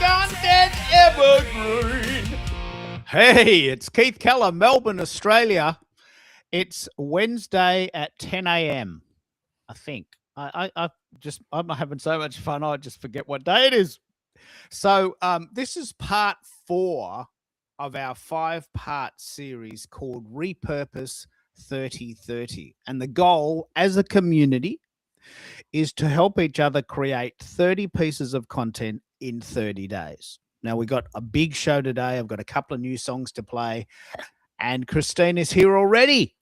content evergreen. Hey, it's Keith Keller, Melbourne, Australia. It's Wednesday at 10 a.m. I think. I'm having so much fun. I just forget what day it is. So this is part 4 of our 5-part series called Repurpose 3030. And the goal as a community is to help each other create 30 pieces of content in 30 days. Now, we got a big show today. I've got a couple of new songs to play, and Christine is here already.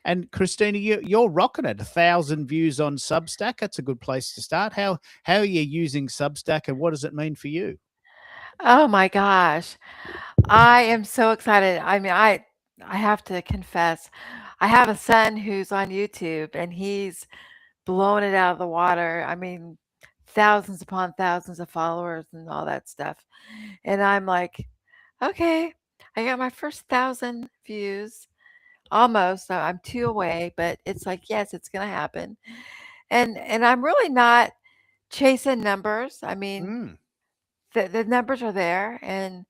And Christina, you're rocking it. 1,000 views on Substack. That's a good place to start. How are you using Substack, and what does it mean for you? Oh my gosh. I am so excited. I mean, I have to confess, I have a son who's on YouTube and he's blown it out of the water. I mean, thousands upon thousands of followers and all that stuff. And I'm like, okay, I got my first 1,000 views. Almost. I'm 2 away, but it's like, yes, it's gonna happen. And I'm really not chasing numbers. I mean, Mm, the numbers are there and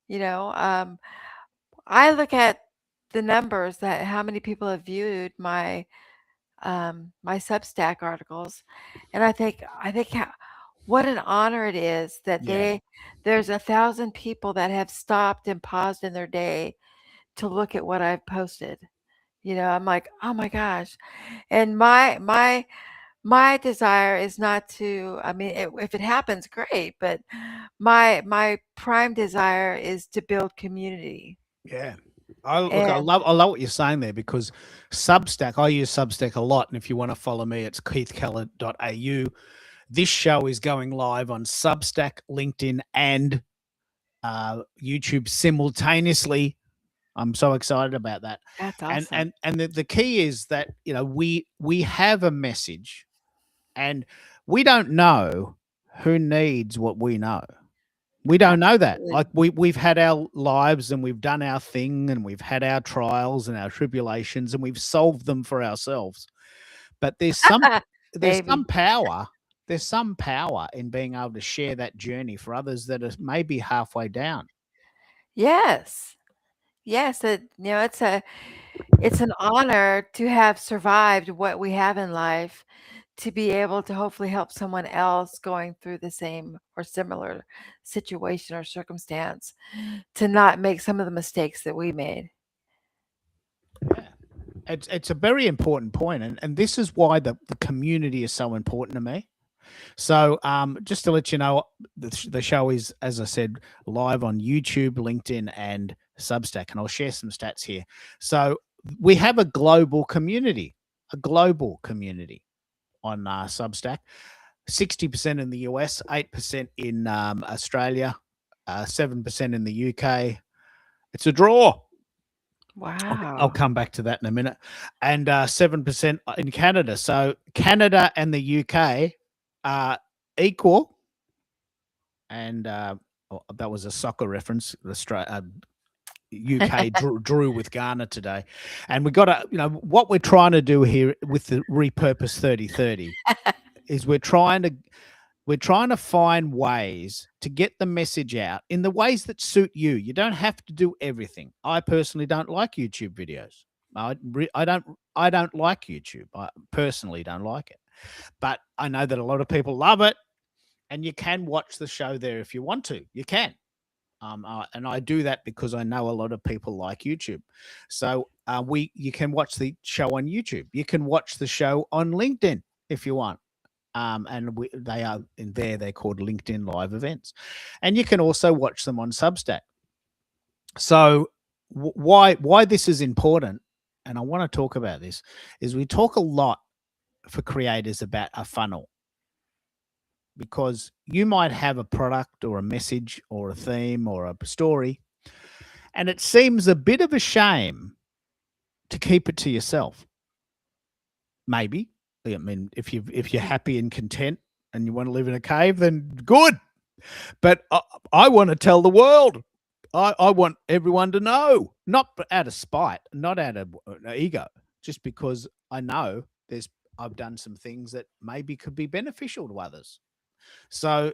you know, I look at the numbers that how many people have viewed my Substack articles, and I think what an honor it is that yeah. there's 1,000 people that have stopped and paused in their day to look at what I've posted. I'm like, oh my gosh, and my desire is not to. I mean, if it happens, great, but my prime desire is to build community. Yeah. I And love what you're saying there, because Substack, I use Substack a lot. And if you want to follow me, it's keithkeller.au. This show is going live on Substack, LinkedIn, and YouTube simultaneously. I'm so excited about that. that's And awesome. and and the key is that we have a message, and we don't know who needs what we know. We don't know that. Absolutely. Like we've had our lives and we've done our thing and we've had our trials and our tribulations and we've solved them for ourselves. But there's some Maybe. power. There's some power in being able to share that journey for others that are maybe halfway down. Yes. Yes, it's an honor to have survived what we have in life, to be able to hopefully help someone else going through the same or similar situation or circumstance to not make some of the mistakes that we made. Yeah. It's a very important point, and this is why the community is so important to me. So, just to let you know, the show is, as I said, live on YouTube, LinkedIn, and Substack, and I'll share some stats here. So, we have a global community on Substack. 60% in the US, 8% in Australia, 7% in the UK. It's a draw. I'll Wow. come back to that in a minute. And 7% in Canada. So Canada and the UK are equal. And that was a soccer reference. UK drew with Ghana today. And we got to, what we're trying to do here with the Repurpose 3030 is we're trying to find ways to get the message out in the ways that suit you. You don't have to do everything. I personally don't like YouTube videos. I don't like YouTube. I personally don't like it. But I know that a lot of people love it, and you can watch the show there if you want to. You can. And I do that because I know a lot of people like YouTube. So you can watch the show on YouTube. You can watch the show on LinkedIn if you want. They are in there. They're called LinkedIn Live events, and you can also watch them on Substack. So why this is important, and I want to talk about this, is we talk a lot for creators about a funnel, because you might have a product or a message or a theme or a story, and it seems a bit of a shame to keep it to yourself. Maybe, I mean, if you're happy and content and you want to live in a cave, then good. But I want to tell the world. I want everyone to know, not out of spite, not out of ego, just because I know I've done some things that maybe could be beneficial to others. So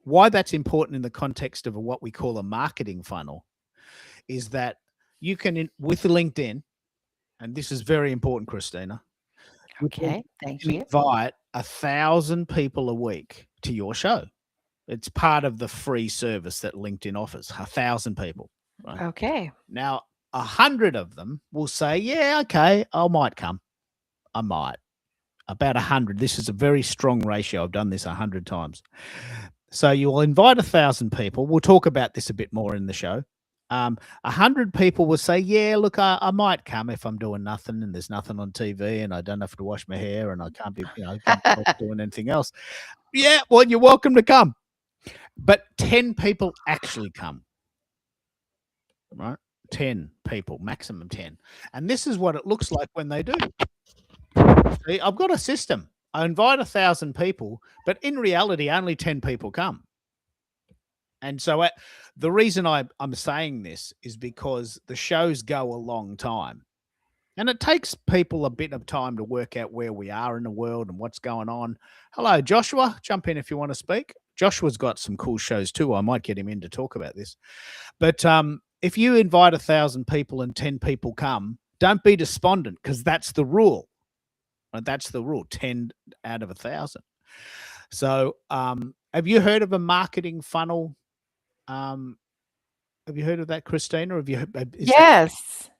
why that's important in the context of what we call a marketing funnel is that you can, with LinkedIn, and this is very important, Christina, Okay, you thank can you. invite 1,000 people a week to your show. It's part of the free service that LinkedIn offers, 1,000 people. Right? Okay. Now, 100 of them will say, yeah, okay, I might come. I might. About 100. This is a very strong ratio. I've done this 100 times. So you'll invite 1,000 people. We'll talk about this a bit more in the show. 100 people will say, yeah, look, I might come if I'm doing nothing and there's nothing on TV and I don't have to wash my hair and I can't be, can't be doing anything else. Yeah, well, you're welcome to come. But 10 people actually come, right? 10 people, maximum 10. And this is what it looks like when they do. See, I've got a system. I invite 1,000 people, but in reality, only 10 people come. And so the reason I'm saying this is because the shows go a long time. And it takes people a bit of time to work out where we are in the world and what's going on. Hello, Joshua. Jump in if you want to speak. Joshua's got some cool shows too. I might get him in to talk about this. But if you invite 1,000 people and 10 people come, don't be despondent because that's the rule. That's the rule, 10 out of 1,000. So have you heard of a marketing funnel? Have you heard of that, Christina? Have you? Yes.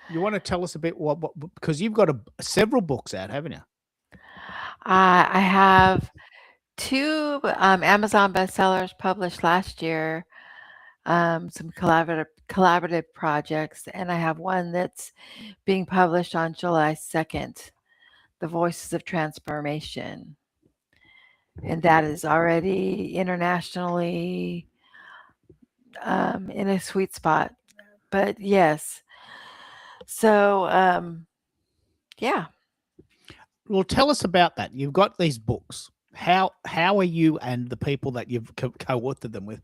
You want to tell us a bit what because you've got several books out, haven't you? I have 2 Amazon bestsellers published last year, some collaborative projects, and I have one that's being published on July 2nd, The Voices of Transformation. And that is already internationally in a sweet spot. But yes. So, yeah. Well, tell us about that. You've got these books. How are you and the people that you've co-authored them with?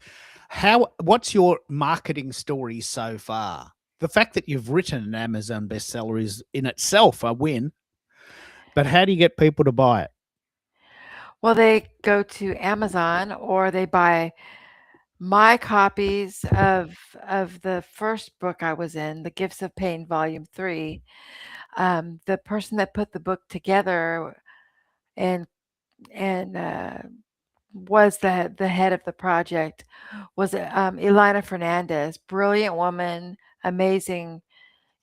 What's your marketing story so far? The fact that you've written an Amazon bestseller is in itself a win. But how do you get people to buy it? Well, they go to Amazon or they buy my copies of the first book I was in, The Gifts of Pain, Volume 3. The person that put the book together and was the head of the project was Elina Fernandez, brilliant woman, amazing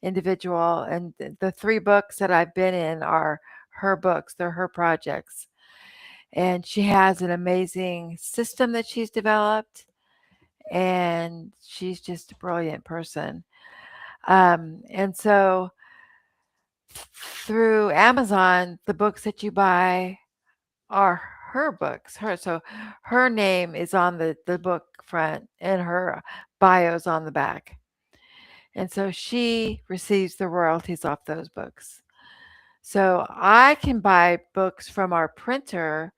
individual, and the 3 books that I've been in are her books. They're her projects. And she has an amazing system that she's developed, and she's just a brilliant person. And so through Amazon, the books that you buy are her books. So her name is on the book front and her bio's on the back. And so she receives the royalties off those books. So I can buy books from our printer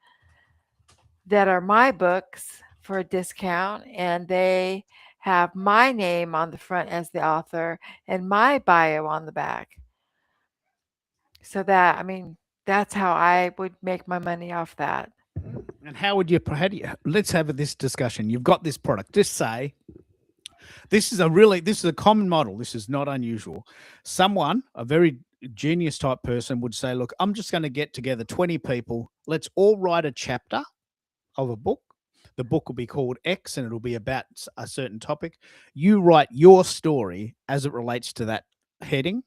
that are my books for a discount, and they have my name on the front as the author and my bio on the back. So that's how I would make my money off that. And how do you let's have this discussion. You've got this product. Just say this is a common model. This is not unusual. Someone, a very genius type person would say, look, I'm just going to get together 20 people. Let's all write a chapter of a book. The book will be called X and it'll be about a certain topic. You write your story as it relates to that heading.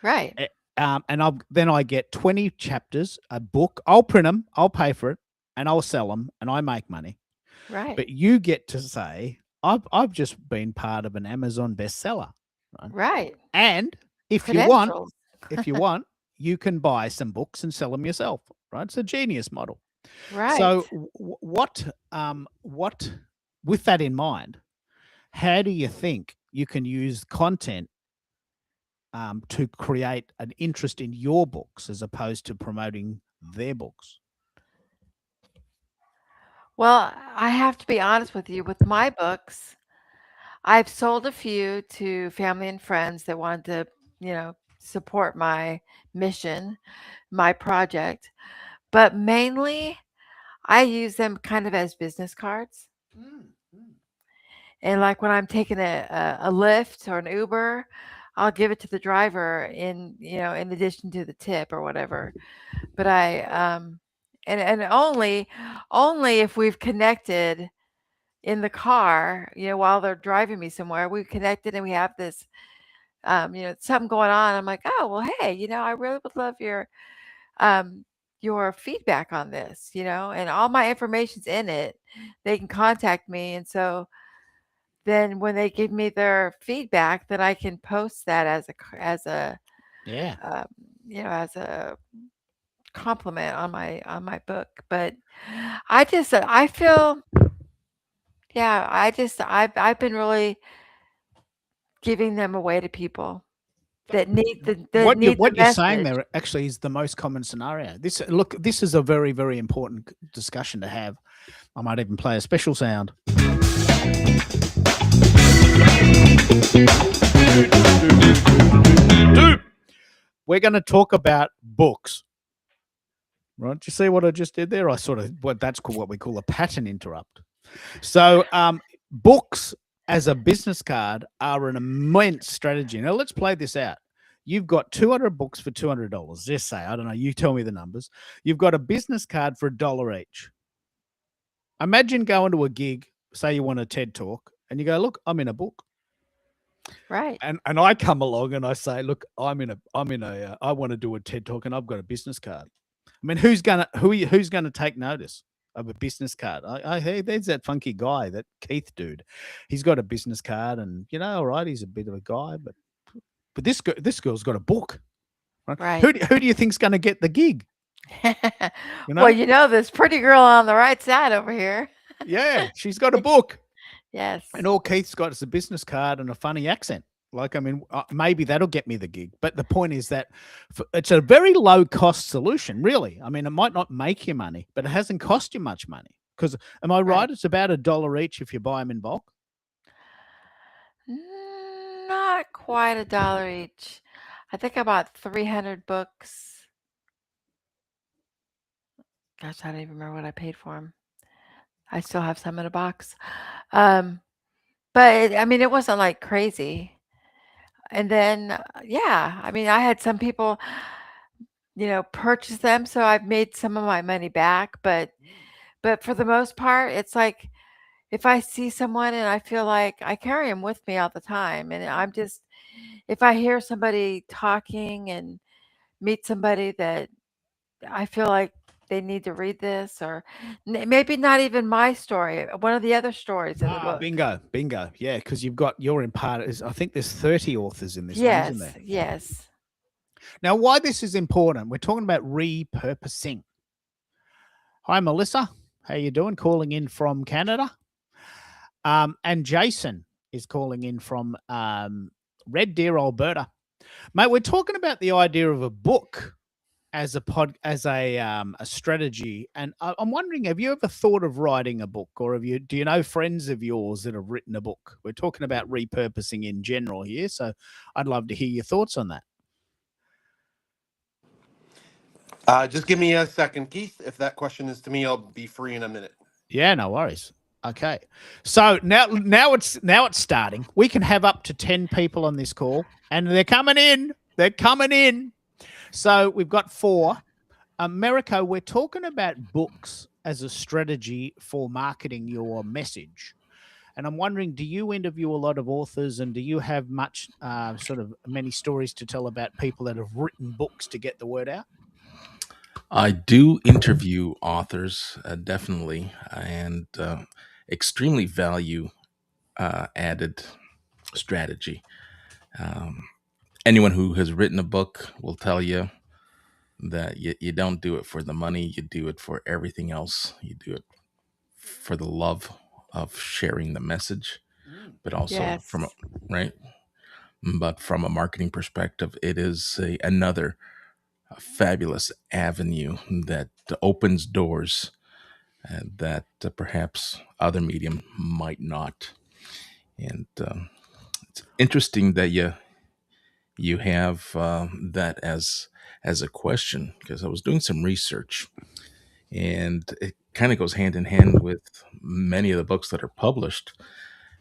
Right. And then I get 20 chapters, a book. I'll print them, I'll pay for it, and I'll sell them, and I make money. Right. But you get to say, I've just been part of an Amazon bestseller. Right. And if you want, you can buy some books and sell them yourself. Right? It's a genius model. Right. So what with that in mind, how do you think you can use content to create an interest in your books as opposed to promoting their books? Well, I have to be honest with you. With my books, I've sold a few to family and friends that wanted to, support my mission, my project. But mainly, I use them kind of as business cards. Mm, mm. And like when I'm taking a Lyft or an Uber, I'll give it to the driver in addition to the tip or whatever. But and only if we've connected in the car, while they're driving me somewhere, we've connected and we have this, something going on. I'm like, oh, well, hey, I really would love your feedback on this, and all my information's in it. They can contact me. And so then when they give me their feedback, then I can post that Yeah. um, as a compliment on my book. But I feel, yeah, I've been really giving them away to people that need the What you're saying message. there actually is the most common scenario. This is a very, very important discussion to have. I might even play a special sound. We're going to talk about books. Right? Do you see what I just did there? That's called what we call a pattern interrupt. So, books as a business card are an immense strategy. Now, let's play this out. You've got 200 books for $200. Just say, I don't know, you tell me the numbers. You've got a business card for $1 each. Imagine going to a gig, say you want a TED talk, and you go, look, I'm in a book. Right. And I come along and I say, look, I want to do a TED talk and I've got a business card. I mean, who's gonna take notice of a business card? Hey, there's that funky guy, that Keith dude. He's got a business card, and all right, he's a bit of a guy, but this girl's got a book. Right? Right. Who do you think's going to get the gig? Well, this pretty girl on the right side over here. Yeah, she's got a book. Yes. And all Keith's got is a business card and a funny accent. Like, I mean, maybe that'll get me the gig. But the point is that it's a very low cost solution, really. I mean, it might not make you money, but it hasn't cost you much money. Because, am I right? Right. It's about $1 each if you buy them in bulk. Not quite $1 each. I think I bought 300 books. Gosh, I don't even remember what I paid for them. I still have some in a box. But I mean, it wasn't like crazy. And then, yeah, I mean, I had some people, purchase them, so I've made some of my money back. But for the most part, it's like if I see someone and I feel like I carry them with me all the time, and I'm just, if I hear somebody talking and meet somebody that I feel like they need to read this, or maybe not even my story, one of the other stories in the book. Bingo. Yeah, because you're in part. I think there's 30 authors in this one, isn't there? Yes. Now, why this is important? We're talking about repurposing. Hi, Melissa. How you doing? Calling in from Canada. And Jason is calling in from Red Deer, Alberta. Mate, we're talking about the idea of a book as a strategy, and I'm wondering, have you ever thought of writing a book, or do you know friends of yours that have written a book? We're talking about repurposing in general here, so I'd love to hear your thoughts on that. Just give me a second, Keith. If that question is to me, I'll be free in a minute. Yeah, no worries. Okay, so now it's starting. We can have up to 10 people on this call, and they're coming in. So we've got 4. Americo, we're talking about books as a strategy for marketing your message. And I'm wondering, do you interview a lot of authors, and do you have much many stories to tell about people that have written books to get the word out? I do interview authors, definitely, and extremely value added strategy. Anyone who has written a book will tell you that you don't do it for the money, you do it for everything else. You do it for the love of sharing the message, but also but from a marketing perspective, it is another fabulous avenue that opens doors that perhaps other medium might not. And it's interesting that you have that as a question, because I was doing some research, and it kind of goes hand in hand with many of the books that are published,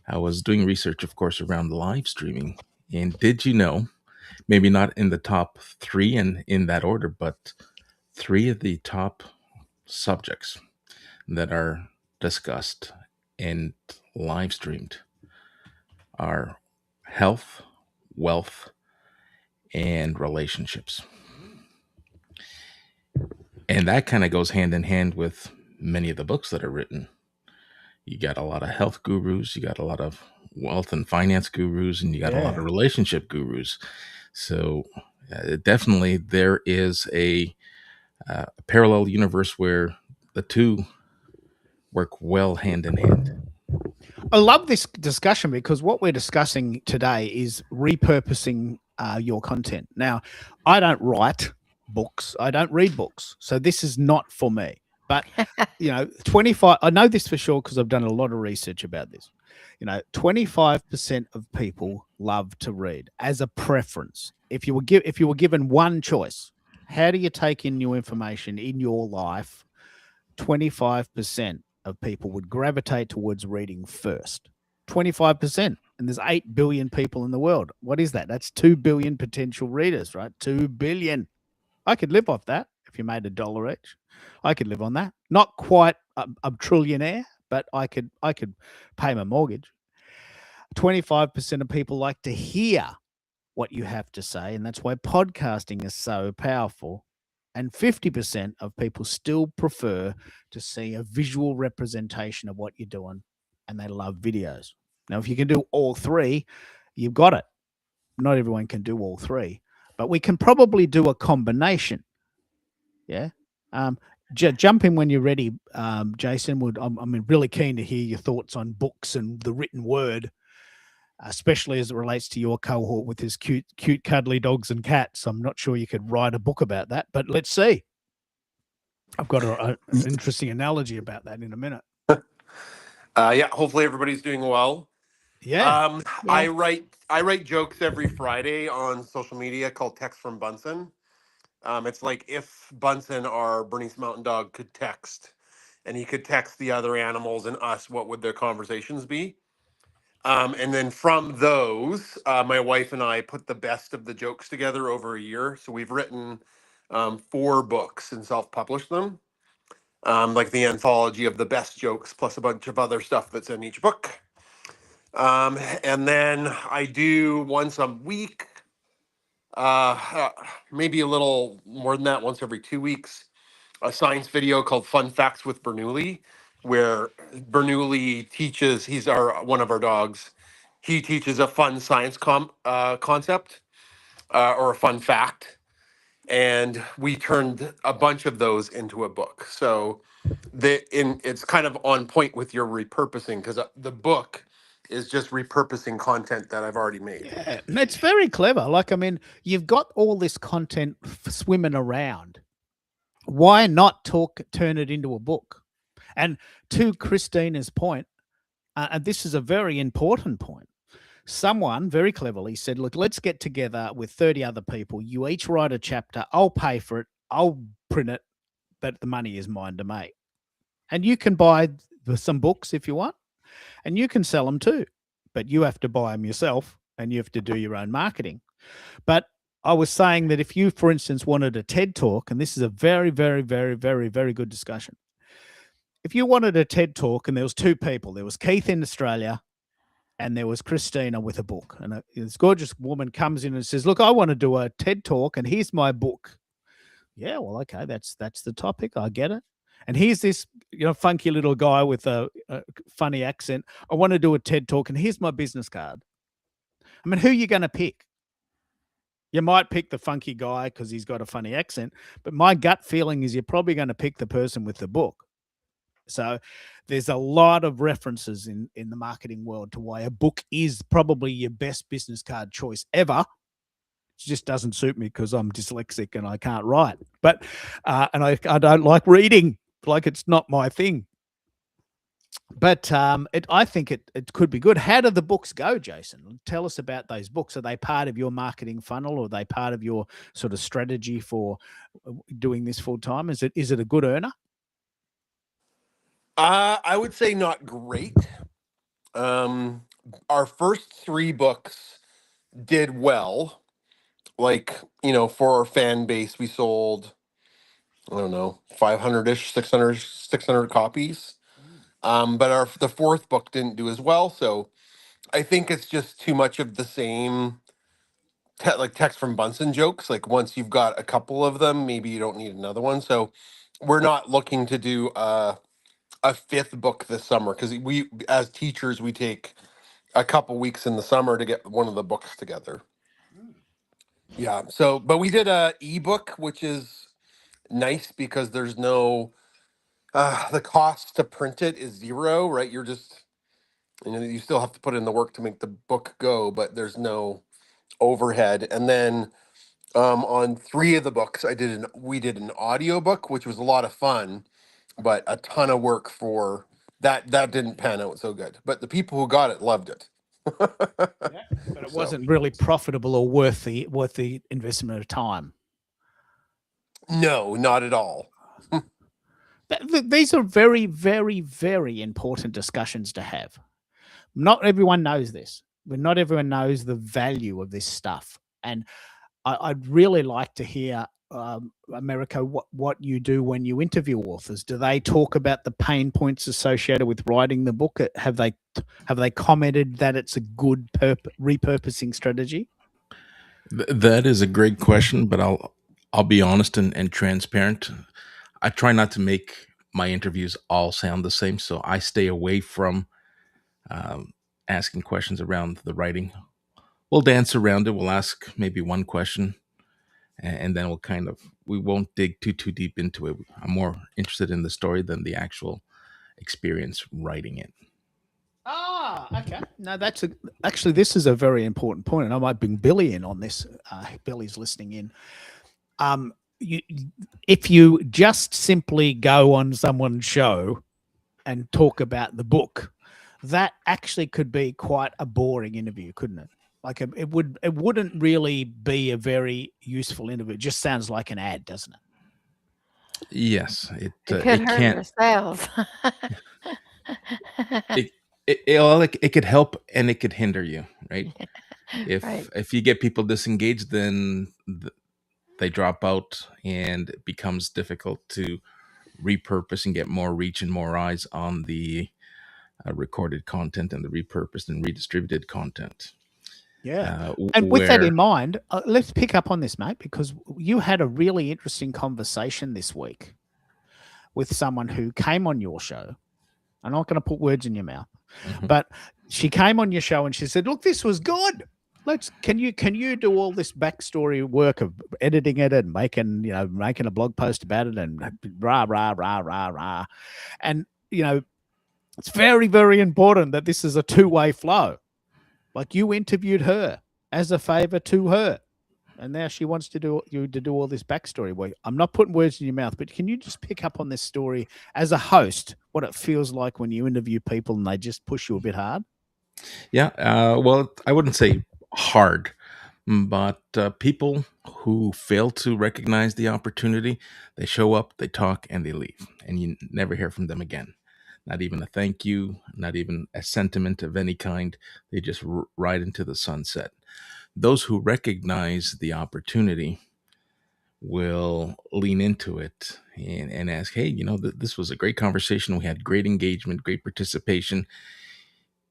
I was doing research, of course, around live streaming. And did you know, maybe not in the top 3 and in that order, but 3 of the top subjects that are discussed and live streamed are health, wealth, and relationships. And that kind of goes hand in hand with many of the books that are written. You got a lot of health gurus, you got a lot of wealth and finance gurus, and you got a lot of relationship gurus. So definitely there is a parallel universe where the two work well hand in hand. I love this discussion because what we're discussing today is repurposing your content. Now, I don't write books. I don't read books. So this is not for me. But, 25, I know this for sure because I've done a lot of research about this. 25% of people love to read as a preference. If you were given one choice, how do you take in new information in your life? 25% of people would gravitate towards reading first. 25%. And there's 8 billion people in the world. What is that? That's 2 billion potential readers, right? 2 billion. I could live off that if you made $1 each. I could live on that. Not quite a trillionaire, but I could pay my mortgage. 25% of people like to hear what you have to say, and that's why podcasting is so powerful. And 50% of people still prefer to see a visual representation of what you're doing, and they love videos. Now, if you can do all 3, you've got it. Not everyone can do all 3, but we can probably do a combination. Yeah. Jump in when you're ready, Jason. I'm really keen to hear your thoughts on books and the written word, especially as it relates to your cohort with his cute, cuddly dogs and cats. I'm not sure you could write a book about that, but let's see. I've got an interesting analogy about that in a minute. Yeah, hopefully everybody's doing well. Yeah. I write jokes every Friday on social media called Text from Bunsen. It's like if Bunsen, our Bernese Mountain Dog, could text, and he could text the other animals and us, what would their conversations be? And then from those, my wife and I put the best of the jokes together over a year. So we've written 4 books and self-published them, like the anthology of the best jokes, plus a bunch of other stuff that's in each book. And then I do once a week, maybe a little more than that, once every 2 weeks, a science video called Fun Facts with Bernoulli, where Bernoulli teaches, he's one of our dogs. He teaches a fun science concept or a fun fact. And we turned a bunch of those into a book. So it's kind of on point with your repurposing, because the book is just repurposing content that I've already made. Yeah, it's very clever. Like, I mean, you've got all this content swimming around. Why not turn it into a book? And to Christina's point, and this is a very important point, someone very cleverly said, look, let's get together with 30 other people. You each write a chapter. I'll pay for it. I'll print it, but the money is mine to make. And you can buy some books if you want, and you can sell them too, but you have to buy them yourself and you have to do your own marketing. But I was saying that if you, for instance, wanted a TED Talk, and this is a very, very, very, very, very good discussion. If you wanted a TED Talk and there was 2 people, there was Keith in Australia and there was Christina with a book, and this gorgeous woman comes in and says, look, I want to do a TED Talk and here's my book. Yeah, well, okay, that's the topic. I get it. And here's this, funky little guy with a funny accent. I want to do a TED Talk and here's my business card. I mean, who are you going to pick? You might pick the funky guy because he's got a funny accent, but my gut feeling is you're probably going to pick the person with the book. So there's a lot of references in the marketing world to why a book is probably your best business card choice ever. It just doesn't suit me because I'm dyslexic and I can't write. But and I don't like reading. Like, it's not my thing. But I think it could be good. How do the books go, Jason? Tell us about those books. Are they part of your marketing funnel, or are they part of your sort of strategy for doing this full time? Is it a good earner? I would say not great. Our first 3 books did well. Like, for our fan base, we sold, I don't know, 500-ish, 600 copies. But the fourth book didn't do as well. So I think it's just too much of the same, like text from Bunsen jokes. Like once you've got a couple of them, maybe you don't need another one. So we're not looking to do a fifth book this summer because we, as teachers, we take a couple weeks in the summer to get one of the books together. Yeah. So, but we did a ebook, which is nice because there's no the cost to print it is zero, right? You're just, you still have to put in the work to make the book go, but there's no overhead. And then on 3 of the books, we did an audio book, which was a lot of fun, but a ton of work for that. That didn't pan out so good. But the people who got it loved it. Yeah, but it wasn't really profitable or worth the investment of time. No, not at all. These are very, very, very important discussions to have. Not everyone knows this, but not everyone knows the value of this stuff. And I'd really like to hear, America, what you do when you interview authors. Do they talk about the pain points associated with writing the book? Have they commented that it's a good repurposing strategy? That is a great question, but I'll be honest and transparent. I try not to make my interviews all sound the same, so I stay away from asking questions around the writing. We'll dance around it. We'll ask maybe one question, and then we won't dig too deep into it. I'm more interested in the story than the actual experience writing it. Okay. No, actually, this is a very important point, and I might bring Billy in on this. Billy's listening in. If you just simply go on someone's show and talk about the book, that actually could be quite a boring interview, couldn't it? Like it wouldn't really be a very useful interview. It just sounds like an ad, doesn't it? Yes, it could hurt your sales. It could help and it could hinder you, right? Right. If you get people disengaged, then they drop out, and it becomes difficult to repurpose and get more reach and more eyes on the recorded content and the repurposed and redistributed content. Yeah. And with that in mind, let's pick up on this, mate, because you had a really interesting conversation this week with someone who came on your show. I'm not going to put words in your mouth, but she came on your show and she said, "Look, this was good. Can you do all this backstory work of editing it and making a blog post about it and rah, rah, rah, rah, rah." And, it's very, very important that this is a two-way flow. Like you interviewed her as a favor to her. And now she wants to do all this backstory work. I'm not putting words in your mouth, but can you just pick up on this story as a host, what it feels like when you interview people and they just push you a bit hard? Yeah. Well, I wouldn't say hard, but people who fail to recognize the opportunity, they show up, they talk, and they leave, and you never hear from them again. Not even a thank you, not even a sentiment of any kind. They just ride into the sunset. Those who recognize the opportunity will lean into it and ask, "Hey, this was a great conversation. We had great engagement, great participation.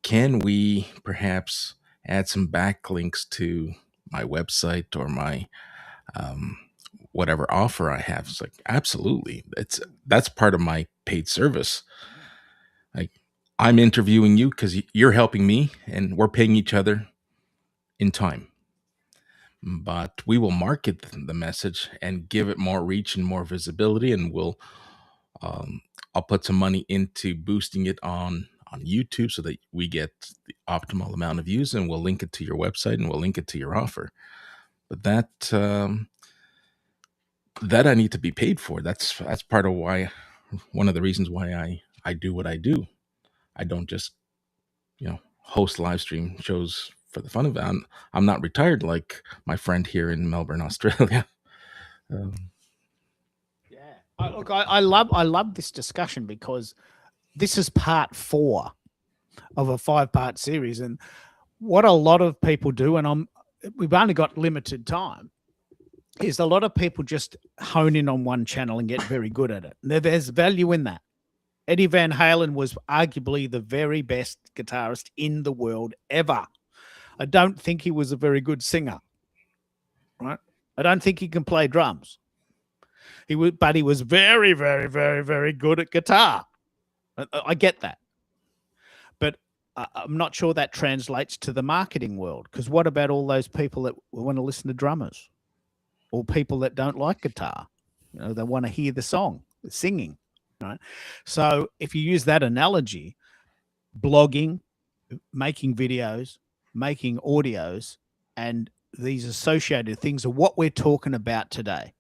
Can we perhaps add some backlinks to my website or my whatever offer I have?" It's like, absolutely. That's part of my paid service. Like, I'm interviewing you because you're helping me and we're paying each other in time. But we will market the message and give it more reach and more visibility, and I'll put some money into boosting it on YouTube so that we get the optimal amount of views, and we'll link it to your website and we'll link it to your offer. But that I need to be paid for. That's part of one of the reasons why I do what I do. I don't just host live stream shows for the fun of it. I'm not retired like my friend here in Melbourne, Australia. Yeah. Look, I love this discussion because this is part 4 of a 5-part series. And what a lot of people do, and we've only got limited time, is a lot of people just hone in on one channel and get very good at it. There's value in that. Eddie Van Halen was arguably the very best guitarist in the world ever. I don't think he was a very good singer, right? I don't think he can play drums. But he was very, very, very, very good at guitar. I get that. But I'm not sure that translates to the marketing world, because what about all those people that want to listen to drummers, or people that don't like guitar? You know, they want to hear the song, the singing, right? So if you use that analogy, blogging, making videos, making audios, and these associated things are what we're talking about today,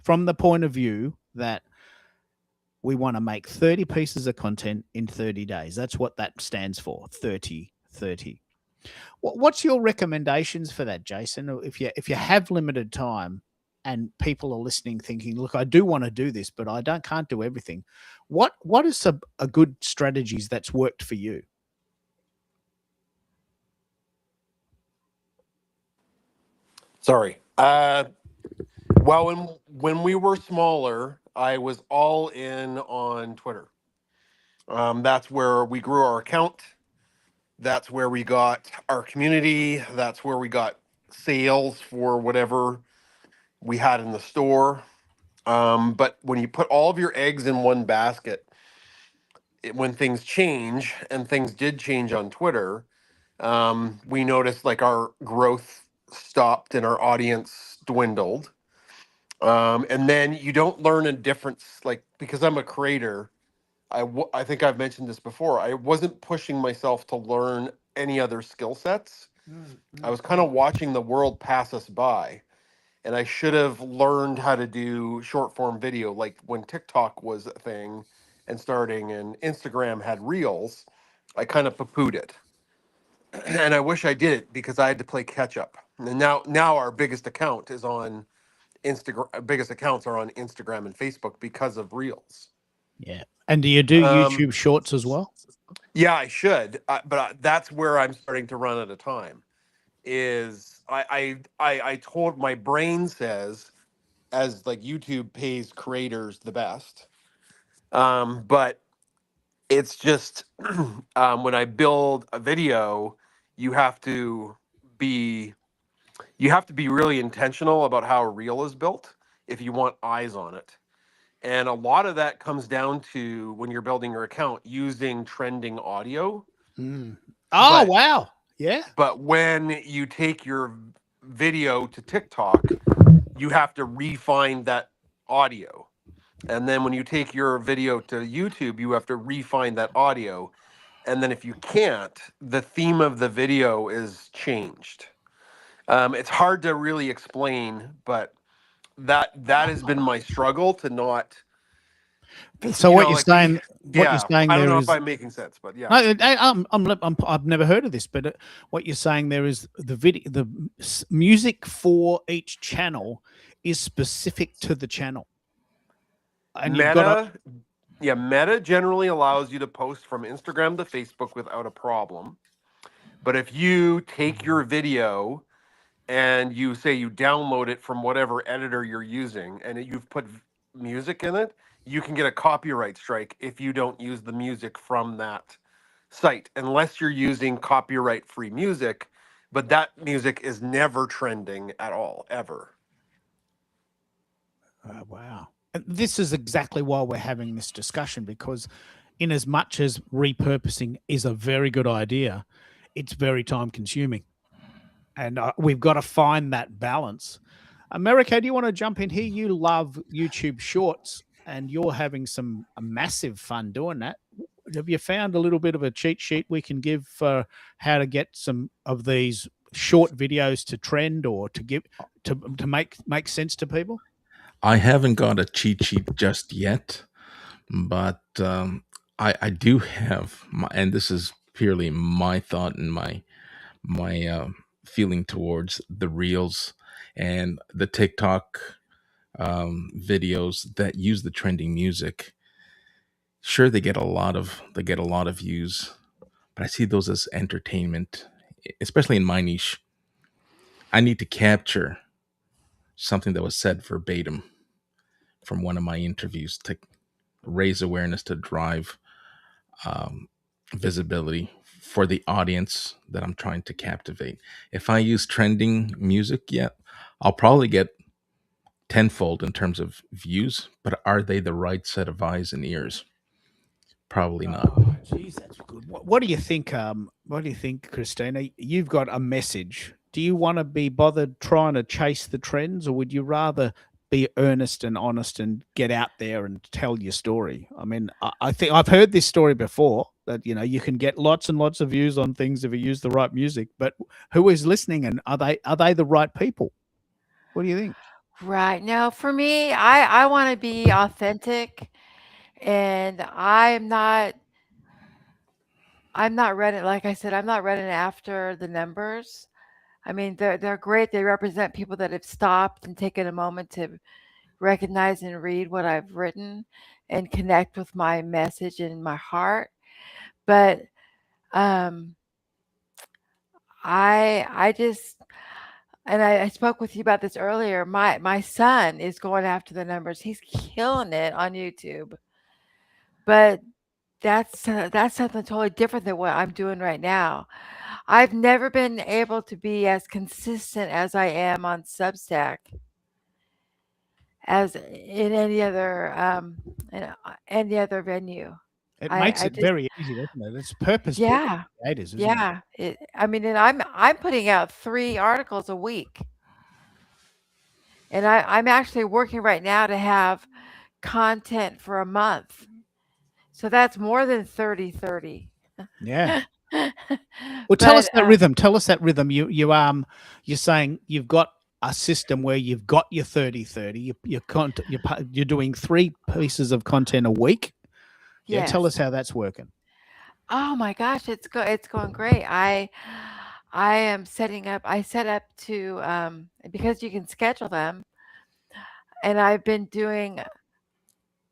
from the point of view that we want to make 30 pieces of content in 30 days. That's what that stands for, 30-30. What's your recommendations for that, Jason? If you have limited time and people are listening thinking, look, I do want to do this, but I can't do everything. What is a good strategies that's worked for you? Sorry. Well, when we were smaller, I was all in on Twitter. That's where we grew our account. That's where we got our community. That's where we got sales for whatever we had in the store. But when you put all of your eggs in one basket, when things change, and things did change on Twitter, we noticed like our growth stopped and our audience dwindled. And then you don't learn a difference, like, because I'm a creator, I think I've mentioned this before. I wasn't pushing myself to learn any other skill sets. I was kind of watching the world pass us by, and I should have learned how to do short form video, like when TikTok was a thing and starting, and Instagram had reels. I kind of poo-pooed it, and I wish I did it because I had to play catch up. And now our biggest account is on Instagram. Biggest accounts are on Instagram and Facebook because of reels. Yeah. And do you do YouTube shorts as well? Yeah, I should, but that's where I'm starting to run out of time. Is I told, my brain says, as like YouTube pays creators the best, but it's just when I build a video, you have to be really intentional about how a reel is built if you want eyes on it. And a lot of that comes down to, when you're building your account, using trending audio. Oh, But- wow. Yeah. But when you take your video to TikTok, you have to refine that audio. And then when you take your video to YouTube, you have to refine that audio. And then if you can't, the theme of the video is changed. It's hard to really explain, but that has been my struggle to not. So what you're saying, I don't know if I'm making sense, but yeah. I've never heard of this, but what you're saying there is the music for each channel is specific to the channel. And Meta generally allows you to post from Instagram to Facebook without a problem. But if you take your video and you say you download it from whatever editor you're using, and you've put music in it, you can get a copyright strike if you don't use the music from that site, unless you're using copyright-free music. But that music is never trending at all, ever. Wow. And this is exactly why we're having this discussion, because in as much as repurposing is a very good idea, it's very time consuming. And we've got to find that balance. America, do you want to jump in here? You love YouTube shorts and you're having some massive fun doing that. Have you found a little bit of a cheat sheet we can give for how to get some of these short videos to trend, or to give to make sense to people? I haven't got a cheat sheet just yet, but I do have and this is purely my thought and my feeling towards the reels and the TikTok videos that use the trending music. Sure, they get a lot of views, but I see those as entertainment, especially in my niche. I need to capture something that was said verbatim from one of my interviews to raise awareness, to drive um, visibility for the audience that I'm trying to captivate. If I use trending music, yeah, I'll probably get tenfold in terms of views, but are they the right set of eyes and ears? Probably not. Oh, geez, that's good. What do you think? What do you think, Christina? You've got a message. Do you want to be bothered trying to chase the trends, or would you rather be earnest and honest and get out there and tell your story? I mean, I think I've heard this story before that you can get lots and lots of views on things if you use the right music, but who is listening, and are they the right people? What do you think? Right. Now, for me, I want to be authentic, and I'm not running, like I said, I'm not running after the numbers. I mean, they're great. They represent people that have stopped and taken a moment to recognize and read what I've written and connect with my message and my heart. But um, I just, and I spoke with you about this earlier. My son is going after the numbers. He's killing it on YouTube. But that's something totally different than what I'm doing right now. I've never been able to be as consistent as I am on Substack as in any other venue. It makes I it just very easy, doesn't it? It's purpose-built yeah, for creators, isn't it? yeah. I mean, and I'm putting out 3 articles a week, and I'm actually working right now to have content for a month. So that's more than 30-30. Yeah. Well, tell us But that rhythm. Tell us that rhythm. You're saying you've got a system where you've got your 30-30. You're doing 3 pieces of content a week. Yeah, tell us yes. how that's working. Oh my gosh, it's going great. I am setting up. I set up to because you can schedule them, and I've been doing.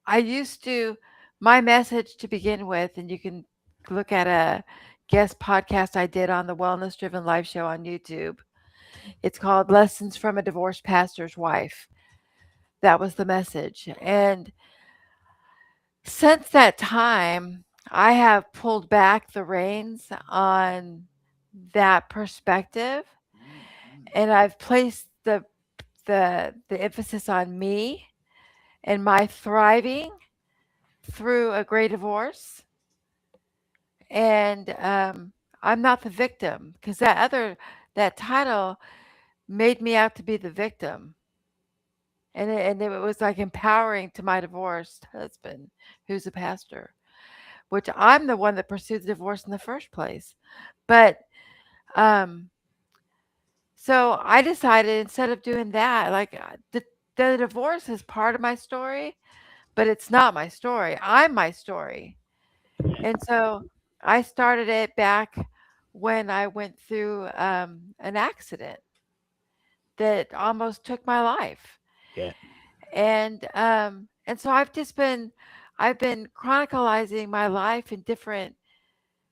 I used to my message to begin with, and you can look at a guest podcast I did on the Wellness Driven Live Show on YouTube. It's called Lessons from a Divorced Pastor's Wife. That was the message. And since that time, I have pulled back the reins on that perspective, and I've placed the emphasis on me and my thriving through a great divorce. And I'm not the victim, because that title made me out to be the victim. And it was like empowering to my divorced husband, who's a pastor, which I'm the one that pursued the divorce in the first place. But um, so I decided, instead of doing that, like the divorce is part of my story, but it's not my story. I'm my story. And so I started it back when I went through an accident that almost took my life. Yeah. And so I've been chronicalizing my life in different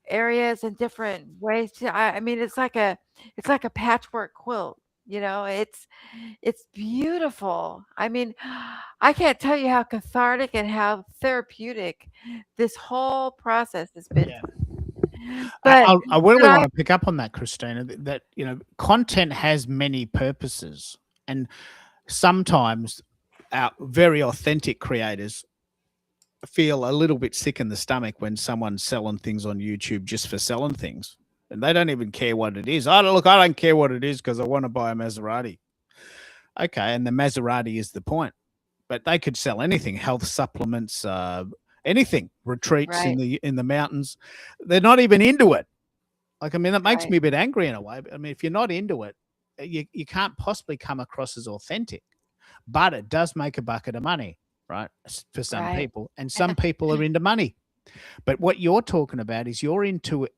areas and different ways. I mean, it's like a patchwork quilt. It's beautiful. I mean, I can't tell you how cathartic and how therapeutic this whole process has been. Yeah. But I really I want to pick up on that, Christina, that content has many purposes, and sometimes our very authentic creators feel a little bit sick in the stomach when someone's selling things on YouTube just for selling things, and they don't even care what it is. I don't care what it is because I want to buy a Maserati. Okay, and the Maserati is the point, but they could sell anything: health supplements, anything, retreats right, in the mountains. They're not even into it. Like, I mean, that makes right, me a bit angry in a way. But I mean, if you're not into it, you can't possibly come across as authentic. But it does make a bucket of money, right? For some right, people, and some people are into money. But what you're talking about is you're into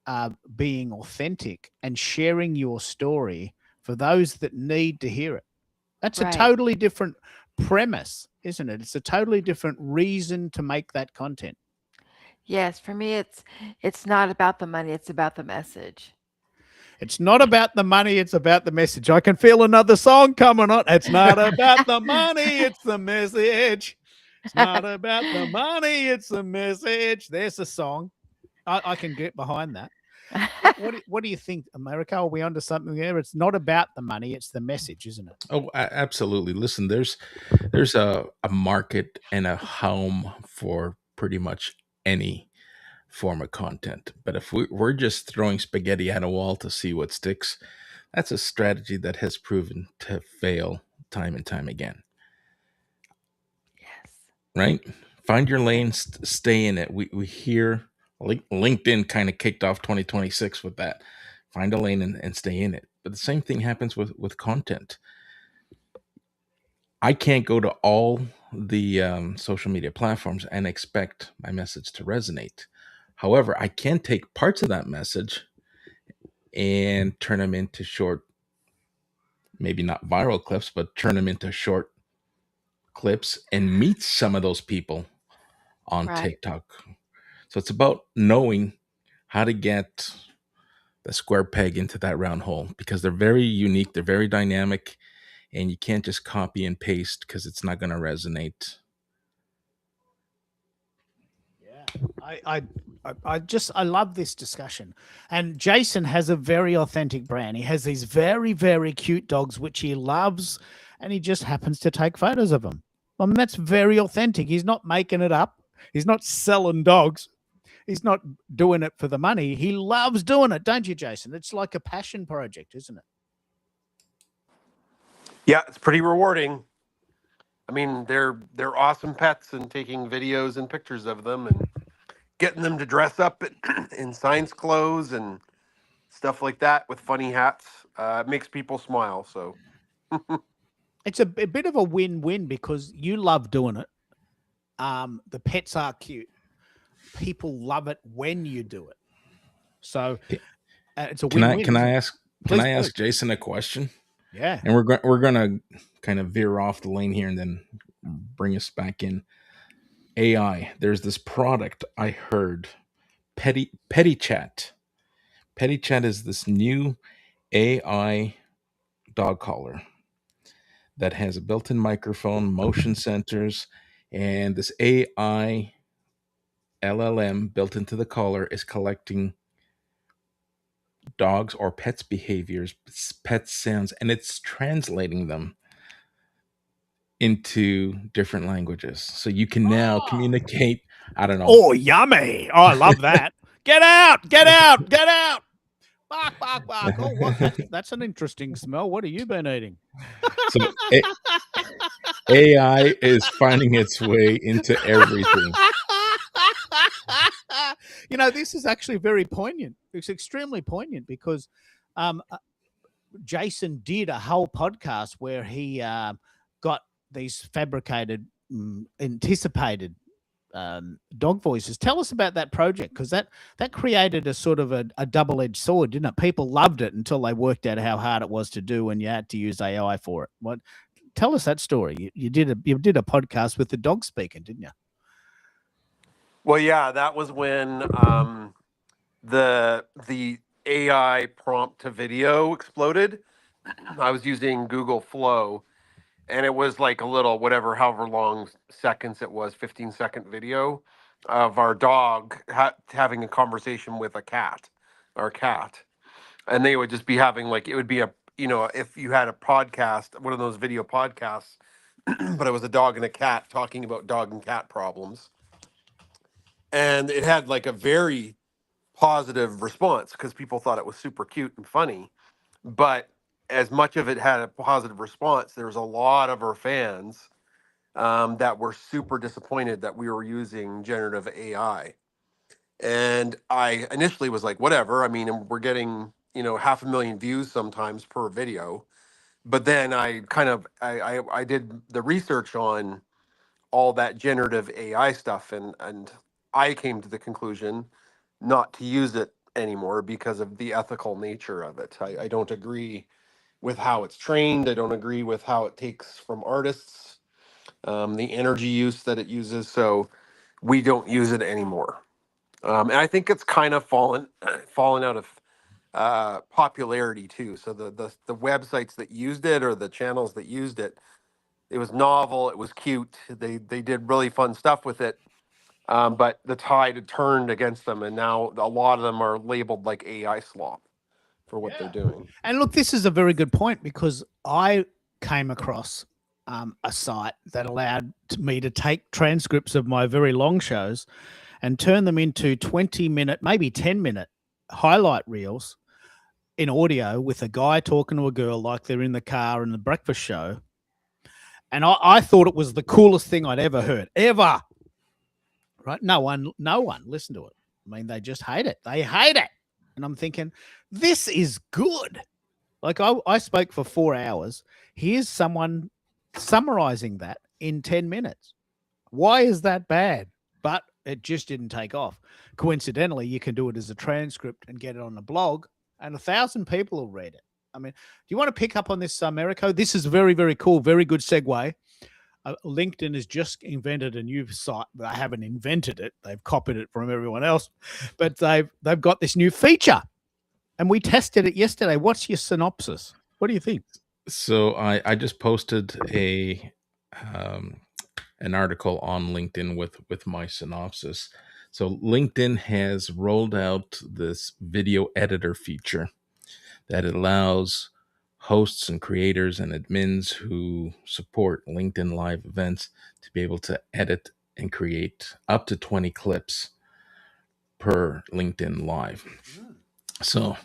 being authentic and sharing your story for those that need to hear it. That's a right. totally different premise, isn't it? It's a totally different reason to make that content. Yes, for me, it's not about the money, it's about the message. It's not about the money, it's about the message. I can feel another song coming on. It's not about the money, it's the message. It's not about the money, it's the message. There's a song. I can get behind that. What do you think, America? Are we onto something there? It's not about the money, it's the message, isn't it? Oh, absolutely. Listen, there's a market and a home for pretty much any form of content. But if we're just throwing spaghetti at a wall to see what sticks, that's a strategy that has proven to fail time and time again. Yes. Right? Find your lane, stay in it. We hear LinkedIn kind of kicked off 2026 with that. Find a lane and stay in it. But the same thing happens with content. I can't go to all the social media platforms and expect my message to resonate. However, I can take parts of that message and turn them into short, maybe not viral clips, but turn them into short clips and meet some of those people on Right. TikTok. So it's about knowing how to get the square peg into that round hole, because they're very unique, they're very dynamic, and you can't just copy and paste because it's not going to resonate. Yeah, I love this discussion. And Jason has a very authentic brand. He has these very, very cute dogs which he loves, and he just happens to take photos of them. I mean, that's very authentic. He's not making it up. He's not selling dogs. He's not doing it for the money. He loves doing it, don't you, Jason? It's like a passion project, isn't it? Yeah, it's pretty rewarding. I mean, they're awesome pets, and taking videos and pictures of them and getting them to dress up in science clothes and stuff like that with funny hats. It makes people smile. So It's a bit of a win-win because you love doing it. The pets are cute. People love it when you do it. So it's a win-win. Can I ask Please, ask Jason a question? Yeah. And we're gonna kind of veer off the lane here and then bring us back in. AI. There's this product I heard, Petty Chat. Petty Chat is this new AI dog collar that has a built-in microphone, motion sensors, and this AI LLM built into the collar is collecting dogs or pets' behaviors, pet sounds, and it's translating them into different languages. So you can now communicate. I don't know. Oh, yummy. Oh, I love that. Get out, get out, get out. Bark, bark, bark. Oh, what? That's an interesting smell. What have you been eating? So AI is finding its way into everything. You know, this is actually very poignant. It's extremely poignant because Jason did a whole podcast where he got these fabricated, anticipated dog voices. Tell us about that project, because that created a sort of a double-edged sword, didn't it? People loved it until they worked out how hard it was to do, and you had to use AI for it. What? Tell us that story. You did a podcast with the dog speaking, didn't you? well, yeah, that was when the AI prompt to video exploded. I was using Google Flow, and it was like a little whatever, however long seconds it was, 15-second video of our dog having a conversation with a cat, our cat, and they would just be having, like, it would be a, if you had a podcast, one of those video podcasts, but it was a dog and a cat talking about dog and cat problems, and it had like a very positive response because people thought it was super cute and funny. But as much of it had a positive response, there was a lot of our fans that were super disappointed that we were using generative AI. And I initially was like, whatever. I mean, we're getting, 500,000 views sometimes per video. But then I kind of I did the research on all that generative AI stuff, and I came to the conclusion not to use it anymore because of the ethical nature of it. I don't agree with how it's trained. I don't agree with how it takes from artists, the energy use that it uses. So we don't use it anymore. And I think it's kind of fallen out of popularity too. So the websites that used it, or the channels that used it, it was novel, it was cute. They did really fun stuff with it. But the tide had turned against them, and now a lot of them are labeled like AI slop for what they're doing. And look, this is a very good point, because I came across a site that allowed me to take transcripts of my very long shows and turn them into 20-minute, maybe 10-minute highlight reels in audio, with a guy talking to a girl like they're in the car in the breakfast show. And I thought it was the coolest thing I'd ever heard, ever. Right? No one listened to it. I mean, they just hate it. They hate it. And I'm thinking, this is good. Like, I spoke for 4 hours. Here's someone summarizing that in 10 minutes. Why is that bad? But it just didn't take off. Coincidentally, you can do it as a transcript and get it on a blog, and 1,000 people will read it. I mean, do you want to pick up on this, Americo? This is very, very cool. Very good segue. LinkedIn has just invented a new site. They haven't invented it. They've copied it from everyone else. But they've got this new feature. And we tested it yesterday. What's your synopsis? What do you think? So I just posted an article on LinkedIn with my synopsis. So LinkedIn has rolled out this video editor feature that allows hosts and creators and admins who support LinkedIn Live events to be able to edit and create up to 20 clips per LinkedIn Live. So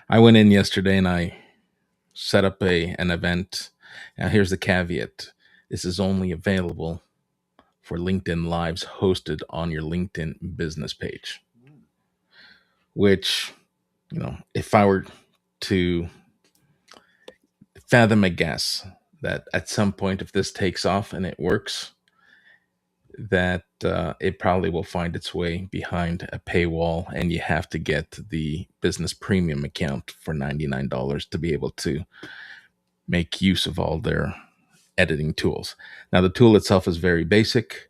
I went in yesterday and I set up an event. Now here's the caveat. This is only available for LinkedIn Lives hosted on your LinkedIn business page. Which, if I were to fathom a guess that at some point, if this takes off and it works, that it probably will find its way behind a paywall, and you have to get the business premium account for $99 to be able to make use of all their editing tools. Now, the tool itself is very basic.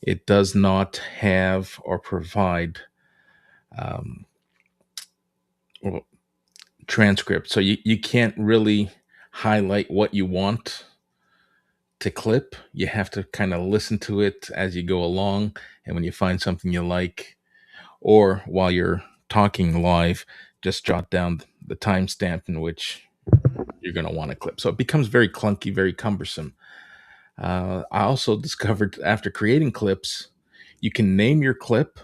It does not have or provide transcript. So you can't really highlight what you want to clip. You have to kind of listen to it as you go along. And when you find something you like, or while you're talking live, just jot down the timestamp in which you're going to want to clip. So it becomes very clunky, very cumbersome. I also discovered after creating clips, you can name your clip,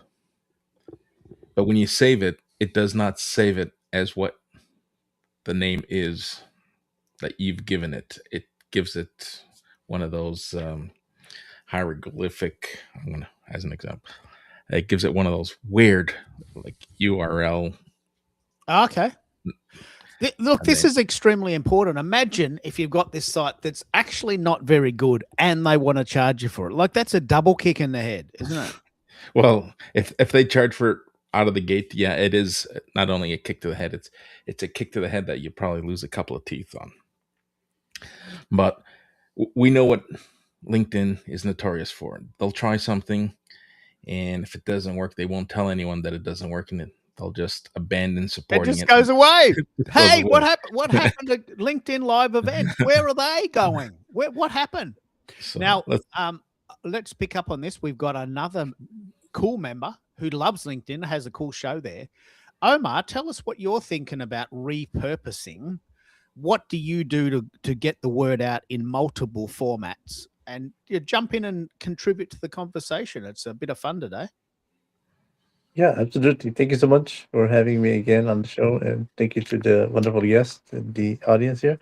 but when you save it, it does not save it as what the name is that you've given it. It gives it one of those hieroglyphic, as an example, it gives it one of those weird like URL. Okay. Look, this is extremely important. Imagine if you've got this site that's actually not very good and they want to charge you for it. Like, that's a double kick in the head, isn't it? Well, if they charge for it out of the gate, yeah, it is not only a kick to the head, it's a kick to the head that you probably lose a couple of teeth on. But we know what LinkedIn is notorious for. They'll try something, and if it doesn't work, they won't tell anyone that it doesn't work, and they'll just abandon supporting it. It just goes away. Hey, what happened? What happened to LinkedIn Live events? Where are they going? What happened? So now, let's pick up on this. We've got another cool member who loves LinkedIn, has a cool show there. Omar, tell us what you're thinking about repurposing. What do you do to get the word out in multiple formats? And you jump in and contribute to the conversation. It's a bit of fun today. Yeah, absolutely. Thank you so much for having me again on the show, and thank you to the wonderful guests and the audience here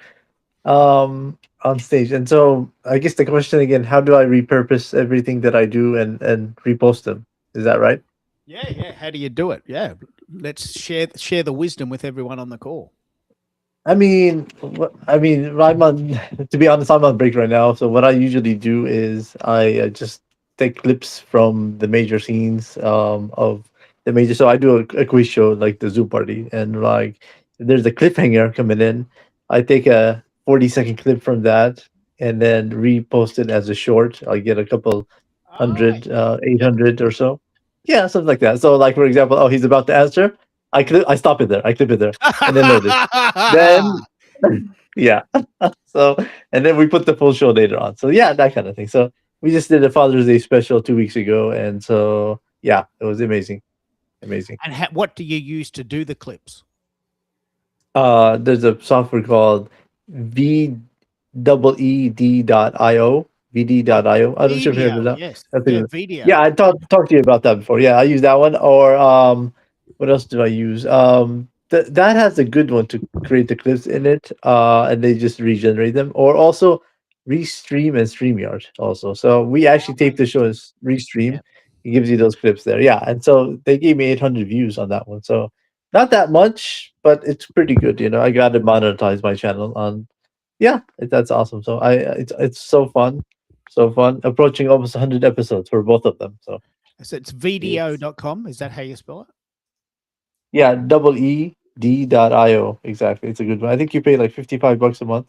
on stage. And so I guess the question again, how do I repurpose everything that I do and repost them? Is that right? Yeah. How do you do it? Yeah. Let's share the wisdom with everyone on the call. I'm on, to be honest, I'm on break right now. So what I usually do is I just take clips from the major scenes of the major. So I do a quiz show like the Zoom party, and like there's a cliffhanger coming in. I take a 40-second clip from that and then repost it as a short. I get a couple hundred, 800 or so. Yeah, something like that. So, like for example, oh, he's about to answer. I stop it there. I clip it there, and then notice. Then, yeah. So, and then we put the full show later on. So, yeah, that kind of thing. So, we just did a Father's Day special 2 weeks ago, and so yeah, it was amazing, amazing. And what do you use to do the clips? There's a software called VEED.io, VD.io. I'm not sure if you heard of Video, that. yes. That's Yeah, it. video. Yeah, I talked to you about that before. Yeah, I use that one. Or what else do I use? That has a good one to create the clips in it. And they just regenerate them. Or also Restream and StreamYard also. So we actually tape the show as Yeah. Restream. It gives you those clips there. Yeah, and so they gave me 800 views on that one. So not that much, but it's pretty good. I got to monetize my channel on. Yeah, that's awesome. So it's so fun. Approaching almost 100 episodes for both of them. So So it's it's video.com. Is that how you spell it? yeah, EED.io. Exactly. It's a good one. I think you pay like $55 a month,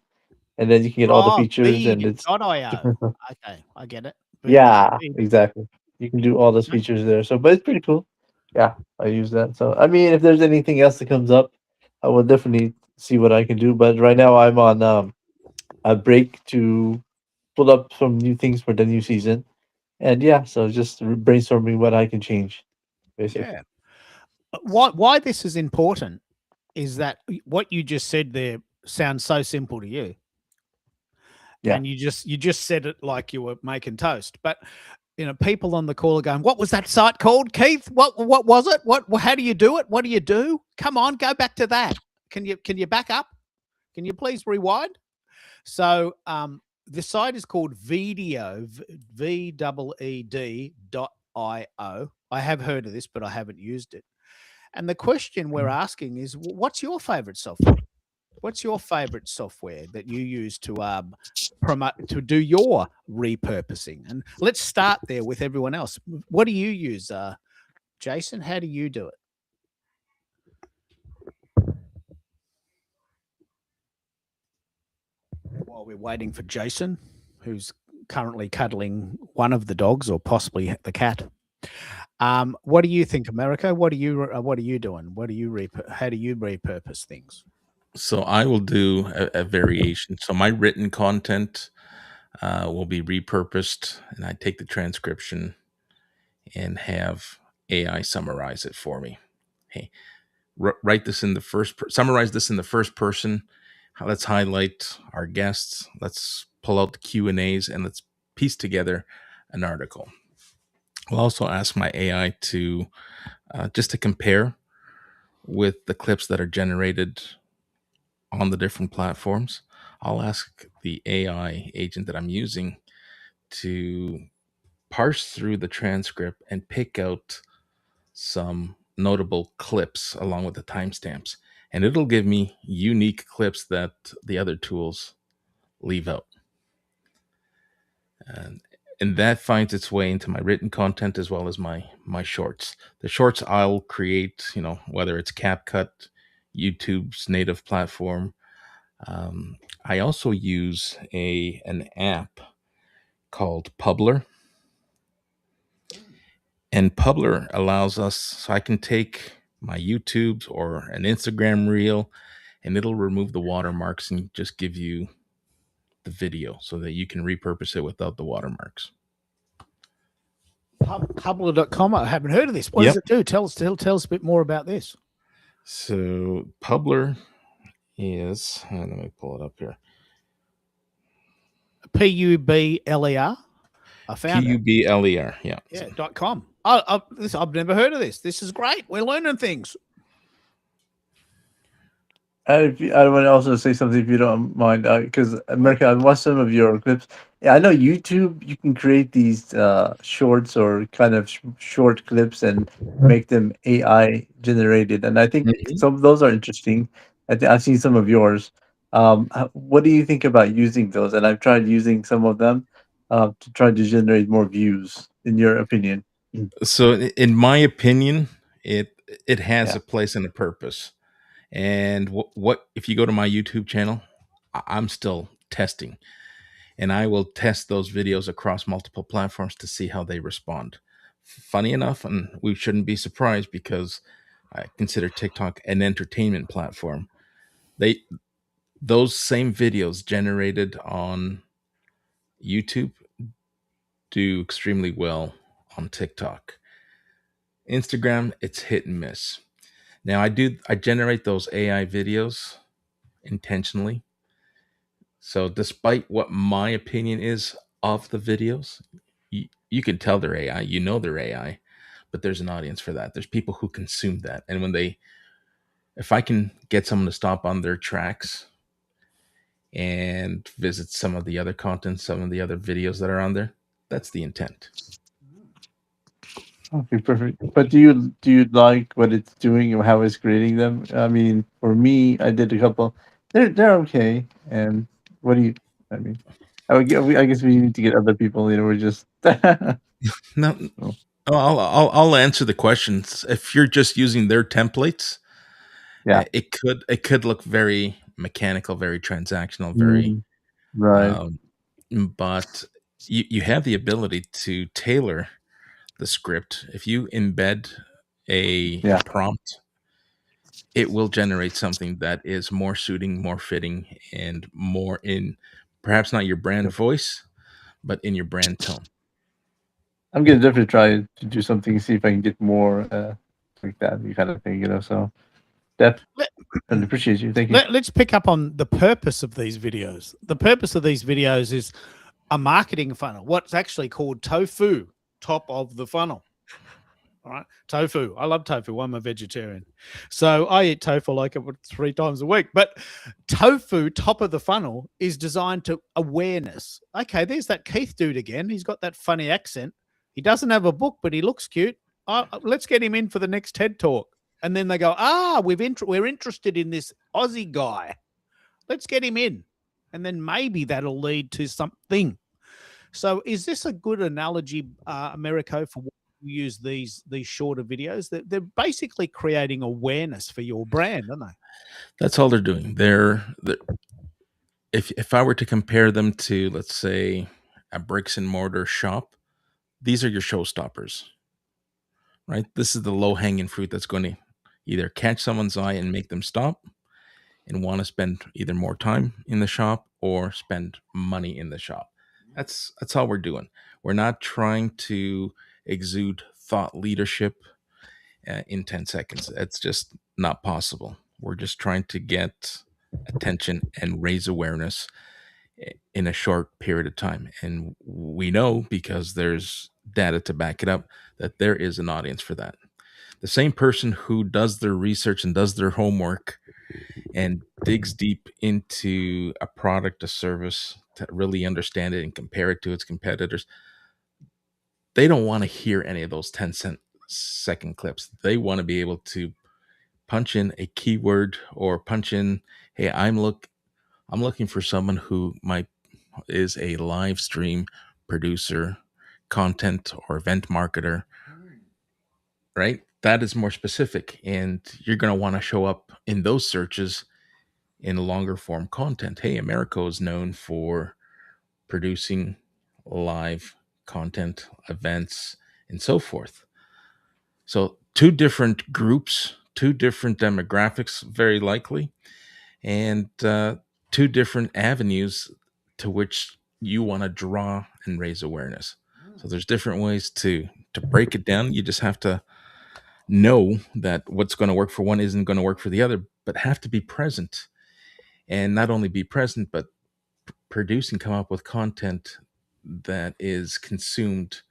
and then you can get all the Oh, features, and it's Veed.io. different stuff. Okay, I get it. Yeah, Veed. exactly. You can do all those Okay. features there. So, but it's pretty cool. Yeah, I use that. So, I mean, if there's anything else that comes up, I will definitely see what I can do. But right now, I'm on a break to pull up some new things for the new season. And yeah, so just brainstorming what I can change, basically. Yeah. Why this is important is that what you just said there sounds so simple to you. Yeah. And you just said it like you were making toast. But people on the call are going, "What was that site called, Keith? What was it? How do you do it? What do you do? Come on, go back to that. Can you back up? Can you please rewind?" So the site is called Video, VEED.io. I have heard of this, but I haven't used it. And the question we're asking is, what's your favorite software? What's your favorite software that you use to promote, to do your repurposing? And let's start there with everyone else. What do you use, Jason? How do you do it? While we're waiting for Jason, who's currently cuddling one of the dogs or possibly the cat. What do you think, America? What are you doing? How do you repurpose things? So I will do a variation. So my written content will be repurposed, and I take the transcription and have AI summarize it for me. Hey, write this in the summarize this in the first person. Let's highlight our guests. Let's pull out the Q&As and let's piece together an article. I'll also ask my AI to just to compare with the clips that are generated on the different platforms. I'll ask the AI agent that I'm using to parse through the transcript and pick out some notable clips along with the timestamps. And it'll give me unique clips that the other tools leave out. And that finds its way into my written content as well as my shorts. The shorts I'll create, whether it's CapCut, YouTube's native platform. I also use an app called Publer. And Publer allows us, so I can take my YouTube's or an Instagram reel, and it'll remove the watermarks and just give you the video so that you can repurpose it without the watermarks. Publer.com. I haven't heard of this. What does it do? Tell us a bit more about this. So Publer is, let me pull it up here. Publer. I found Publer. Yeah. Yeah. .com. I've never heard of this. This is great. We're learning things. I want to also say something if you don't mind, because America, I watched some of your clips. Yeah, I know YouTube. You can create these shorts or kind of short clips and make them AI generated, and I think some of those are interesting. I've seen some of yours. What do you think about using those? And I've tried using some of them to try to generate more views. In your opinion? So, in my opinion, it has a place and a purpose. And what if you go to my YouTube channel, I'm still testing, and I will test those videos across multiple platforms to see how they respond. funny enough, and we shouldn't be surprised because I consider TikTok an entertainment platform. Those same videos generated on YouTube do extremely well on TikTok. Instagram, it's hit and miss. Now I generate those AI videos intentionally. So despite what my opinion is of the videos, you can tell they're AI, you know they're AI, but there's an audience for that. There's people who consume that. And if I can get someone to stop on their tracks and visit some of the other content, some of the other videos that are on there, that's the intent. Okay, perfect. But do you like what it's doing or how it's creating them? I mean, for me, I did a couple. They're okay. And what do you? I mean, I guess we need to get other people. We're just. Now, Oh, I'll answer the questions. If you're just using their templates, yeah. it could look very mechanical, very transactional, very Mm, right. um, but you have the ability to tailor the script. If you embed a Yeah. prompt, it will generate something that is more suiting, more fitting, and more in perhaps not your brand voice, but in your brand tone. I'm gonna definitely try to do something. See if I can get more like that kind of thing. So definitely appreciate you. Thank you. Let's pick up on the purpose of these videos. The purpose of these videos is a marketing funnel, what's actually called tofu, top of the funnel. All right. Tofu. I love tofu. I'm a vegetarian. So I eat tofu like 3 times a week. But tofu, top of the funnel, is designed to awareness. Okay, there's that Keith dude again. He's got that funny accent. He doesn't have a book, but he looks cute. Let's get him in for the next TED Talk. And then they go, we're interested in this Aussie guy. Let's get him in. And then maybe that'll lead to something. So is this a good analogy, Americo, for what you use these shorter videos? They're basically creating awareness for your brand, aren't they? That's all they're doing. If I were to compare them to, let's say, a bricks and mortar shop, these are your showstoppers, right? This is the low hanging fruit that's going to either catch someone's eye and make them stop and want to spend either more time in the shop or spend money in the shop. That's all we're doing. We're not trying to exude thought leadership in 10 seconds. That's just not possible. We're just trying to get attention and raise awareness in a short period of time. And we know, because there's data to back it up, that there is an audience for that. The same person who does their research and does their homework and digs deep into a product, a service, to really understand it and compare it to its competitors, they don't want to hear any of those 10-second clips. They want to be able to punch in a keyword or punch in, hey, I'm looking for someone who is a live stream producer, content or event marketer, right? That is more specific, and you're going to want to show up in those searches in longer form content. Hey, Americo is known for producing live content, events, and so forth. So, two different groups, two different demographics, very likely, and two different avenues to which you want to draw and raise awareness. So, there's different ways to break it down. You just have to know that what's going to work for one isn't going to work for the other, but have to be present. And not only be present, but produce and come up with content that is consumed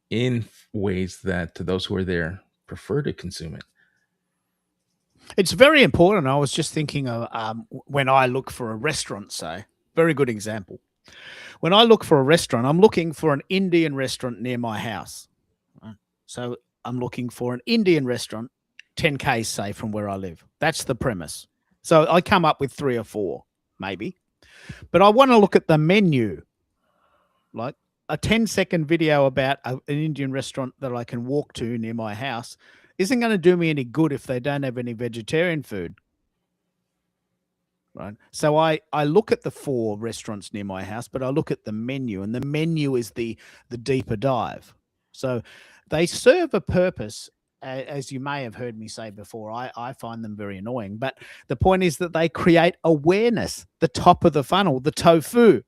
in ways that to those who are there prefer to consume it. It's very important. I was just thinking of when I look for a restaurant, say, very good example. When I look for a restaurant, I'm looking for an Indian restaurant near my house. Right? So I'm looking for an Indian restaurant 10 k's, say, from where I live. That's the premise. So I come up with 3 or 4, maybe. But I want to look at the menu, like a 10-second video about an Indian restaurant that I can walk to near my house isn't going to do me any good if they don't have any vegetarian food. Right. So I look at the 4 restaurants near my house, but I look at the menu, and the menu is the deeper dive. So they serve a purpose. As you may have heard me say before, I find them very annoying. But the point is that they create awareness, the top of the funnel, the tofu.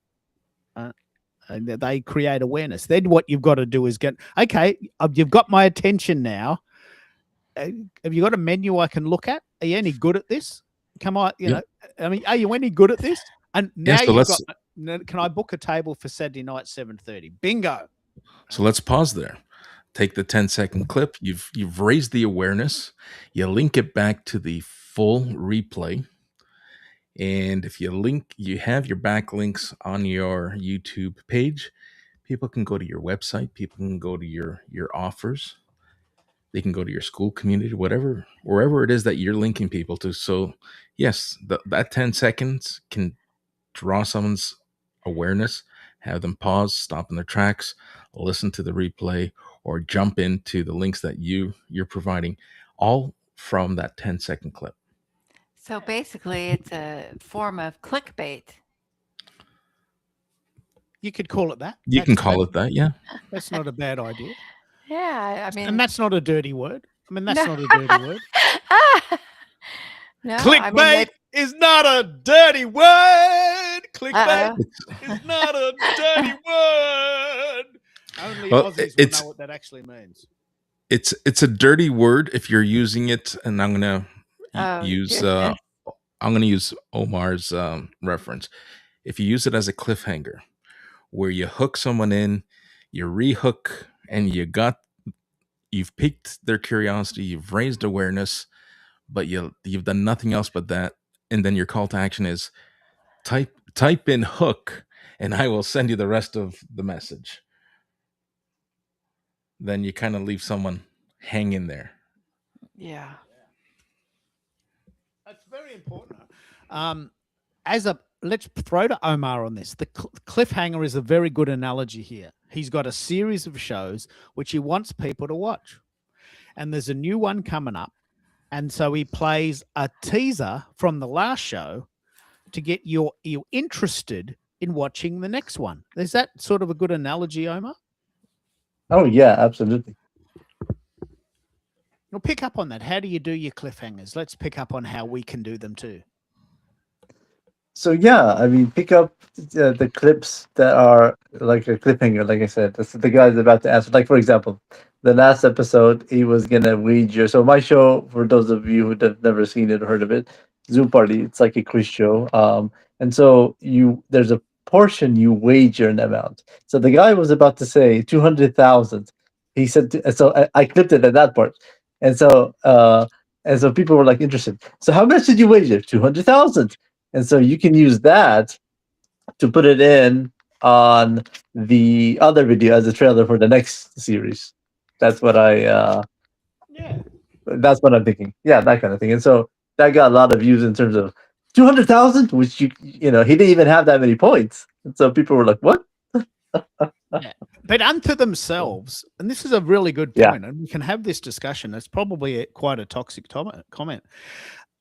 And they create awareness. Then what you've got to do is get, okay, you've got my attention now. Have you got a menu I can look at? Are you any good at this? Come on, you know, I mean, are you any good at this? And now so you've got, can I book a table for Saturday night, 7:30? Bingo. So let's pause there. Take the 10-second clip. You've raised the awareness. You link it back to the full replay. And if you have your backlinks on your YouTube page, people can go to your website, people can go to your offers, they can go to your school community, wherever it is that you're linking people to. So yes, that 10 seconds can draw someone's awareness, have them pause, stop in their tracks, listen to the replay, or jump into the links that you're providing, all from that 10-second clip. So basically, it's a form of clickbait. You could call it that. You can call it that, yeah. That's not a bad idea. Yeah, I mean, And that's not a dirty word. I mean, that's No. not a dirty word. no, Clickbait is not a dirty word. Clickbait is not a dirty word. Only Aussies will know what that actually means. It's a dirty word if you're using it, and I'm gonna use Omar's reference. If you use it as a cliffhanger, where you hook someone in, you rehook, and you've piqued their curiosity, you've raised awareness, but you've done nothing else but that, and then your call to action is type in hook, and I will send you the rest of the message. Then you kind of leave someone hanging there. Yeah. That's very important. Let's throw to Omar on this. The cliffhanger is a very good analogy here. He's got a series of shows which he wants people to watch. And there's a new one coming up. And so he plays a teaser from the last show to get you interested in watching the next one. Is that sort of a good analogy, Omar? Oh, yeah, absolutely. We'll pick up on that. How do you do your cliffhangers? Let's pick up on how we can do them too. So yeah, I mean, pick up the clips that are like a cliffhanger. Like I said, that's the guy's about to answer. Like for example, the last episode he was gonna wager. So my show, for those of you who have never seen it or heard of it, Zoom Party. It's like a quiz show. And so there's a portion you wager an amount. So the guy was about to say 200,000. He said, so I clipped it at that part, and so people were like interested. So how much did you wager? 200,000. And so you can use that to put it in on the other video as a trailer for the next series. That's what that's what I'm thinking. Yeah, that kind of thing. And so that got a lot of views in terms of 200,000, which he didn't even have that many points. And so people were like, what? Yeah. But unto themselves, and this is a really good point, and we can have this discussion. It's probably quite a toxic comment.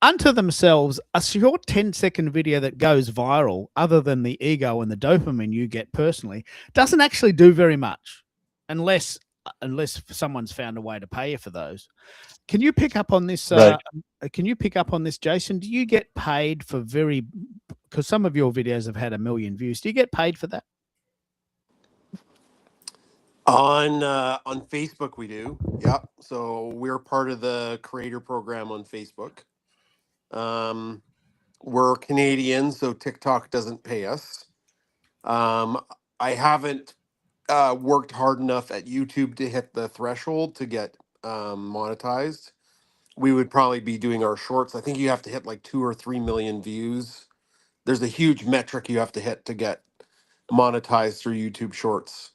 Unto themselves, a short 10-second video that goes viral, other than the ego and the dopamine you get personally, doesn't actually do very much, unless someone's found a way to pay you for those. Can you pick up on this? Right. Can you pick up on this, Jason? Do you get paid for because some of your videos have had 1 million views? Do you get paid for that? On Facebook, we do. Yeah. So we're part of the creator program on Facebook. We're Canadian, so TikTok doesn't pay us. I haven't worked hard enough at YouTube to hit the threshold to get monetized. We would probably be doing our shorts. I think you have to hit like 2 or 3 million views. There's a huge metric you have to hit to get monetized through YouTube Shorts.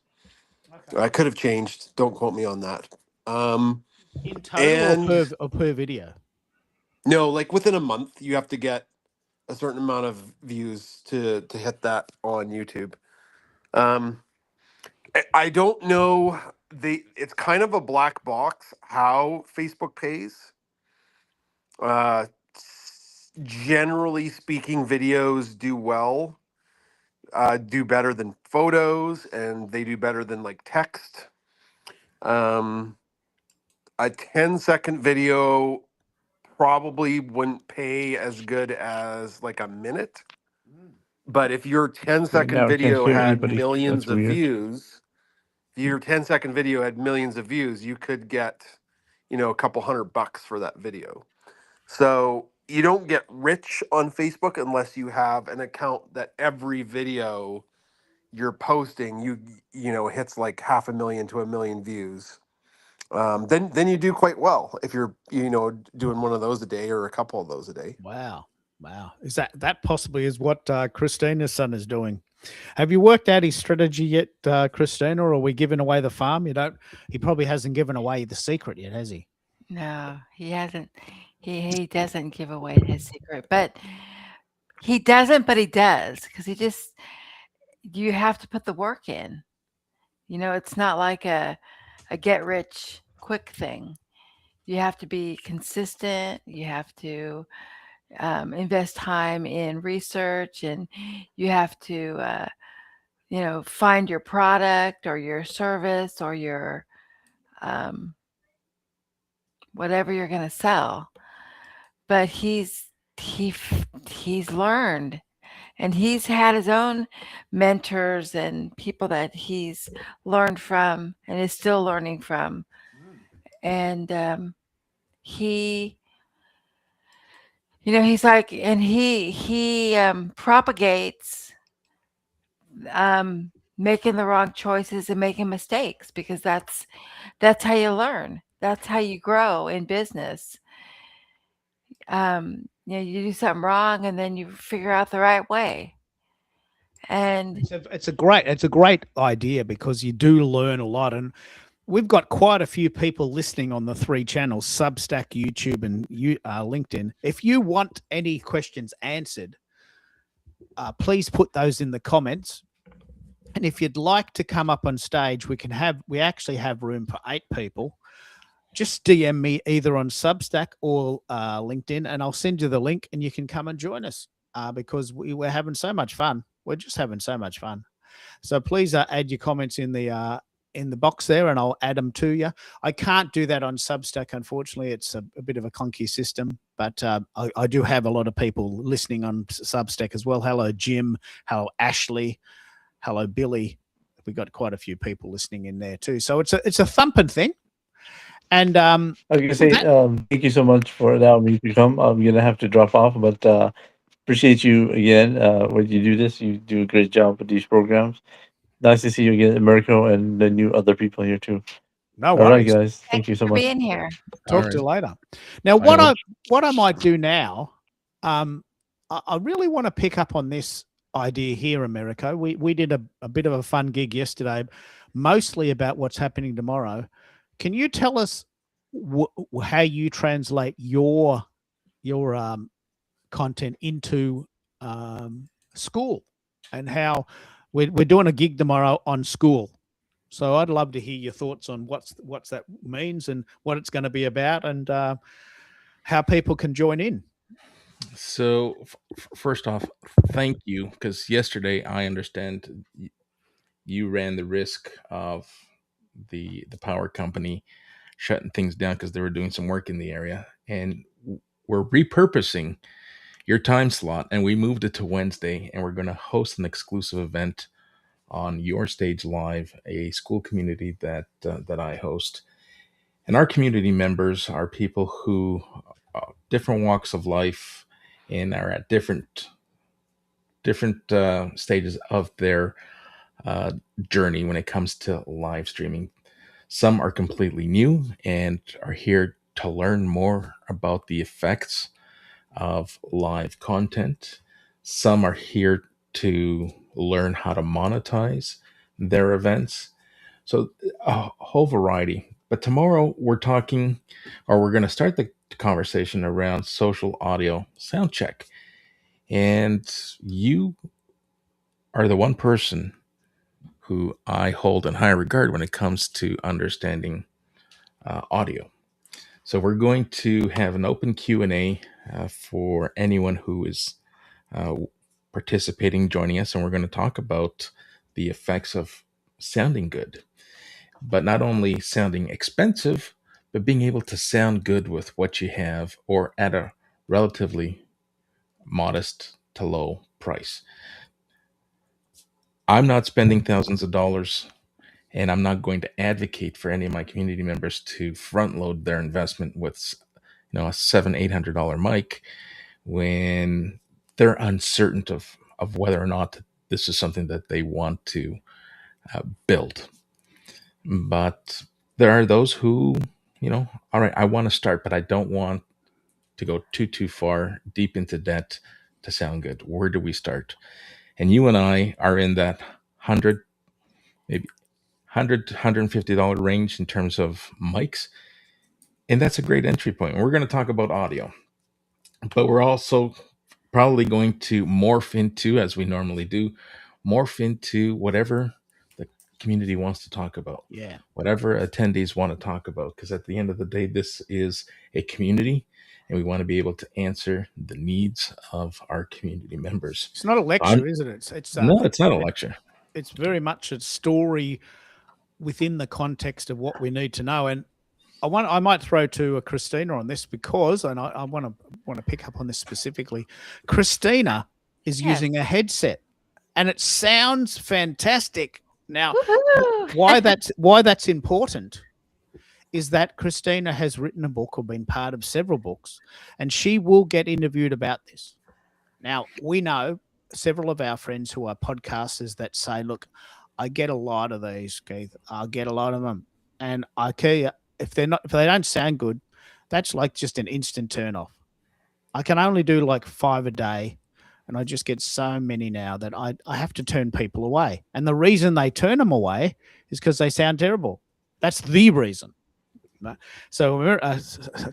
Okay. I could have changed. Don't quote me on that. In total or per video? No, like within a month, you have to get a certain amount of views to hit that on YouTube. I don't know. It's kind of a black box how Facebook pays. Generally speaking, videos do well, do better than photos, and they do better than like text. Um, a 10-second video probably wouldn't pay as good as like a minute. But if your 10-second Now I can't video hear had anybody. millions That's of weird. views, if your 10-second video had millions of views, you could get, a couple $100 for that video. So you don't get rich on Facebook unless you have an account that every video you're posting, hits like 500,000 to 1 million views. Then you do quite well if you're doing one of those a day or a couple of those a day. Wow. Is that possibly is what Christina's son is doing? Have you worked out his strategy yet, Christina, or are we giving away the farm? He probably hasn't given away the secret yet, has he? No, he hasn't. He doesn't give away his secret, but he doesn't, but he does, because you have to put the work in. It's not like a get rich quick thing. You have to be consistent. You have to invest time in research, and you have to, find your product or your service or your whatever you're going to sell. But he's learned, and he's had his own mentors and people that he's learned from and is still learning from. And he he's like, and he propagates making the wrong choices and making mistakes, because that's how you learn. That's how you grow in business. You do something wrong and then you figure out the right way. And it's a great idea, because you do learn a lot, and we've got quite a few people listening on the 3 channels: Substack, YouTube, and LinkedIn. If you want any questions answered, please put those in the comments. And if you'd like to come up on stage, we actually have room for 8 people. Just DM me either on Substack or LinkedIn, and I'll send you the link, and you can come and join us, because we're having so much fun. We're just having so much fun. So please add your comments in the box there, and I'll add them to you. I can't do that on Substack, unfortunately. It's a bit of a clunky system, but I do have a lot of people listening on Substack as well. Hello, Jim. Hello, Ashley. Hello, Billy. We've got quite a few people listening in there too. So it's a thumping thing. And I was gonna say, thank you so much for allowing me to come. I'm gonna have to drop off, but appreciate you again. When you do this, you do a great job with these programs. Nice to see you again, Americo, and the new other people here too. no All right, worries. guys. Thank you so for much. being here. Talk to you later. Now, what I might do now, I really want to pick up on this idea here, Americo. We did a bit of a fun gig yesterday, mostly about what's happening tomorrow. Can you tell us how you translate your content into school, and how we're doing a gig tomorrow on school? So I'd love to hear your thoughts on what's that means and what it's going to be about, and how people can join in. So first off, thank you, because yesterday I understand you ran the risk of the power company shutting things down because they were doing some work in the area, and we're repurposing your time slot, and we moved it to Wednesday, and we're going to host an exclusive event on Your Stage Live, a school community that I host. And our community members are people who different walks of life and are at different stages of their journey when it comes to live streaming. Some are completely new and are here to learn more about the effects of live content. Some are here to learn how to monetize their events. So a whole variety. But tomorrow we're going to start the conversation around social audio sound check. And you are the one person who I hold in high regard when it comes to understanding audio. So we're going to have an open Q&A for anyone who is participating, joining us, and we're going to talk about the effects of sounding good. but not only sounding expensive, but being able to sound good with what you have or at a relatively modest to low price. I'm not spending thousands of dollars, and I'm not going to advocate for any of my community members to front load their investment with, a $700-800 mic when they're uncertain of whether or not this is something that they want to build. But there are those who, all right, I want to start, but I don't want to go too far deep into debt to sound good. Where do we start? And you and I are in that 100, maybe $100 to $150 range in terms of mics. And that's a great entry point. We're going to talk about audio, but we're also probably going to morph into, as we normally do, whatever the community wants to talk about. Yeah. Whatever attendees want to talk about. Because at the end of the day, this is a community, and we want to be able to answer the needs of our community members. It's not a lecture, is it? It's no, it's not a lecture. It's very much a story within the context of what we need to know. And I might throw to Christina on this because, and I want to pick up on this specifically. Christina is Yes. using a headset, and it sounds fantastic. Now, Woohoo! why that's important is that Christina has written a book or been part of several books, and she will get interviewed about this. Now, we know several of our friends who are podcasters that say, look, I get a lot of these, Keith. I get a lot of them. And I tell you, if they don't sound good, that's like just an instant turn off. I can only do like 5 a day, and I just get so many now that I have to turn people away. And the reason they turn them away is because they sound terrible. That's the reason. So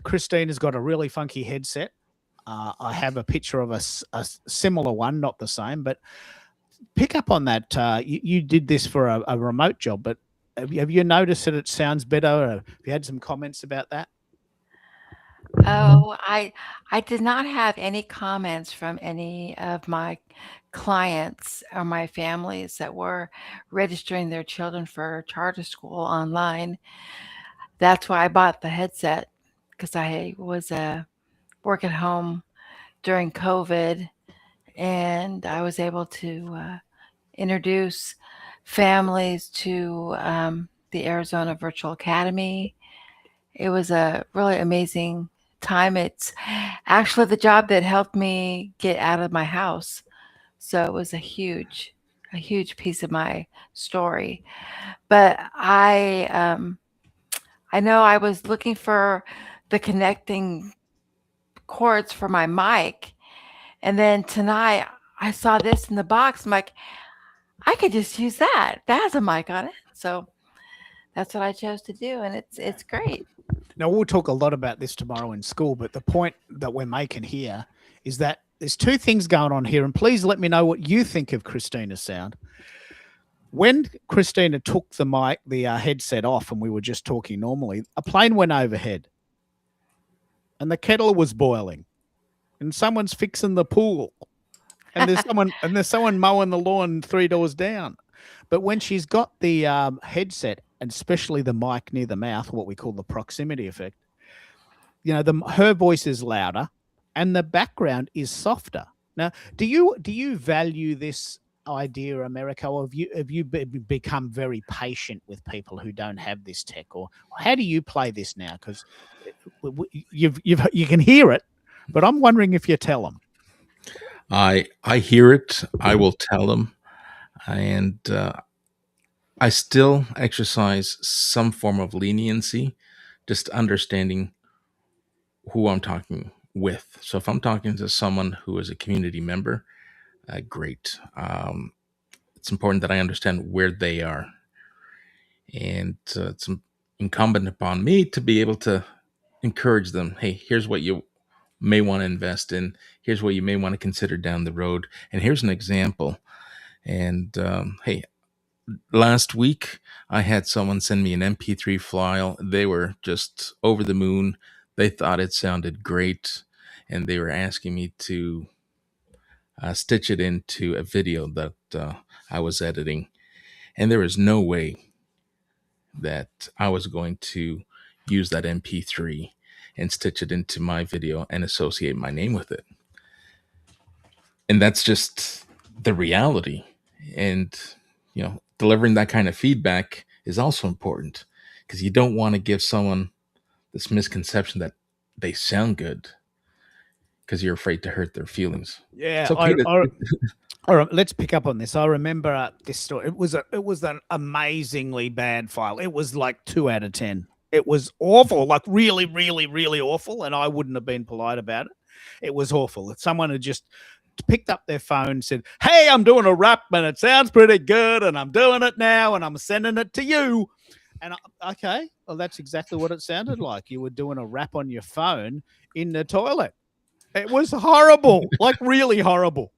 Christine has got a really funky headset. I have a picture of a similar one, not the same, but pick up on that. You did this for a remote job, but have you noticed that it sounds better? Or have you had some comments about that? Oh, I did not have any comments from any of my clients or my families that were registering their children for charter school online. That's why I bought the headset, because I was work at home during COVID, and I was able to introduce families to the Arizona Virtual Academy. It was a really amazing time. It's actually the job that helped me get out of my house. So it was a huge piece of my story. But I know I was looking for the connecting cords for my mic. And then tonight I saw this in the box. I'm like, I could just use that. That has a mic on it. So that's what I chose to do. And it's great. Now, we'll talk a lot about this tomorrow in school, but the point that we're making here is that there's two things going on here. And please let me know what you think of Christina's sound. When Christina took the headset off, and we were just talking normally, a plane went overhead and the kettle was boiling and someone's fixing the pool and there's someone mowing the lawn 3 doors down. But when she's got the headset, and especially the mic near the mouth, what we call the proximity effect, her voice is louder and the background is softer. Now, do you value this idea, America, or have you become very patient with people who don't have this tech, or how do you play this now? Because you can hear it, but I'm wondering if you tell them. I hear it. I will tell them, and I still exercise some form of leniency, just understanding who I'm talking with. So if I'm talking to someone who is a community member, great. It's important that I understand where they are, and it's incumbent upon me to be able to encourage them. Hey, here's what you may want to invest in. Here's what you may want to consider down the road. And here's an example. And hey, last week I had someone send me an MP3 file. They were just over the moon. They thought it sounded great, and they were asking me to stitch it into a video that I was editing. And there was no way that I was going to use that MP3 and stitch it into my video and associate my name with it. And that's just the reality. And, delivering that kind of feedback is also important, because you don't want to give someone this misconception that they sound good because you're afraid to hurt their feelings. Yeah, It's okay to. all right, let's pick up on this. I remember this story. It was an amazingly bad file. It was like 2 out of 10. It was awful, like really, really, really awful. And I wouldn't have been polite about it. It was awful. Someone had just picked up their phone and said, "Hey, I'm doing a rap and it sounds pretty good, and I'm doing it now, and I'm sending it to you." And okay, well, that's exactly what it sounded like. You were doing a rap on your phone in the toilet. It was horrible, like really horrible.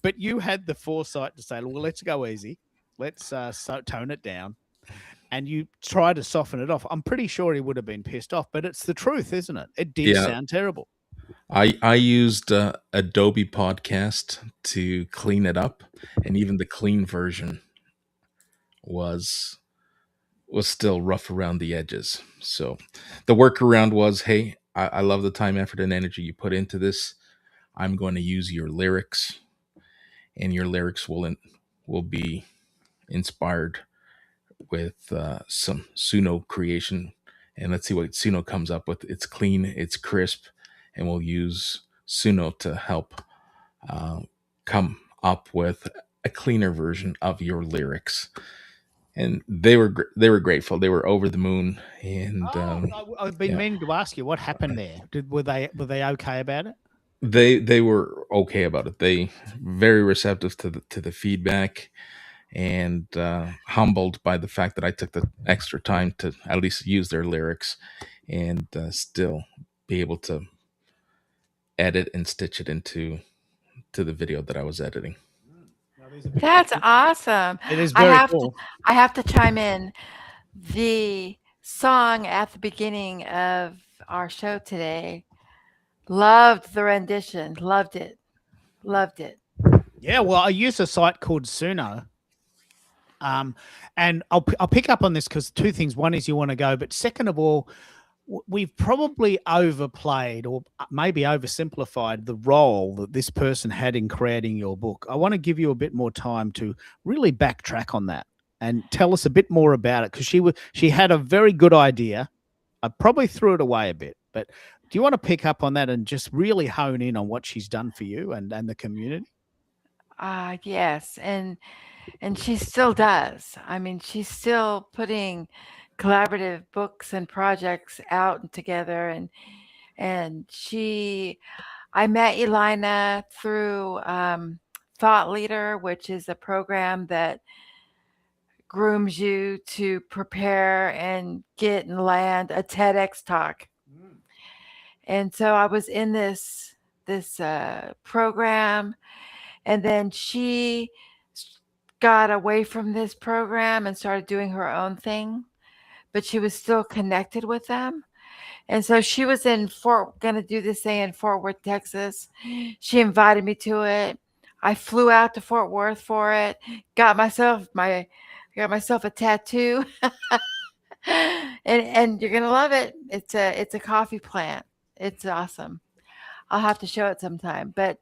But you had the foresight to say, well, let's go easy. Let's tone it down. And you try to soften it off. I'm pretty sure he would have been pissed off, but it's the truth, isn't it? It did Yeah, sound terrible. I used Adobe Podcast to clean it up, and even the clean version was still rough around the edges. So the workaround was, hey, I love the time, effort, and energy you put into this. I'm going to use your lyrics, and your lyrics will be inspired with some Suno creation. And let's see what Suno comes up with. It's clean, it's crisp, and we'll use Suno to help come up with a cleaner version of your lyrics. And they were grateful. They were over the moon. And I've been meaning to ask you what happened there. Were they okay about it? They were okay about it. They very receptive to the feedback, and humbled by the fact that I took the extra time to at least use their lyrics and still be able to edit and stitch it into the video that I was editing. That's awesome. It is very cool. I have to chime in. The song at the beginning of our show today, loved the rendition, loved it. Yeah, well, I use a site called Suno. And I'll pick up on this because 2 things. One is you want to go, but second of all, we've probably overplayed or maybe oversimplified the role that this person had in creating your book. I want to give you a bit more time to really backtrack on that and tell us a bit more about it, because she had a very good idea. I probably threw it away a bit, but do you want to pick up on that and just really hone in on what she's done for you and the community? Yes, and she still does. I mean, she's still putting collaborative books and projects out and together, and I met Elina through Thought Leader, which is a program that grooms you to prepare and get and land a TEDx talk. And so I was in this program, and then she got away from this program and started doing her own thing, but she was still connected with them. And so she was going to do this thing in Fort Worth, Texas. She invited me to it. I flew out to Fort Worth for it. Got myself a tattoo. and you're gonna love it. It's a coffee plant. It's awesome. I'll have to show it sometime. But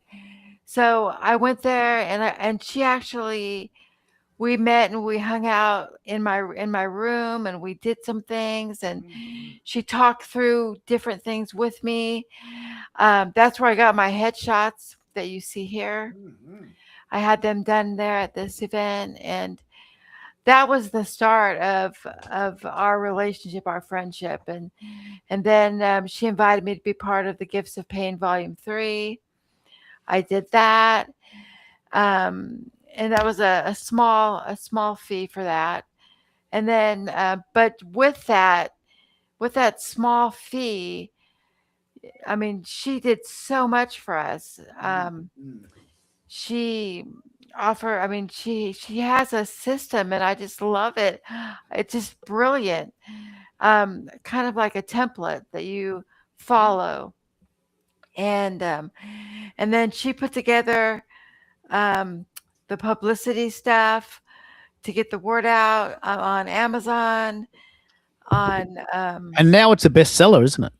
so I went there, and she actually, we met and we hung out in my room, and we did some things, and she talked through different things with me. That's where I got my headshots that you see here. I had them done there at this event, and that was the start of our relationship, our friendship. And then she invited me to be part of the Gifts of Pain Volume 3. I did that. And that was a small fee for that. And then, but with that small fee, I mean, she did so much for us. She she has a system, and I just love it. It's just brilliant. Kind of like a template that you follow. And then she put together the publicity stuff to get the word out on Amazon. On And now it's a bestseller, isn't it?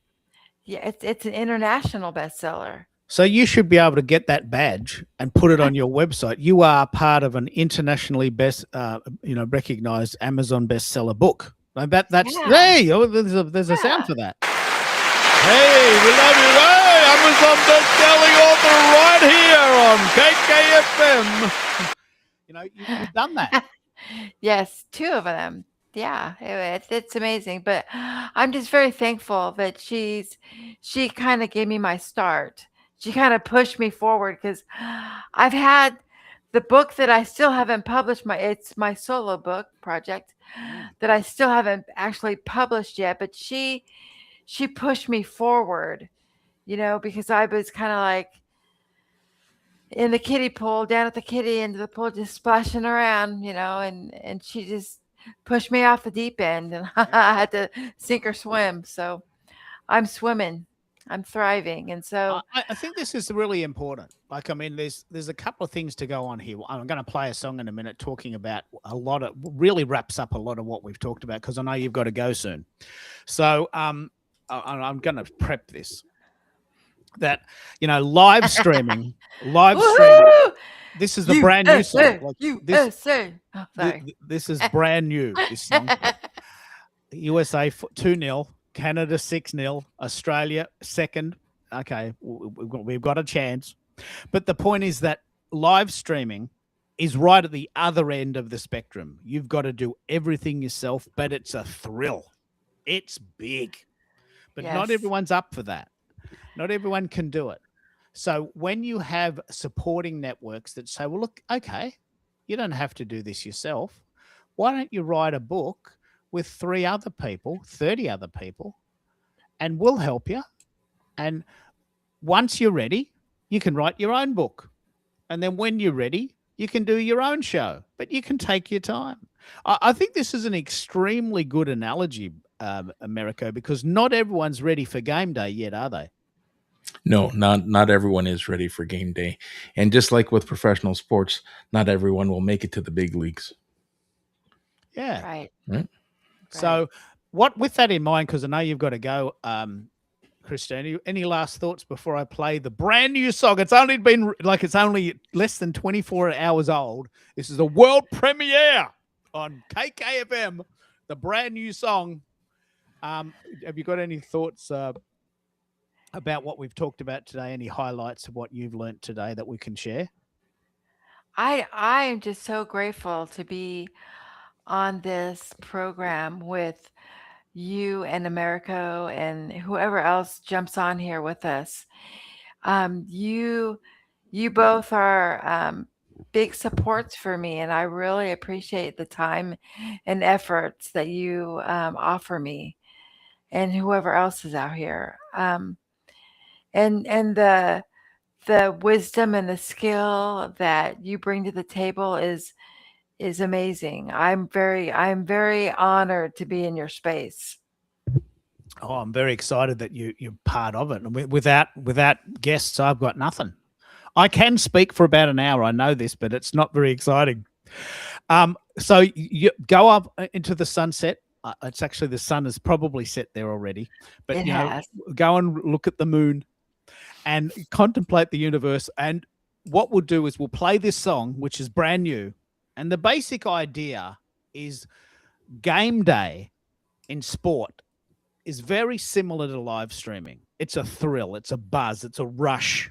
yeah, it's an international bestseller. So you should be able to get that badge and put it on your website. You are part of an internationally recognized Amazon bestseller book. And that's Yeah. hey, oh, there's a sound for that. Hey, we love you. Hey, Amazon best-selling author right here on KKFM. You've done that. Yes, 2 of them. Yeah, it's amazing. But I'm just very thankful that she kind of gave me my start. She kind of pushed me forward because I've had the book that I still haven't published. It's my solo book project that I still haven't actually published yet. But she pushed me forward, because I was kind of like in the kiddie pool, down at the kiddie end of the pool, just splashing around, and she just pushed me off the deep end, and I had to sink or swim. So I'm swimming, I'm thriving. And so I think this is really important. Like, I mean, there's a couple of things to go on here. I'm going to play a song in a minute talking about really wraps up a lot of what we've talked about, because I know you've got to go soon. So I'm going to prep this. That live streaming. This is the brand new song. USA. Oh, sorry. This is brand new. This song. USA 2-0, Canada 6-0, Australia second. Okay, we've got a chance. But the point is that live streaming is right at the other end of the spectrum. You've got to do everything yourself, but it's a thrill. It's big, but not everyone's up for that. Not everyone can do it. So when you have supporting networks that say, well, look, okay, you don't have to do this yourself. Why don't you write a book with 3 other people, 30 other people, and we'll help you. And once you're ready, you can write your own book. And then when you're ready, you can do your own show, but you can take your time. I think this is an extremely good analogy, Americo, because not everyone's ready for game day yet, are they? No, not everyone is ready for game day. And just like with professional sports, not everyone will make it to the big leagues. Yeah. Right. So with that in mind, because I know you've got to go, Christine, any last thoughts before I play the brand new song? It's only less than 24 hours old. This is a world premiere on KKFM, the brand new song. Have you got any thoughts about what we've talked about today? Any highlights of what you've learned today that we can share? I am just so grateful to be on this program with you and Americo and whoever else jumps on here with us. You both are big supports for me, and I really appreciate the time and efforts that you offer me and whoever else is out here. And the wisdom and the skill that you bring to the table is amazing. I'm very honored to be in your space. Oh, I'm very excited that you're part of it. And without guests, I've got nothing. I can speak for about an hour. I know this, but it's not very exciting. So you go up into the sunset. It's actually, the sun has probably set there already, but It has. Go and look at the moon and contemplate the universe. And what we'll do is we'll play this song, which is brand new. And the basic idea is game day in sport is very similar to live streaming. It's a thrill, it's a buzz, it's a rush.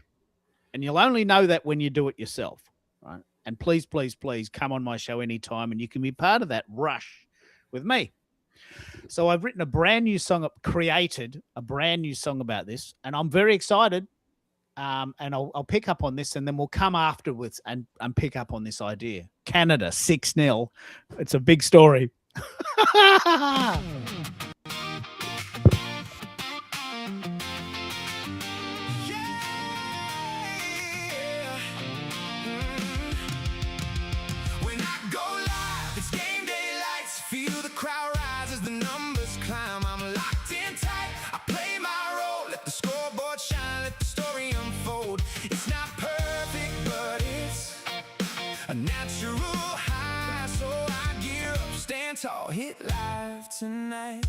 And you'll only know that when you do it yourself, right? And please, please, please come on my show anytime and you can be part of that rush with me. So I've written a brand new song, created a brand new song about this, and I'm very excited. And I'll pick up on this, and then we'll come afterwards and pick up on this idea. Canada 6-0. It's a big story. A natural high, so I hit live tonight.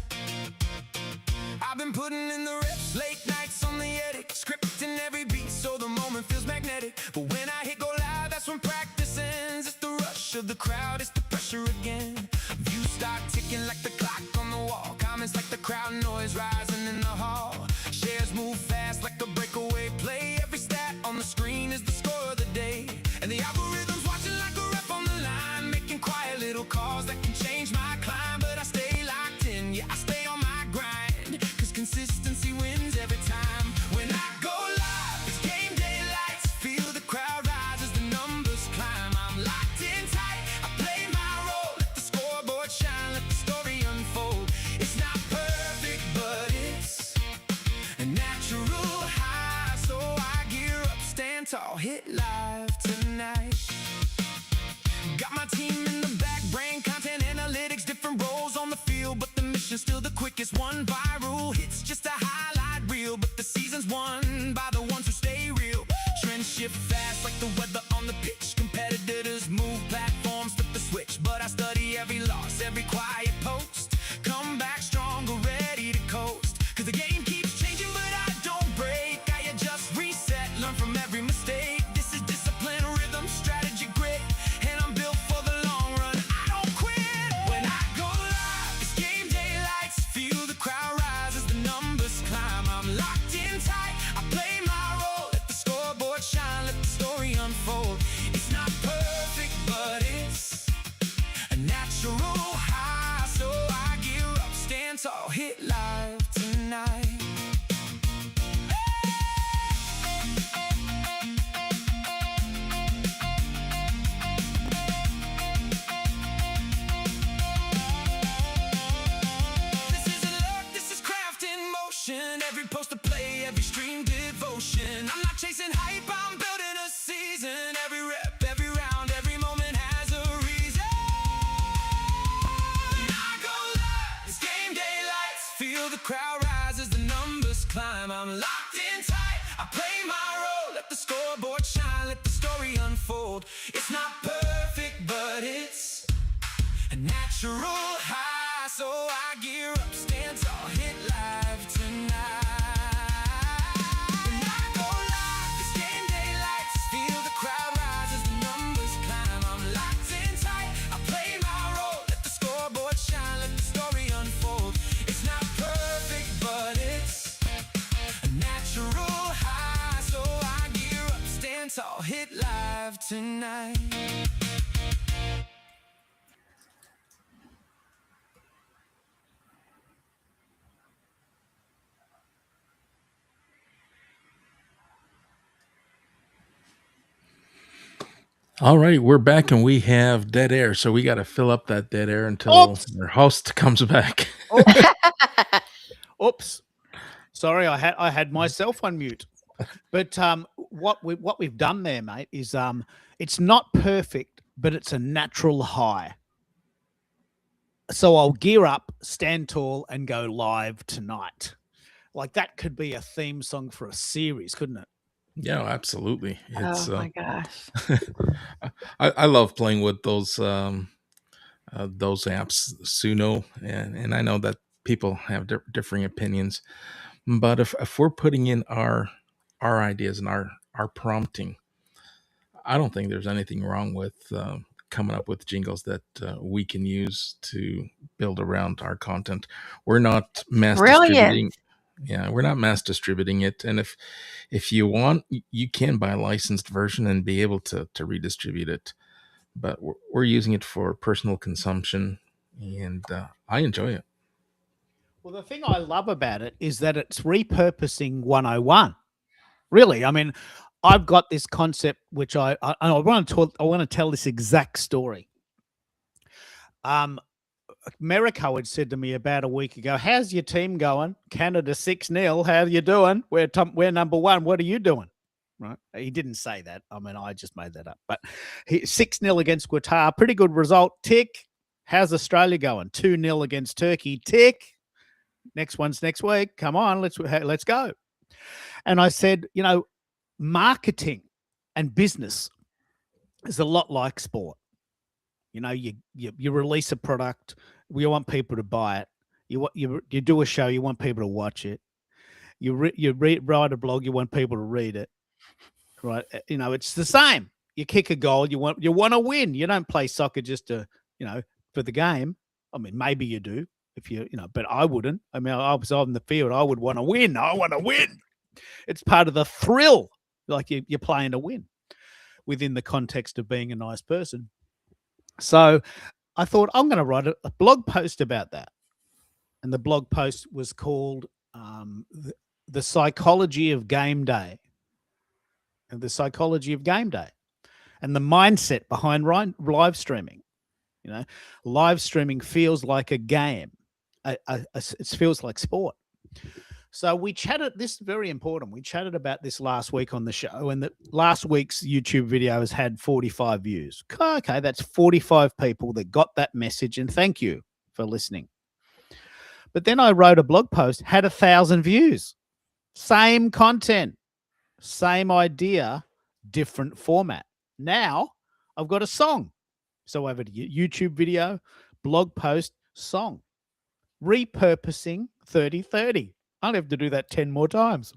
I've been putting in the reps, late nights on the edit, scripting every beat so the moment feels magnetic. But when I hit go live, that's when practice ends. It's the rush of the crowd, it's the pressure again. Views start ticking like the clock on the wall. Comments like the crowd noise rising in the hall. Shares move fast like a breakaway play. Every stat on the screen is the score of the day. And the algorithm's watching like a ref on the line, making quiet little calls that can change my climb. But I stay locked in, yeah, I stay on my grind, cause consistency wins every time. When I go live, it's game day lights. Feel the crowd rise as the numbers climb. I'm locked in tight, I play my role. Let the scoreboard shine, let the story unfold. It's not perfect, but it's a natural high. So I gear up, stand tall, hit live tonight. Got my team in the back, brain content analytics, different roles on the field, but the mission's still the quickest one. Viral hits just a highlight reel, but the season's won by the ones who stay real. Trends shift fast like the weather on the pitch. Competitors move platforms, flip the switch, but I study every loss, every quiet post. Come back stronger, ready to coast, cause the game keeps changing, but I don't break. I adjust, reset, learn from every mistake. This is discipline, rhythm, strategy, grit, and I'm built for the long run. I don't quit. When I go live, it's game day lights. Feel the crowd rise as the numbers climb. I'm locked in tight, I play my role. Let the scoreboard shine, let the story unfold. It's not perfect, but it's a natural high. So I gear up, stand tall, hit live tonight. This isn't luck, this is craft in motion. Every post to play, every stream devotion. I'm not chasing hype, I'm building a season. Every rep, every round, every moment has a reason. When I go live, it's game day lights. Feel the crowd rise as the numbers climb. I'm locked in tight, I play my role. Let the scoreboard shine, let the story unfold. It's not perfect, but it's a natural high. So I gear up, stand tall, hit live tonight. When I go live, it's game day lights. Feel the crowd rise as the numbers climb. I'm locked in tight, I play my role. Let the scoreboard shine, let the story unfold. It's not perfect, but it's a natural high. So I gear up, stand tall, hit live tonight. All right, we're back and we have dead air. So we got to fill up that dead air until Oops. our host comes back. Oops. Sorry, I had myself on mute. But what we've done there, mate, is it's not perfect, but it's a natural high. So I'll gear up, stand tall, and go live tonight. Like that could be a theme song for a series, couldn't it? Yeah, absolutely. It's Oh my gosh. I love playing with those apps, Suno, and I know that people have differing opinions, but if we're putting in our ideas and our prompting, I don't think there's anything wrong with coming up with jingles that we can use to build around our content. We're not mass distributing. Brilliant. Yeah, we're not mass distributing it. And if you want, you can buy a licensed version and be able to redistribute it. But we're using it for personal consumption, and I enjoy it. Well, the thing I love about it is that it's repurposing 101. Really, I mean, I've got this concept which I want to talk. I want to tell this exact story. Merico had said to me about a week ago, "How's your team going? Canada 6-0. How you doing? We're number one. What are you doing?" Right? He didn't say that. I mean, I just made that up. But 6-0 against Qatar, pretty good result. Tick. How's Australia going? 2-0 against Turkey. Tick. Next one's next week. Come on, let's go. And I said, you know, marketing and business is a lot like sport. You know, you release a product, you want people to buy it. You do a show, you want people to watch it. Write a blog, you want people to read it, right? It's the same. You kick a goal, you want to win. You don't play soccer just to for the game. I mean, maybe you do if but I wouldn't. I mean, I was on the field, I would want to win. I want to win. It's part of the thrill. Like you're playing to win within the context of being a nice person. So I thought I'm going to write a blog post about that. And the blog post was called The Psychology of Game Day. And the psychology of game day and the mindset behind live streaming. Live streaming feels like a game. It feels like sport. So we chatted, this is very important. We chatted about this last week on the show, and that last week's YouTube video has had 45 views. Okay, that's 45 people that got that message, and thank you for listening. But then I wrote a blog post, had 1,000 views. Same content, same idea, different format. Now I've got a song. So I have a YouTube video, blog post, song. Repurposing 3030. I'll have to do that 10 more times.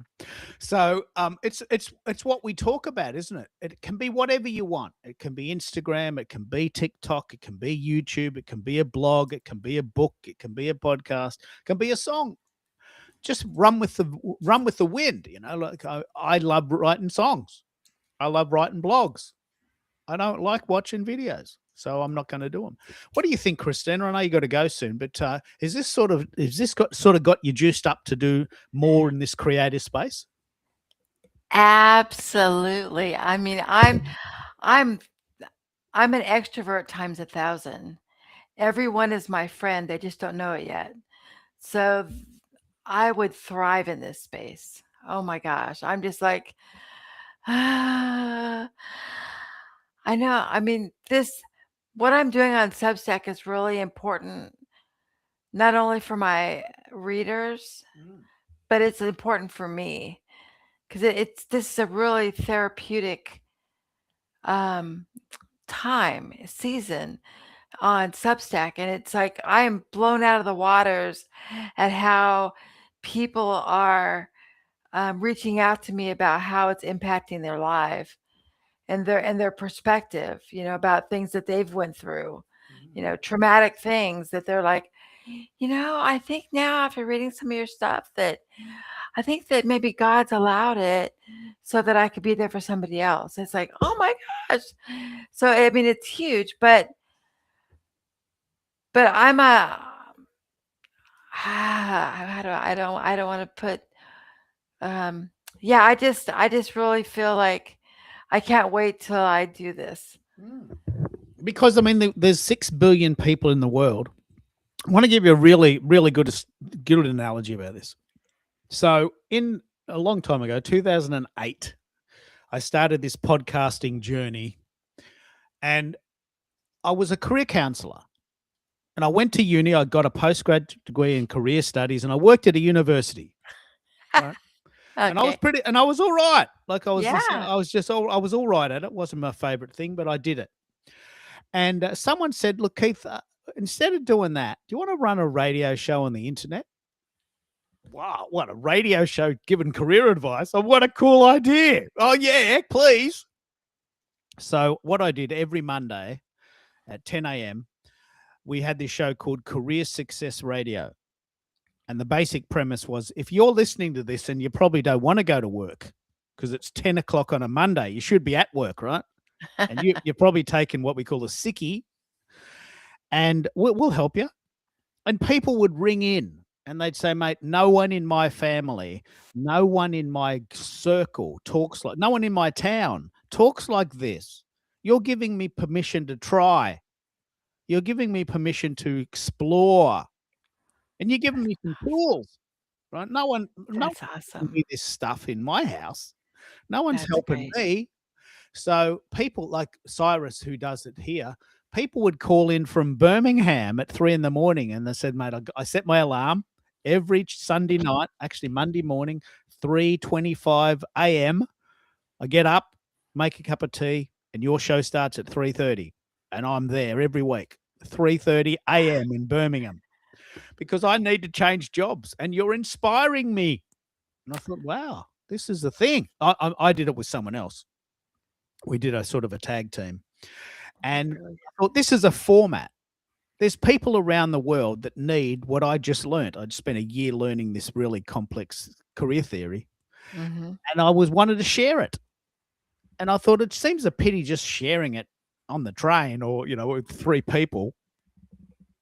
So it's what we talk about, isn't it? It can be whatever you want. It can be Instagram, it can be TikTok, it can be YouTube, it can be a blog, it can be a book, it can be a podcast, it can be a song. Just run with the wind, like I love writing songs. I love writing blogs. I don't like watching videos, so I'm not going to do them. What do you think, Christina? I know you got to go soon, but is this got you juiced up to do more in this creative space? Absolutely. I mean, I'm an extrovert times 1,000. Everyone is my friend. They just don't know it yet. So I would thrive in this space. Oh my gosh. I'm just like, I know. I mean, what I'm doing on Substack is really important, not only for my readers, but it's important for me because this is a really therapeutic season on Substack. And it's like I am blown out of the waters at how people are reaching out to me about how it's impacting their life and their perspective, about things that they've went through, traumatic things that they're like, I think now after reading some of your stuff that I think that maybe God's allowed it so that I could be there for somebody else. It's like, oh my gosh. So, I mean, it's huge, but I'm I don't want to put, I just really feel like I can't wait till I do this. Because I mean, there's 6 billion people in the world. I want to give you a really, really good analogy about this. So in a long time ago, 2008, I started this podcasting journey, and I was a career counselor. And I went to uni. I got a postgrad degree in career studies, and I worked at a university. Right? Okay. And I was all right. Like I was all right at it. It wasn't my favorite thing, but I did it. And someone said, "Look, Keith, instead of doing that, do you want to run a radio show on the internet?" Wow, what a radio show giving career advice. Oh, what a cool idea. Oh, yeah, please. So what I did every Monday at 10 a.m., we had this show called Career Success Radio. And the basic premise was, if you're listening to this and you probably don't want to go to work because it's 10 o'clock on a Monday, you should be at work, right? And you're probably taking what we call a sickie, and we'll help you. And people would ring in and they'd say, mate, no one in my family, no one in my circle talks like, no one in my town talks like this. You're giving me permission to try. You're giving me permission to explore. And you're giving me some tools, right? That's awesome. Do this stuff in my house. No one's helping me. So people like Cyrus, who does it here, people would call in from Birmingham at 3 a.m. and they said, mate, I set my alarm every Sunday night, actually Monday morning, 3:25 a.m. I get up, make a cup of tea, and your show starts at 3:30. And I'm there every week, 3:30 a.m. in Birmingham because I need to change jobs and you're inspiring me. And I thought, wow, this is the thing. I did it with someone else. We did a sort of a tag team. And I thought, this is a format. There's people around the world that need what I just learned. I'd spent a year learning this really complex career theory, and I wanted to share it. And I thought it seems a pity just sharing it on the train or, with 3 people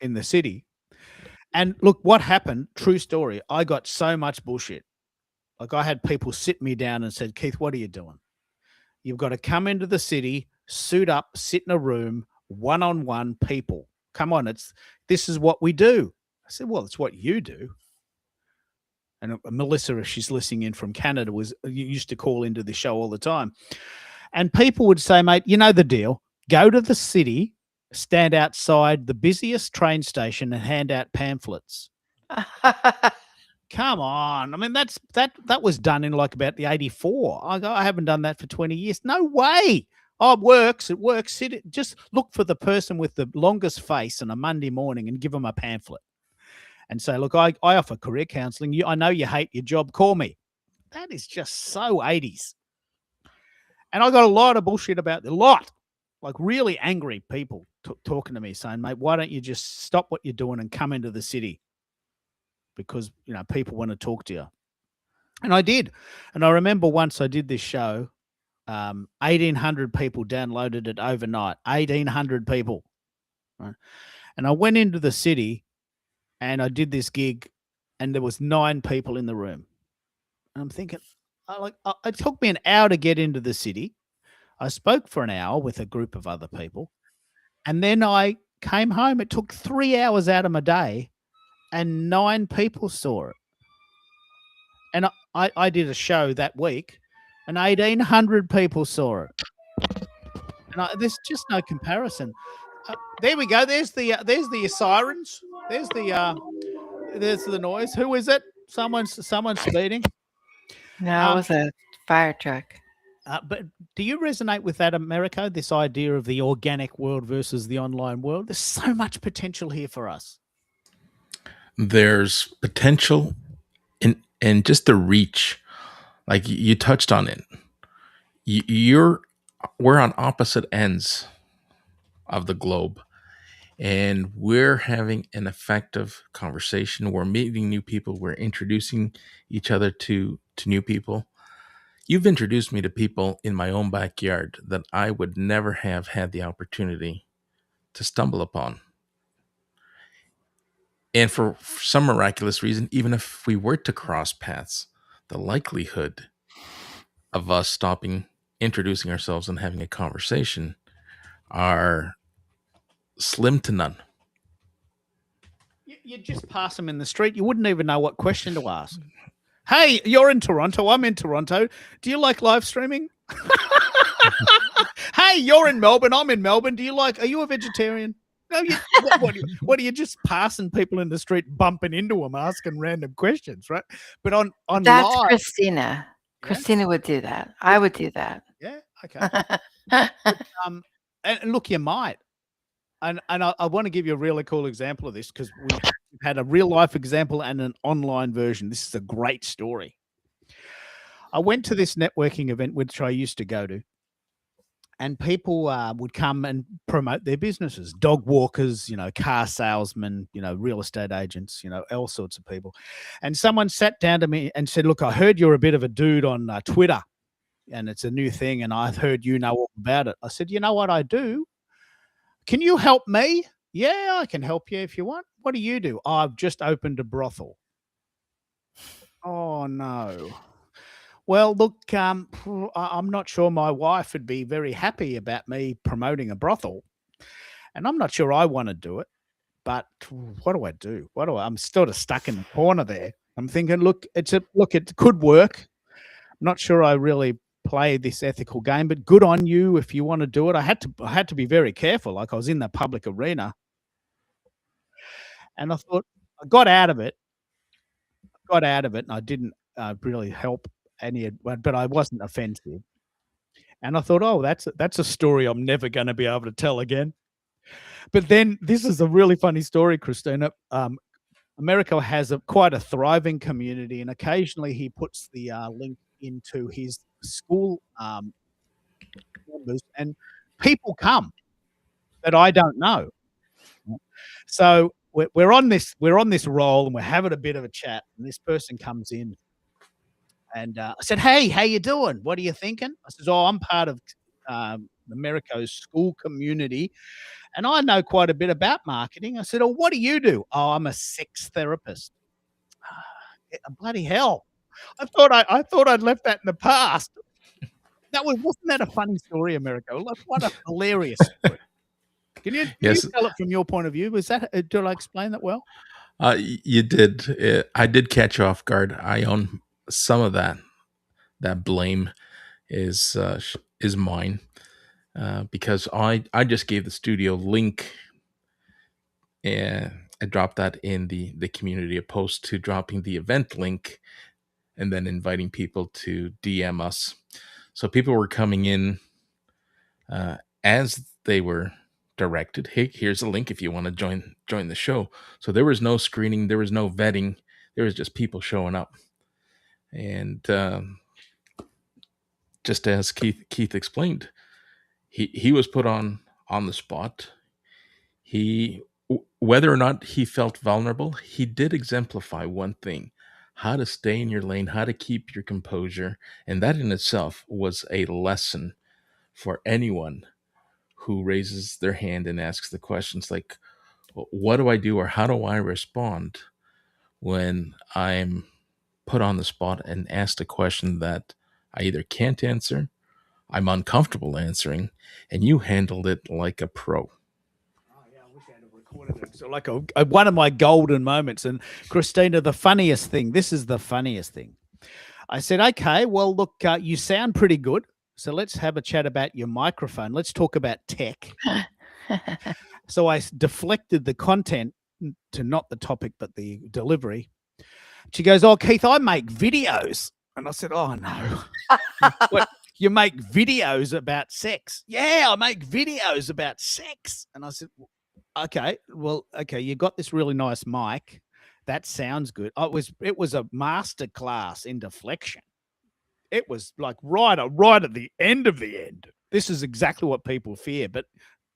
in the city. And look, what happened, true story, I got so much bullshit. Like I had people sit me down and said, Keith, what are you doing? You've got to come into the city, suit up, sit in a room, one-on-one people. Come on, this is what we do. I said, well, it's what you do. And Melissa, if she's listening in from Canada, used to call into the show all the time. And people would say, mate, you know the deal. Go to the city, stand outside the busiest train station and hand out pamphlets. Come on. I mean, that was done in like about the 84. I haven't done that for 20 years. No way. Oh, it works. It works. Just look for the person with the longest face on a Monday morning and give them a pamphlet and say, look, I offer career counseling. I know you hate your job. Call me. That is just so 80s. And I got a lot of bullshit about like really angry people talking to me saying, mate, why don't you just stop what you're doing and come into the city? Because, people want to talk to you. And I did. And I remember once I did this show, 1,800 people downloaded it overnight. 1,800 people. Right? And I went into the city and I did this gig and there was 9 people in the room. And I'm thinking, it took me an hour to get into the city. I spoke for an hour with a group of other people. And then I came home. It took 3 hours out of my day and 9 people saw it. And I did a show that week and 1,800 people saw it. And there's just no comparison. There we go. There's the sirens. There's the noise. Who is it? Someone's speeding. No, it was a fire truck. But do you resonate with that, Americo? This idea of the organic world versus the online world? There's so much potential here for us. There's potential in just the reach. Like you touched on it. We're on opposite ends of the globe, and we're having an effective conversation. We're meeting new people. We're introducing each other to new people. You've introduced me to people in my own backyard that I would never have had the opportunity to stumble upon. And for some miraculous reason, even if we were to cross paths, the likelihood of us stopping, introducing ourselves, and having a conversation are slim to none. You just pass them in the street. You wouldn't even know what question to ask. Hey, you're in Toronto. I'm in Toronto. Do you like live streaming? Hey, you're in Melbourne. I'm in Melbourne. Are you a vegetarian? No, what are you just passing people in the street, bumping into them, asking random questions, right? But on That's live, Christina. Yeah? Christina would do that. I would do that. Yeah, okay. But, and look, you might. And I want to give you a really cool example of this because we've had a real life example and an online version. This is a great story. I went to this networking event which I used to go to, and people would come and promote their businesses, dog walkers, car salesmen, real estate agents, all sorts of people. And someone sat down to me and said, look, I heard you're a bit of a dude on Twitter and it's a new thing. And I've heard you know all about it. I said, you know what I do? Can you help me? Yeah, I can help you if you want. What do you do? Oh, I've just opened a brothel. Oh, no. Well, look, I'm not sure my wife would be very happy about me promoting a brothel, and I'm not sure I want to do it, but what do I do? I'm sort of stuck in the corner there. I'm thinking, look, it could work. I'm not sure I really play this ethical game, but good on you if you want to do it. I had to be very careful. Like I was in the public arena, and I thought I got out of it, and I didn't really help but I wasn't offensive. And I thought, oh, that's a story I'm never going to be able to tell again. But then this is a really funny story, Christina. America has quite a thriving community, and occasionally he puts the link into his school members, and people come that I don't know. So we're on this roll, and we're having a bit of a chat, and this person comes in, and I said, "Hey, how you doing? What are you thinking?" I said, "Oh, I'm part of America's school community, and I know quite a bit about marketing." I said, "Oh, what do you do?" "Oh, I'm a sex therapist." Bloody hell! I thought I'd left that in the past. Wasn't that a funny story, America? Like, what a hilarious story. Can you Yes. tell it from your point of view? Was that did I explain that well? You did. I did catch you off guard. I own some of that. That blame is mine because I just gave the studio link, and I dropped that in the community opposed to dropping the event link and then inviting people to DM us. So people were coming in as they were directed. Hey, here's a link if you want to join the show. So there was no screening, there was no vetting, there was just people showing up. And just as Keith explained, he was put on the spot. Whether or not he felt vulnerable, he did exemplify one thing: how to stay in your lane, how to keep your composure. And that in itself was a lesson for anyone who raises their hand and asks the questions like, what do I do, or how do I respond when I'm put on the spot and asked a question that I either can't answer, I'm uncomfortable answering, and you handled it like a pro. I wish I had recorded it. So like one of my golden moments. And Christina, the funniest thing, this is the funniest thing. I said, okay, well, look, you sound pretty good. So let's have a chat about your microphone. Let's talk about tech. So I deflected the content to not the topic, but the delivery. She goes, "Oh, Keith, I make videos." And I said, "Oh, no." What? You make videos about sex? "Yeah, I make videos about sex." And I said, okay, you got this really nice mic. That sounds good. It was a master class in deflection. It was like right at the end of the end. This is exactly what people fear, but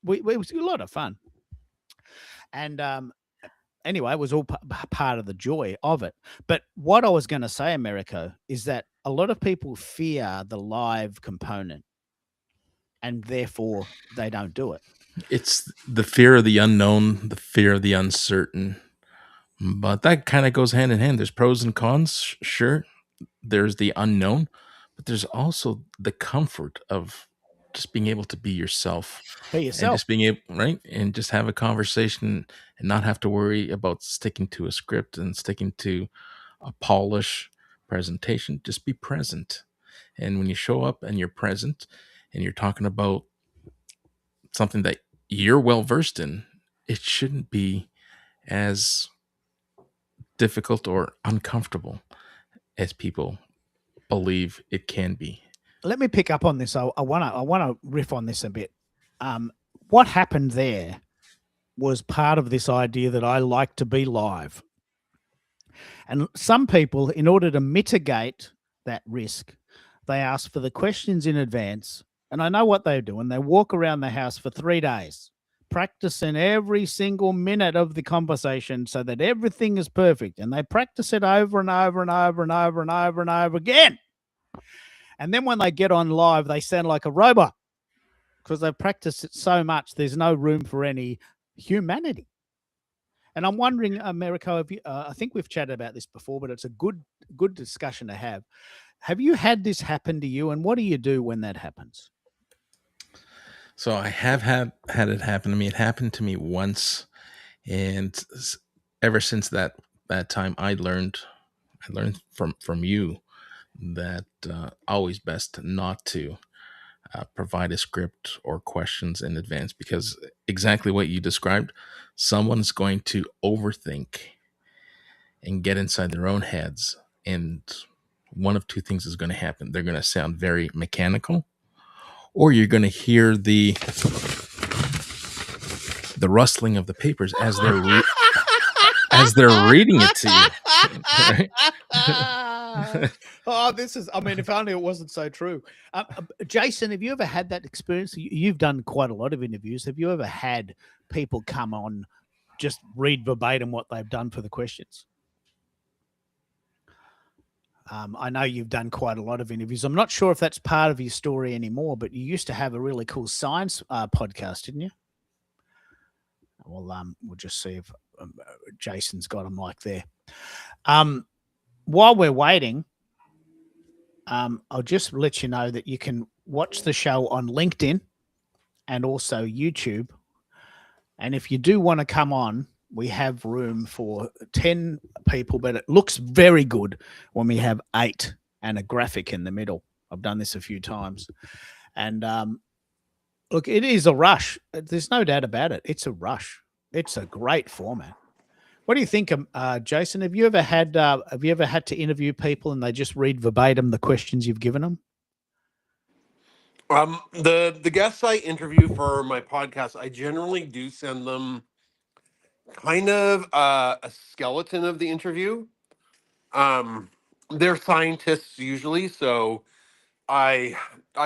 it was a lot of fun. And anyway, it was all part of the joy of it. But what I was going to say, Americo, is that a lot of people fear the live component, and therefore they don't do it. It's the fear of the unknown, the fear of the uncertain. But that kind of goes hand in hand. There's pros and cons, sure. There's the unknown, but there's also the comfort of just being able to be yourself. Be yourself. And just being able, right? And just have a conversation and not have to worry about sticking to a script and sticking to a polished presentation. Just be present. And when you show up and you're present and you're talking about something that you're well versed in, it shouldn't be as difficult or uncomfortable as people believe it can be. Let me pick up on this. I want to riff on this a bit. What happened there was part of this idea that I like to be live. And some people, in order to mitigate that risk, they ask for the questions in advance. And I know what they do. And they walk around the house for 3 days, practicing every single minute of the conversation so that everything is perfect. And they practice it over and over and over and over and over and over again. And then when they get on live, they sound like a robot because they've practiced it so much. There's no room for any humanity. And I'm wondering, Americo, I think we've chatted about this before, but it's a good discussion to have. Have you had this happen to you, and what do you do when that happens? So I have had it happen to me. It happened to me once, and ever since that time, I learned from you that always best not to provide a script or questions in advance, because exactly what you described, someone's going to overthink and get inside their own heads, and one of two things is going to happen. They're going to sound very mechanical, or you're going to hear the the rustling of the papers as they're as they're reading it to you. Right? Oh, this is, I mean, if only it wasn't so true. Jason, have you ever had that experience? You've done quite a lot of interviews. Have you ever had people come on, just read verbatim what they've done for the questions? I know you've done quite a lot of interviews. I'm not sure if that's part of your story anymore, but you used to have a really cool science podcast, didn't you? Well, we'll just see if Jason's got a mic there. While we're waiting, I'll just let you know that you can watch the show on LinkedIn and also YouTube. And if you do want to come on, we have room for 10 people, but it looks very good when we have 8 and a graphic in the middle. I've done this a few times. And look, it is a rush. There's no doubt about it. It's a rush. It's a great format. What do you think, Jason? Have you ever had to interview people and they just read verbatim the questions you've given them? The guests I interview for my podcast, I generally do send them kind of a skeleton of the interview. They're scientists usually, so I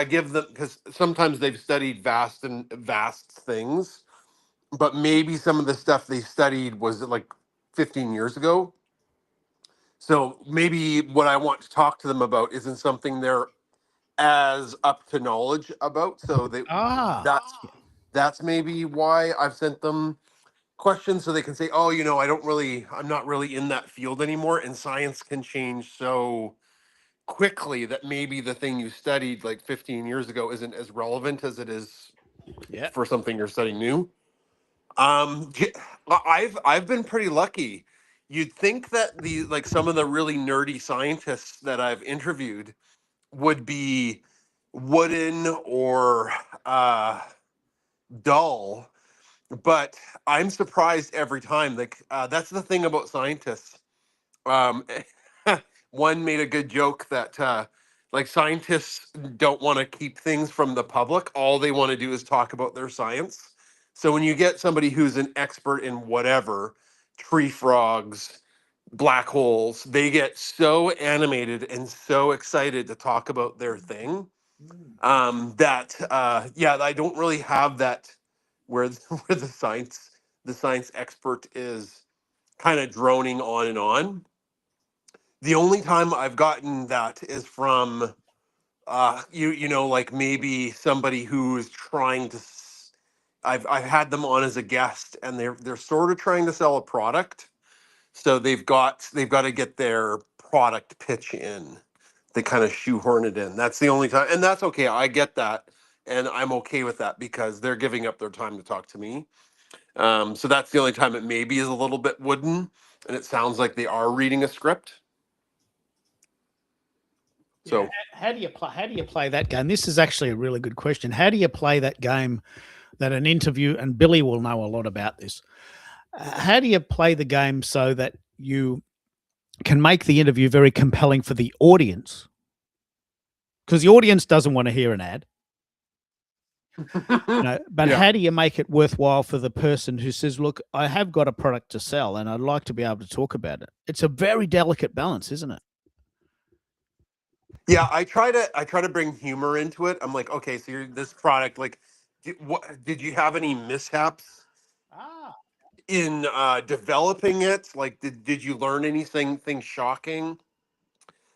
give them, because sometimes they've studied vast things, but maybe some of the stuff they studied was like 15 years ago. So maybe what I want to talk to them about isn't something they're as up to knowledge about. So that's maybe why I've sent them questions, so they can say, oh, I'm not really in that field anymore, and science can change so quickly that maybe the thing you studied like 15 years ago isn't as relevant as it is for something you're studying new. I've been pretty lucky. You'd think that some of the really nerdy scientists that I've interviewed would be wooden or dull, but I'm surprised every time. That's the thing about scientists. Um, one made a good joke that scientists don't want to keep things from the public. All they want to do is talk about their science. So when you get somebody who's an expert in whatever, tree frogs, black holes, they get so animated and so excited to talk about their thing, I don't really have that where where the science expert is kind of droning on and on. The only time I've gotten that is from like maybe somebody who's trying to I've had them on as a guest, and they're sort of trying to sell a product. So they've got to get their product pitch in. They kind of shoehorn it in. That's the only time, and that's okay. I get that, and I'm okay with that because they're giving up their time to talk to me. So that's the only time it maybe is a little bit wooden, and it sounds like they are reading a script. So how do you play that game? This is actually a really good question. How do you play that game that an interview, and Billy will know a lot about this. How do you play the game so that you can make the interview very compelling for the audience? Because the audience doesn't want to hear an ad. But how do you make it worthwhile for the person who says, look, I have got a product to sell and I'd like to be able to talk about it? It's a very delicate balance, isn't it? Yeah, I try to bring humor into it. I'm like, okay, so you're this product, like, did you have any mishaps in developing it? Like, did you learn anything shocking?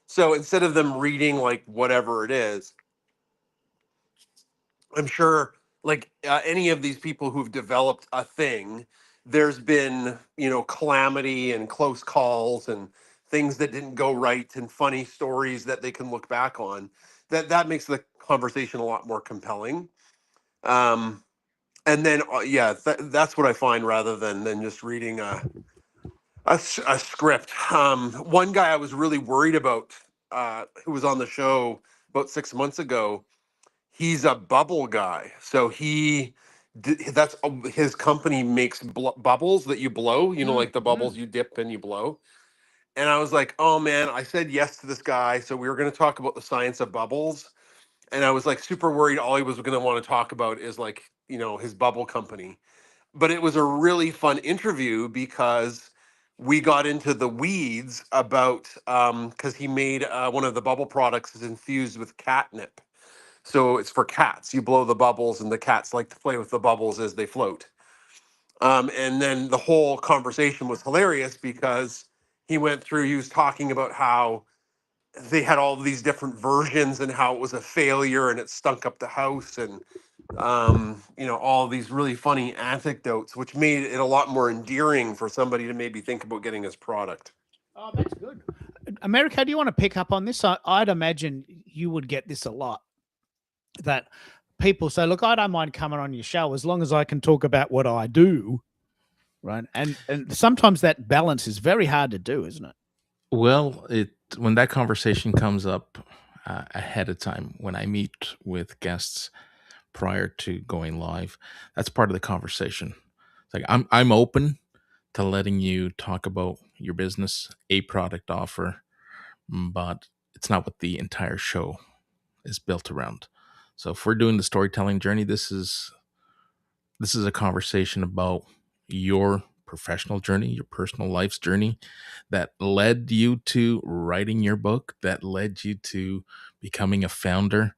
So instead of them reading like whatever it is, I'm sure like any of these people who've developed a thing, there's been, calamity and close calls and things that didn't go right and funny stories that they can look back on. That makes the conversation a lot more compelling. And then that's what I find, rather than just reading a script. One guy I was really worried about, who was on the show about 6 months ago. He's a bubble guy, so that's his company makes bubbles that you blow. Like the bubbles you dip and you blow. And I was like, oh man, I said yes to this guy, so we were going to talk about the science of bubbles. And I was like super worried all he was going to want to talk about is like, his bubble company. but it was a really fun interview because we got into the weeds about because he made one of the bubble products is infused with catnip. So it's for cats. You blow the bubbles, and the cats like to play with the bubbles as they float. And then the whole conversation was hilarious because he went through, he was talking about how they had all these different versions and how it was a failure and it stunk up the house and all these really funny anecdotes, which made it a lot more endearing for somebody to maybe think about getting his product. Oh, that's good. America, do you want to pick up on this? I'd imagine you would get this a lot. That people say, look, I don't mind coming on your show as long as I can talk about what I do. Right. And sometimes that balance is very hard to do, isn't it? Well, when that conversation comes up ahead of time, when I meet with guests prior to going live, that's part of the conversation. It's like I'm open to letting you talk about your business, a product offer, but it's not what the entire show is built around. So if we're doing the storytelling journey, this is a conversation about your professional journey, your personal life's journey that led you to writing your book, that led you to becoming a founder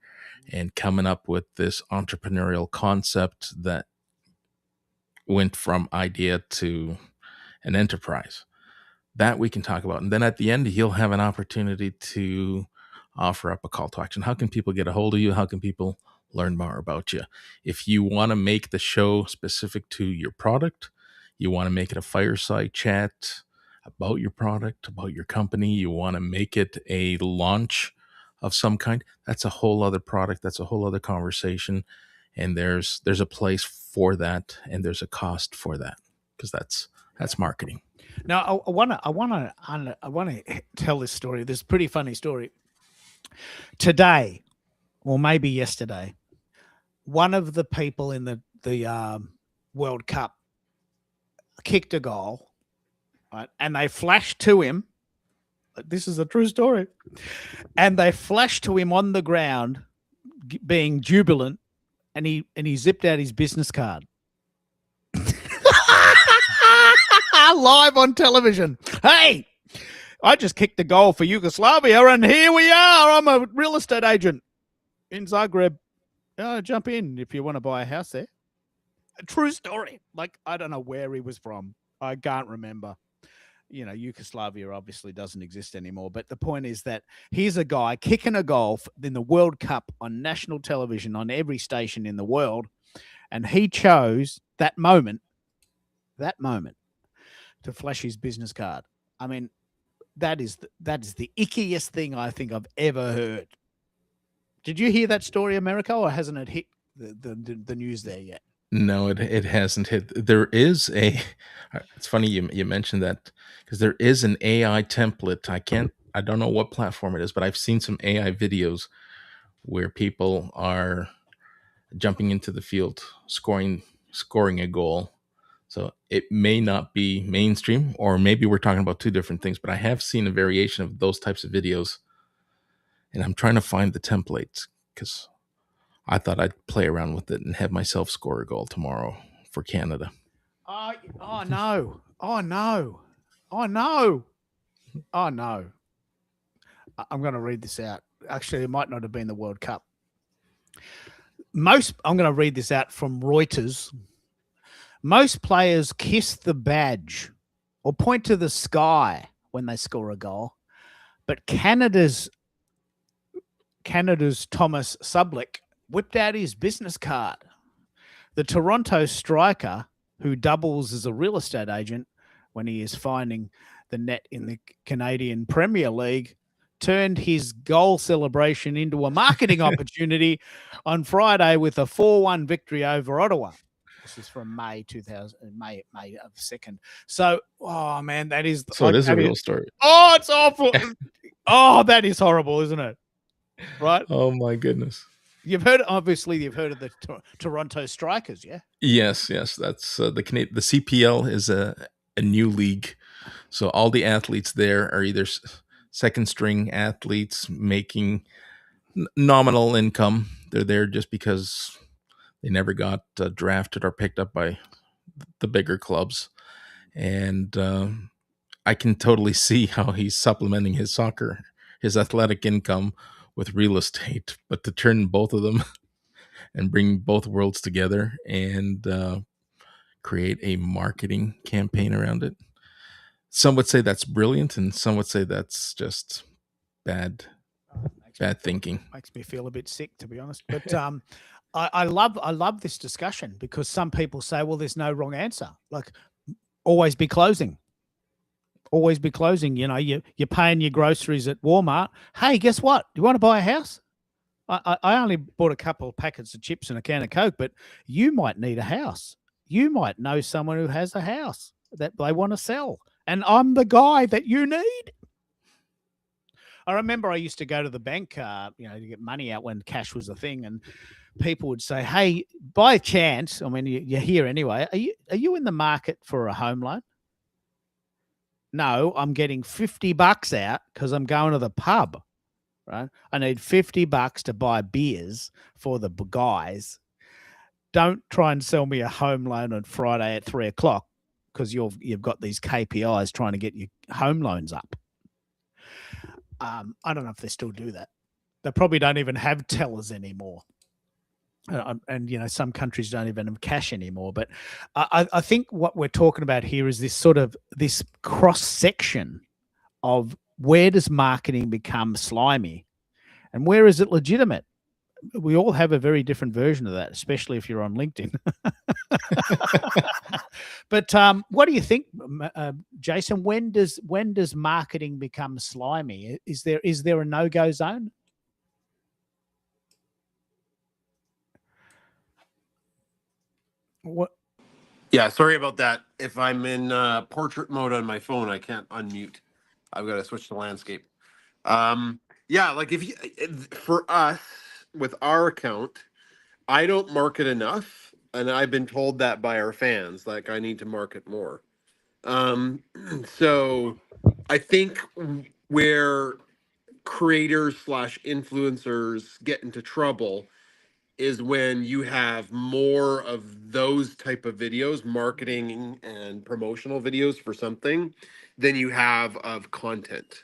and coming up with this entrepreneurial concept that went from idea to an enterprise. That we can talk about. And then at the end, he'll have an opportunity to offer up a call to action. How can people get a hold of you? How can people learn more about you? If you want to make the show specific to your product, you want to make it a fireside chat about your product, about your company, you want to make it a launch of some kind, that's a whole other product. That's a whole other conversation. And there's a place for that, and there's a cost for that, because that's marketing. Now, I want to tell this story. This pretty funny story. Today, or maybe yesterday, one of the people in the World Cup kicked a goal, right? And they flashed to him. This is a true story. And they flashed to him on the ground, being jubilant, and he zipped out his business card. Live on television. Hey, I just kicked a goal for Yugoslavia, and here we are. I'm a real estate agent in Zagreb. Jump in if you want to buy a house there. A true story. Like, I don't know where he was from. I can't remember. Yugoslavia obviously doesn't exist anymore. But the point is that here's a guy kicking a goal in the World Cup on national television on every station in the world. And he chose that moment to flash his business card. I mean, that is the ickiest thing I think I've ever heard. Did you hear that story, America, or hasn't it hit the news there yet? No, it hasn't hit. There is it's funny you mentioned that, because there is an AI template. I don't know what platform it is, but I've seen some AI videos where people are jumping into the field, scoring a goal. So it may not be mainstream, or maybe we're talking about two different things, but I have seen a variation of those types of videos, and I'm trying to find the templates because I thought I'd play around with it and have myself score a goal tomorrow for Canada. Oh no. Oh no. Oh no. Oh no. I'm going to read this out. Actually, it might not have been the World Cup. I'm going to read this out from Reuters. Most players kiss the badge or point to the sky when they score a goal. But Canada's Thomas Sublick whipped out his business card. The Toronto striker, who doubles as a real estate agent when he is finding the net in the Canadian Premier League, turned his goal celebration into a marketing opportunity on Friday with a 4-1 victory over Ottawa. This is from May 2nd. So, oh man, that is so. It is a real story. Oh, it's awful. Oh, that is horrible, isn't it? Right? Oh my goodness. You've heard of the Toronto Strikers, yeah? Yes. That's the CPL is a new league, so all the athletes there are either second string athletes making nominal income. They're there just because they never got drafted or picked up by the bigger clubs, and I can totally see how he's supplementing his athletic income with real estate. But to turn both of them and bring both worlds together and create a marketing campaign around it, some would say that's brilliant, and some would say that's just bad thinking. Makes me feel a bit sick, to be honest. But I love this discussion, because some people say, well, there's no wrong answer. Like, always be closing. Always be closing. You know, you're paying your groceries at Walmart. Hey, guess what? Do you want to buy a house? I only bought a couple of packets of chips and a can of Coke, but you might need a house. You might know someone who has a house that they want to sell, and I'm the guy that you need. I remember I used to go to the bank, to get money out when cash was a thing, and people would say, "Hey, by chance, I mean, you're here anyway. Are you in the market for a home loan?" No, I'm getting $50 out because I'm going to the pub. Right? I need $50 to buy beers for the guys. Don't try and sell me a home loan on Friday at 3:00 because you've got these KPIs trying to get your home loans up. I don't know if they still do that. They probably don't even have tellers anymore. And some countries don't even have cash anymore. But I think what we're talking about here is this cross section of where does marketing become slimy and where is it legitimate? We all have a very different version of that, especially if you're on LinkedIn. But what do you think, Jason? When does marketing become slimy? Is there a no-go zone? What? Yeah, sorry about that. If I'm in portrait mode on my phone, I can't unmute. I've got to switch to landscape. Yeah, like for us with our account, I don't market enough, and I've been told that by our fans, like I need to market more. So I think where creators / influencers get into trouble is when you have more of those type of videos, marketing and promotional videos for something, than you have of content.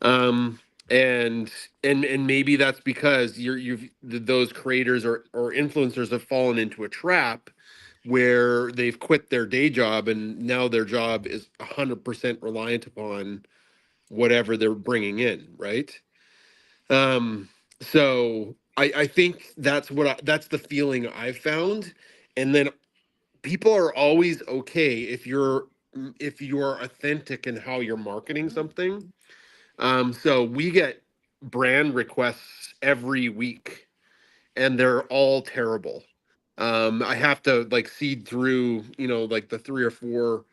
And maybe that's because those creators or influencers have fallen into a trap where they've quit their day job and now their job is 100% reliant upon whatever they're bringing in, right? So I think that's that's the feeling I've found. And then people are always okay if you're authentic in how you're marketing something. So we get brand requests every week, and they're all terrible. I have to like seed through, like the 3 or 4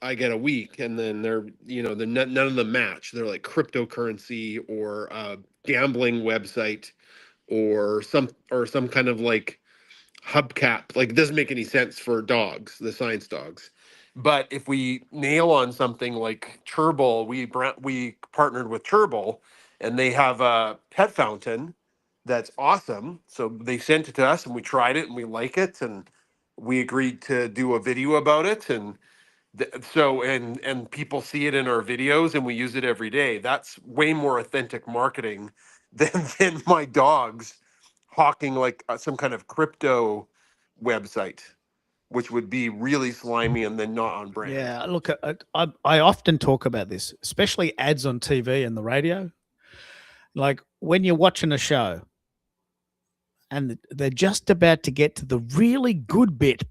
I get a week, and then they're, none of them match. They're like cryptocurrency or gambling website or some kind of like hubcap. Like, it doesn't make any sense for dogs, the science dogs. But if we nail on something like Cherbil, we partnered with Cherbil, and they have a pet fountain that's awesome. So they sent it to us, and we tried it, and we like it, and we agreed to do a video about it, and and people see it in our videos, and we use it every day. That's way more authentic marketing than my dogs hawking like some kind of crypto website, which would be really slimy and then not on brand. Yeah, look, I often talk about this, especially ads on TV and the radio. Like when you're watching a show and they're just about to get to the really good bit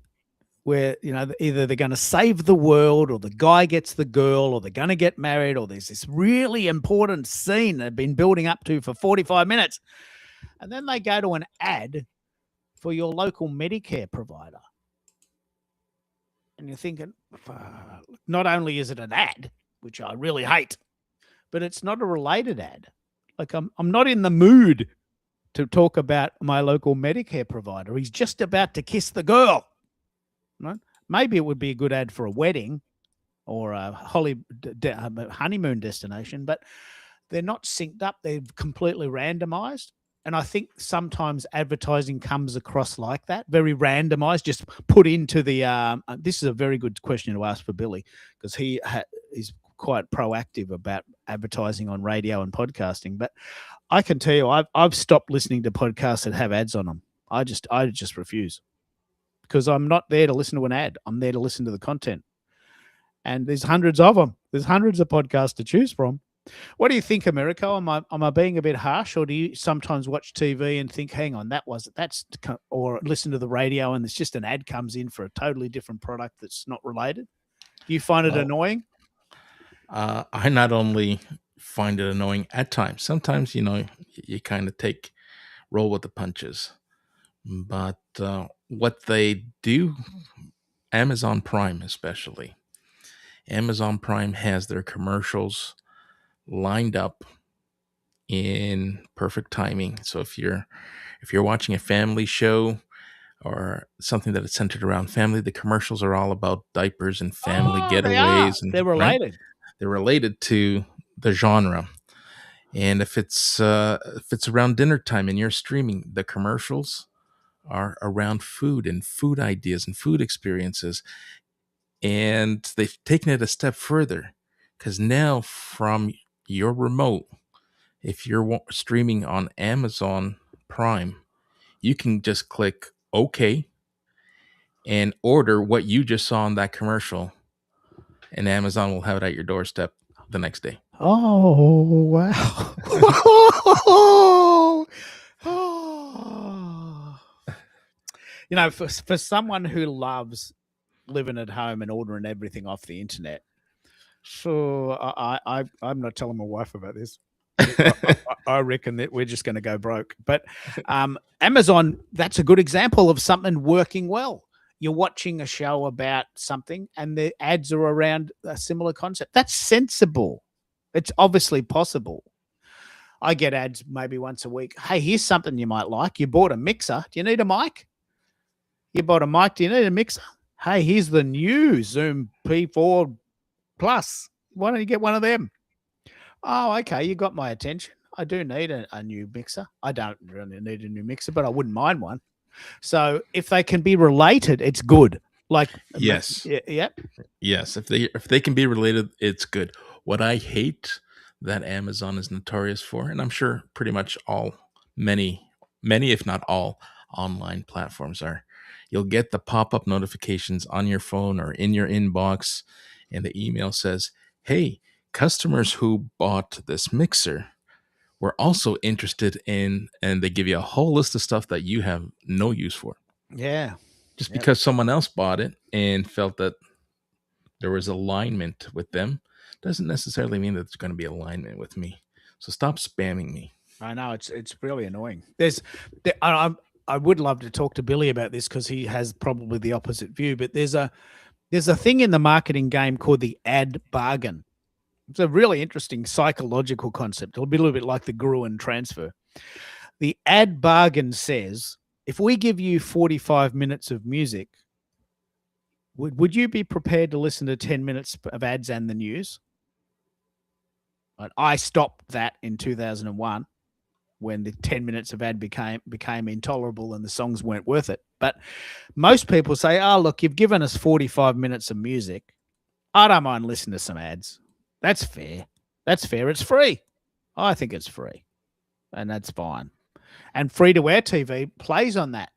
where, either they're going to save the world or the guy gets the girl or they're going to get married or there's this really important scene they've been building up to for 45 minutes. And then they go to an ad for your local Medicare provider. And you're thinking, not only is it an ad, which I really hate, but it's not a related ad. Like I'm not in the mood to talk about my local Medicare provider. He's just about to kiss the girl. Right? Maybe it would be a good ad for a wedding or a honeymoon destination, but they're not synced up. They're completely randomized. And I think sometimes advertising comes across like that, very randomized, just put into the. This is a very good question to ask for Billy, because he's quite proactive about advertising on radio and podcasting. But I can tell you, I've stopped listening to podcasts that have ads on them. I just refuse, because I'm not there to listen to an ad. I'm there to listen to the content. And there's hundreds of them. There's hundreds of podcasts to choose from. What do you think, Americo? Am I being a bit harsh, or do you sometimes watch TV and think, hang on, or listen to the radio and it's just an ad comes in for a totally different product that's not related? Do you find it annoying? I not only find it annoying at times, sometimes, you kind of roll with the punches. But what they do, Amazon Prime especially, Amazon Prime has their commercials lined up in perfect timing. So if you're watching a family show or something that is centered around family, the commercials are all about diapers and family getaways. They're related. Right? They're related to the genre. And if it's around dinner time and you're streaming, the commercials are around food and food ideas and food experiences. And they've taken it a step further, because now from your remote, if you're streaming on Amazon Prime, you can just click OK and order what you just saw in that commercial, and Amazon will have it at your doorstep the next day. Oh, wow. For someone who loves living at home and ordering everything off the internet, so I'm not telling my wife about this. I reckon that we're just going to go broke. But Amazon, that's a good example of something working well. You're watching a show about something and the ads are around a similar concept. That's sensible. It's obviously possible. I get ads maybe once a week. Hey, here's something you might like. You bought a mixer. Do you need a mic? You bought a mic. Do you need a mixer? Hey, here's the new Zoom P4 Plus. Why don't you get one of them? Oh, okay. You got my attention. I do need a new mixer. I don't really need a new mixer, but I wouldn't mind one. So if they can be related, it's good. Like, yes. Yeah. Yes. If they can be related, it's good. What I hate that Amazon is notorious for, and I'm sure pretty much many, if not all, online platforms are, you'll get the pop-up notifications on your phone or in your inbox, and the email says, hey, customers who bought this mixer were also interested in, and they give you a whole list of stuff that you have no use for. Yeah. Just because someone else bought it and felt that there was alignment with them doesn't necessarily mean that there's going to be alignment with me. So stop spamming me. I know, it's really annoying. I would love to talk to Billy about this, because he has probably the opposite view, but there's a thing in the marketing game called the ad bargain. It's a really interesting psychological concept. It'll be a little bit like the Gruen transfer. The ad bargain says, if we give you 45 minutes of music, would you be prepared to listen to 10 minutes of ads and the news? I stopped that in 2001 when the 10 minutes of ad became intolerable and the songs weren't worth it. But most people say, oh, look, you've given us 45 minutes of music. I don't mind listening to some ads. That's fair. That's fair. It's free. I think it's free. And that's fine. And free-to-air TV plays on that.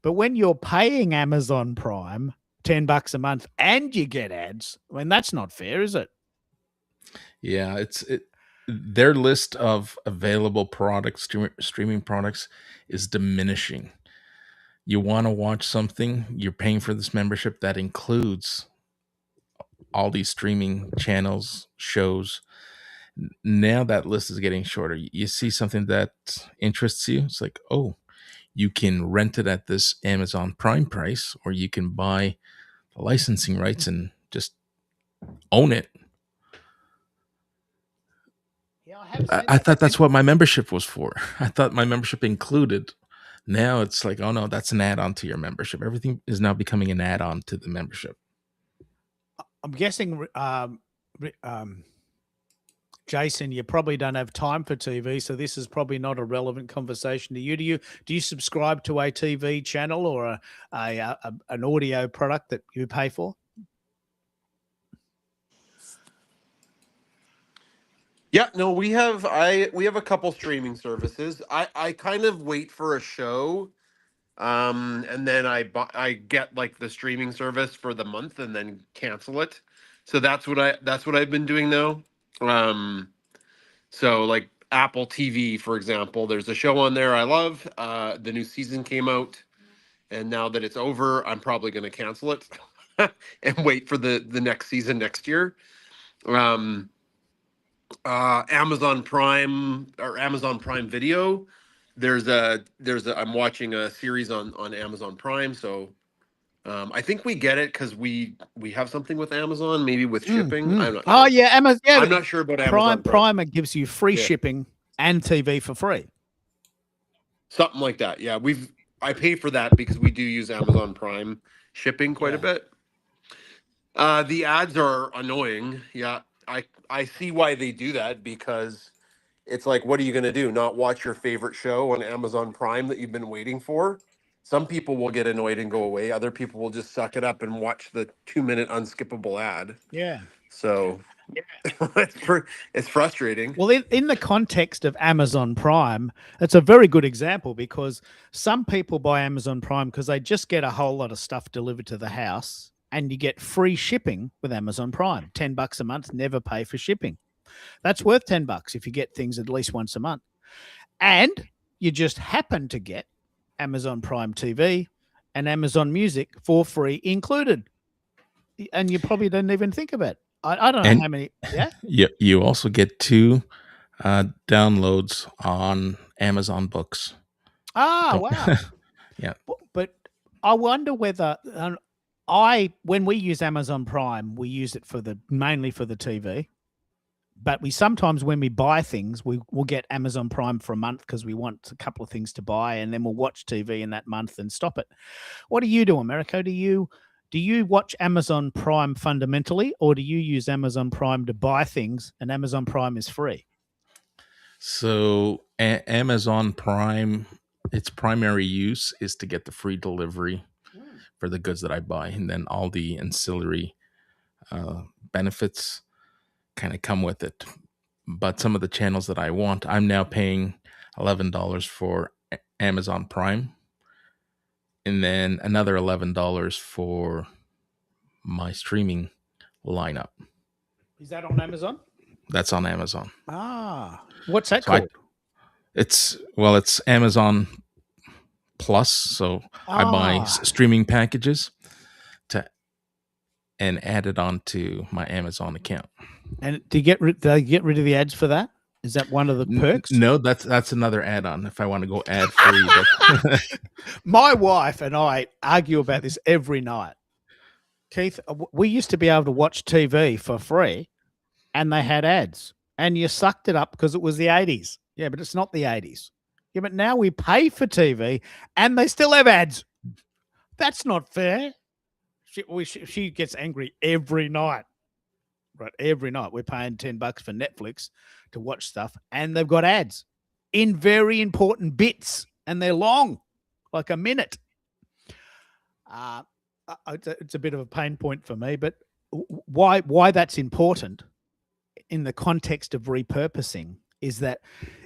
But when you're paying Amazon Prime $10 a month and you get ads, I mean, that's not fair, is it? Yeah, their list of available products, streaming products, is diminishing. You want to watch something, you're paying for this membership that includes all these streaming channels, shows. Now that list is getting shorter. You see something that interests you, it's like, oh, you can rent it at this Amazon Prime price, or you can buy the licensing rights and just own it. I thought that's what my membership was for. I thought my membership included. Now it's like, oh no, that's an add-on to your membership. Everything is now becoming an add-on to the membership. I'm guessing Jason, you probably don't have time for TV, so this is probably not a relevant conversation to you. Do you subscribe to a TV channel or an audio product that you pay for? Yeah, no, we have a couple streaming services. I kind of wait for a show, and then I get like the streaming service for the month and then cancel it. So that's what I've been doing now. So like Apple TV, for example, there's a show on there I love. The new season came out, and now that it's over, I'm probably going to cancel it and wait for the next season next year. Amazon Prime or Amazon Prime Video. I'm watching a series on Amazon Prime, so I think we get it because we have something with Amazon, maybe with shipping. I'm not Oh sure. yeah, Amazon. Yeah, I'm not sure about Amazon Prime. It gives you free Yeah. shipping and TV for free. Something like that. Yeah, I pay for that because we do use Amazon Prime shipping quite a bit. The ads are annoying. Yeah, I see why they do that, because it's like, what are you going to do? Not watch your favorite show on Amazon Prime that you've been waiting for? Some people will get annoyed and go away. Other people will just suck it up and watch the 2-minute unskippable ad. Yeah. So it's frustrating. Well, in the context of Amazon Prime, it's a very good example, because some people buy Amazon Prime because they just get a whole lot of stuff delivered to the house, and you get free shipping with Amazon Prime. $10 a month, never pay for shipping. That's worth $10 if you get things at least once a month. And you just happen to get Amazon Prime TV and Amazon Music for free included. And you probably didn't even think of it. I don't know how many. Yeah. You also get 2 downloads on Amazon Books. Oh, wow. Yeah. But I wonder whether when we use Amazon Prime, we use it mainly for the TV. But we sometimes, when we buy things, we'll get Amazon Prime for a month because we want a couple of things to buy, and then we'll watch TV in that month and stop it. What do you do, Americo? Do you watch Amazon Prime fundamentally, or do you use Amazon Prime to buy things and Amazon Prime is free? So Amazon Prime, its primary use is to get the free delivery for the goods that I buy, and then all the ancillary benefits kind of come with it. But some of the channels that I want, I'm now paying $11 for Amazon Prime, and then another $11 for my streaming lineup. Is that on Amazon? That's on Amazon. Ah, what's that called? It's Amazon Plus. So I buy streaming packages and add it onto my Amazon account. And do they get rid of the ads for that? Is that one of the perks? No, that's another add-on if I want to go ad-free. My wife and I argue about this every night. Keith, we used to be able to watch TV for free, and they had ads, and you sucked it up because it was the 80s. Yeah, but it's not the 80s. Yeah, but now we pay for TV, and they still have ads. That's not fair. She gets angry every night. Right, every night we're paying $10 for Netflix to watch stuff, and they've got ads in very important bits, and they're long, like a minute. It's a bit of a pain point for me, but why that's important in the context of repurposing is that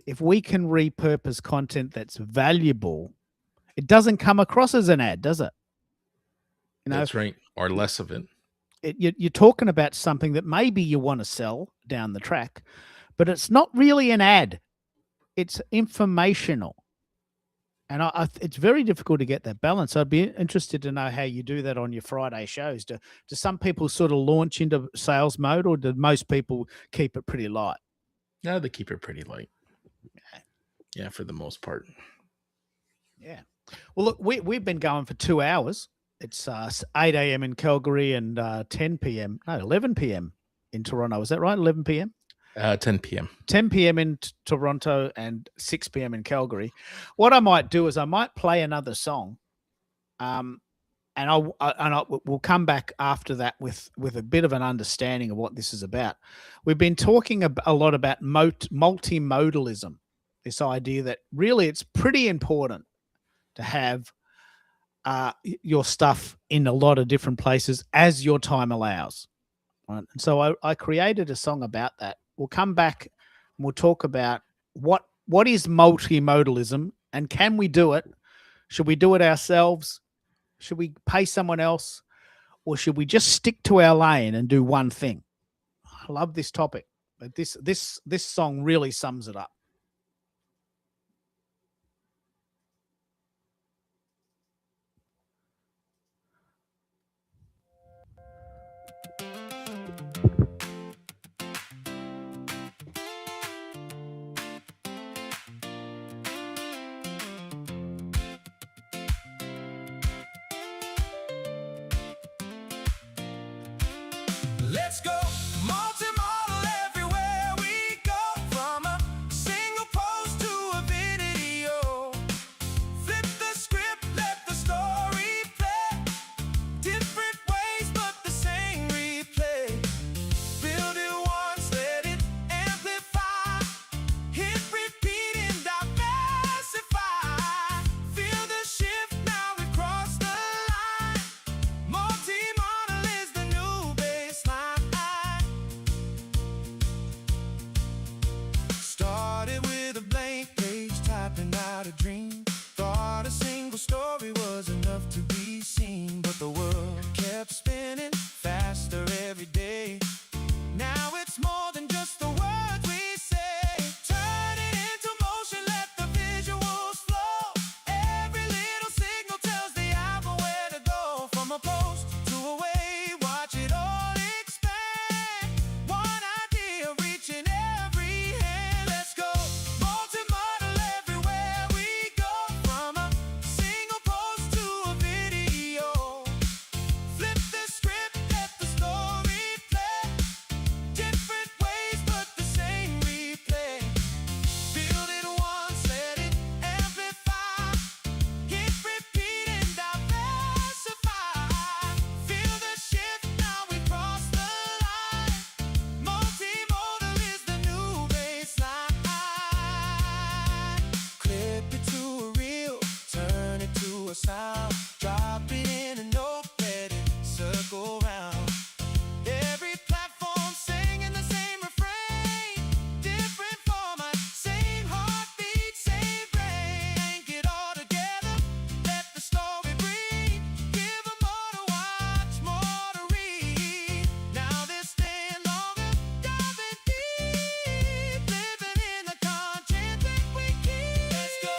if we can repurpose content that's valuable, it doesn't come across as an ad, does it? That's right, or less of it. You're talking about something that maybe you want to sell down the track, but it's not really an ad. It's informational. And it's very difficult to get that balance. I'd be interested to know how you do that on your Friday shows. Do some people sort of launch into sales mode, or do most people keep it pretty light? No, they keep it pretty light. Yeah, for the most part. Yeah. Well, look, we've been going for 2 hours. It's 8 a.m. in Calgary and 11 p.m. in Toronto. Is that right? 11 p.m.? 10 p.m. 10 p.m. in Toronto and 6 p.m. in Calgary. What I might do is I might play another song. and we'll come back after that with a bit of an understanding of what this is about. We've been talking a lot about multimodalism, this idea that really it's pretty important to have your stuff in a lot of different places as your time allows. Right? And so I created a song about that. We'll come back and we'll talk about what is multimodalism and can we do it? Should we do it ourselves? Should we pay someone else? Or should we just stick to our lane and do one thing? I love this topic, but this song really sums it up. Let's go multi-model everywhere we go, from a single post to a video. Flip the script, let the story play. Different ways, but the same replay. Build it once, let it amplify. Hit repeat and diversify. Feel the shift, now we've crossed the line. Multi-model is the new baseline. Started with a blank page, typing out a dream. Thought a single story was enough to be seen, but the world kept spinning faster every day. Now it's more than just the words we say. Turn it into motion, let the visuals flow. Every little signal tells the album where to go. From a post to a wave, watch it all expand. One idea reaching every hand. Let's go multi-model everywhere we go, from a single post to a video. Flip the script, let the story play. Different ways, but the same replay. Build it once, let it amplify. Hit repeat and diversify. Feel the shift, now we cross the line. Multimodal is the new baseline. Clip it to a reel, turn it to a sound. Drop it in a notepad and circle round. Every platform singing the same refrain. Different format, same heartbeat, same brain. Link it all together, let the story breathe. Give 'em more to watch, more to read. Now they're staying longer, diving deep. Living in the content that we keep. Let's go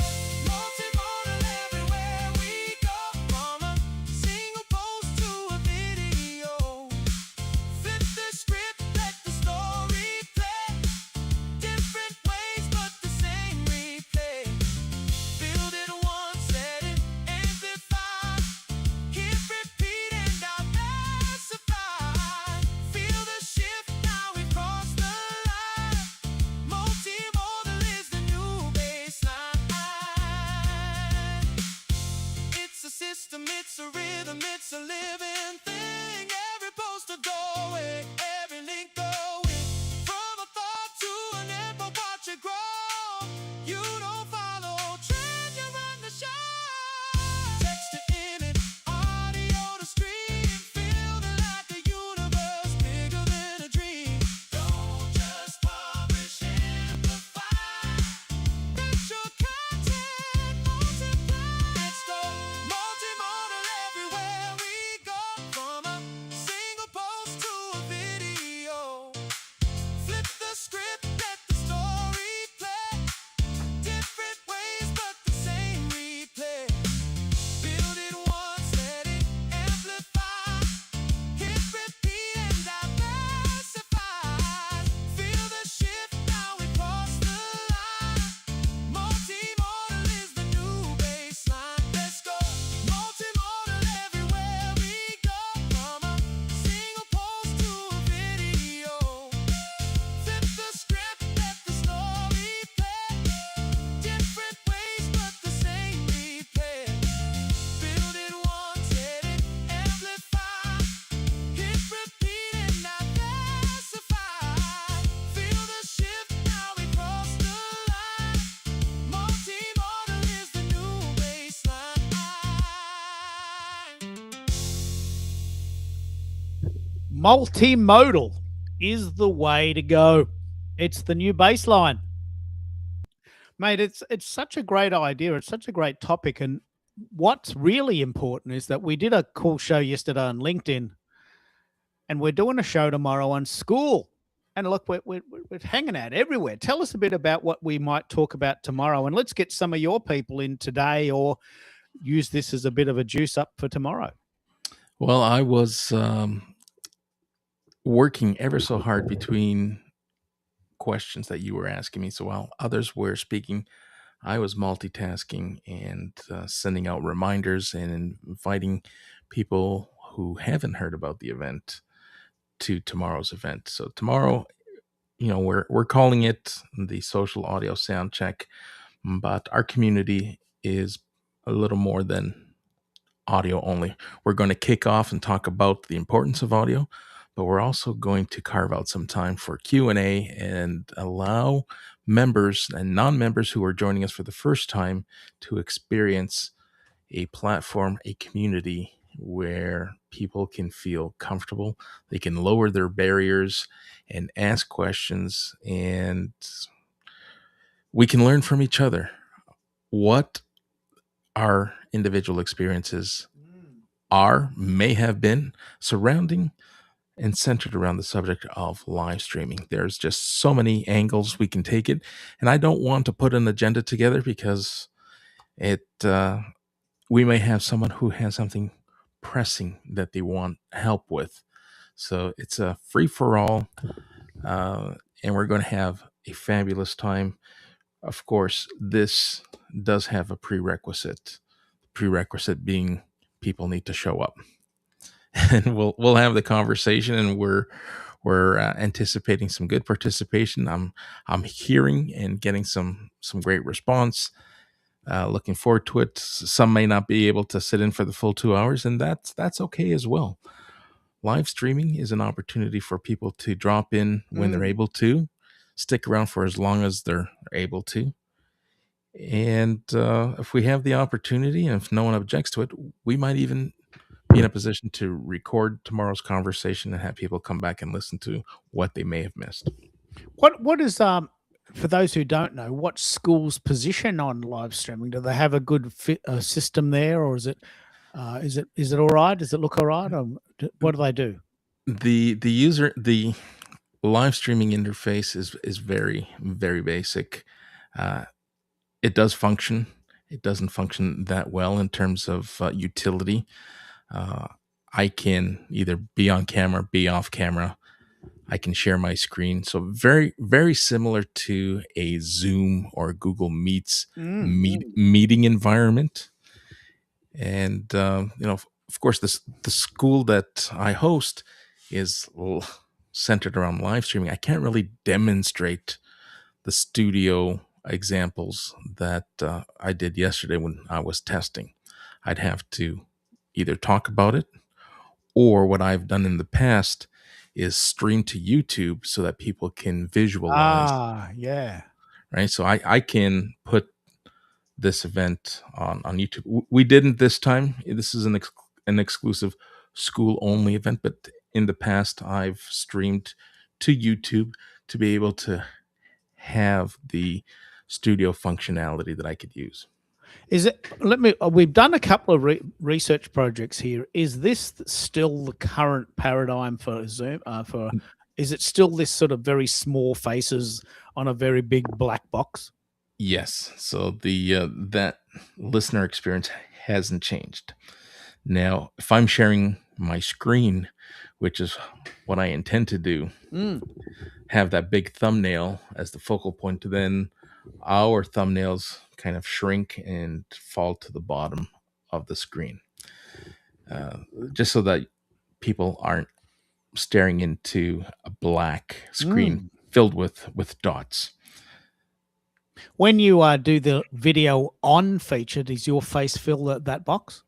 multi-modal everywhere we go, from a single post to a video. Flip the script, let the story play. Different ways, but the same replay. Build it once, let it amplify. Hit repeat and diversify. Feel the shift, now we've crossed the line. Multimodal is the new baseline. It's a system, it's a rhythm, it's a living thing. Every post a doorway, every link going. From a thought to an info, watch it grow. You don't follow trend, you run the show. Text to image, audio to stream. Feeling like the universe, bigger than a dream. Don't just publish, amplify. Let your content multiply. Let's go multi-modal everywhere we go, from a single post to a video. Flip the script, let the story play. Different Multimodal is the way to go. It's the new baseline. Mate, it's such a great idea. It's such a great topic. And what's really important is that we did a cool show yesterday on LinkedIn, and we're doing a show tomorrow on school. And look, we're hanging out everywhere. Tell us a bit about what we might talk about tomorrow, and let's get some of your people in today, or use this as a bit of a juice up for tomorrow. Well, I was working ever so hard between questions that you were asking me. So while others were speaking, I was multitasking and sending out reminders and inviting people who haven't heard about the event to tomorrow's event. So tomorrow, we're calling it the social audio sound check, but our community is a little more than audio only. We're going to kick off and talk about the importance of audio, but we're also going to carve out some time for Q&A and allow members and non-members who are joining us for the first time to experience a platform, a community where people can feel comfortable. They can lower their barriers and ask questions, and we can learn from each other what our individual experiences may have been surrounding and centered around the subject of live streaming. There's just so many angles we can take it, and I don't want to put an agenda together because we may have someone who has something pressing that they want help with. So it's a free for all, and we're going to have a fabulous time. Of course, this does have a prerequisite being people need to show up. And we'll have the conversation, and we're anticipating some good participation. I'm hearing and getting some great response. Looking forward to it. Some may not be able to sit in for the full 2 hours, and that's okay as well. Live streaming is an opportunity for people to drop in when they're able to, stick around for as long as they're able to. And if we have the opportunity, and if no one objects to it, we might even be in a position to record tomorrow's conversation and have people come back and listen to what they may have missed. What is for those who don't know, what school's position on live streaming? Do they have a good system there, or is it all right? Does it look all right? Or what do they do? The live streaming interface is very, very basic. It does function. It doesn't function that well in terms of utility. I can either be on camera, be off camera. I can share my screen. So very, very similar to a Zoom or Google Meets meeting environment. And, of course, the school that I host is centered around live streaming. I can't really demonstrate the studio examples that I did yesterday when I was testing. I'd have to either talk about it, or what I've done in the past is stream to YouTube so that people can visualize. Yeah. Right. So I can put this event on YouTube. We didn't this time. This is an exclusive school only event, but in the past I've streamed to YouTube to be able to have the studio functionality that I could use. Is it? We've done a couple of research projects here. Is this still the current paradigm for Zoom? Is it still this sort of very small faces on a very big black box? Yes. So that listener experience hasn't changed. Now, if I'm sharing my screen, which is what I intend to do, have that big thumbnail as the focal point, then our thumbnails kind of shrink and fall to the bottom of the screen, just so that people aren't staring into a black screen filled with dots. When you do the video on feature, does your face fill that box?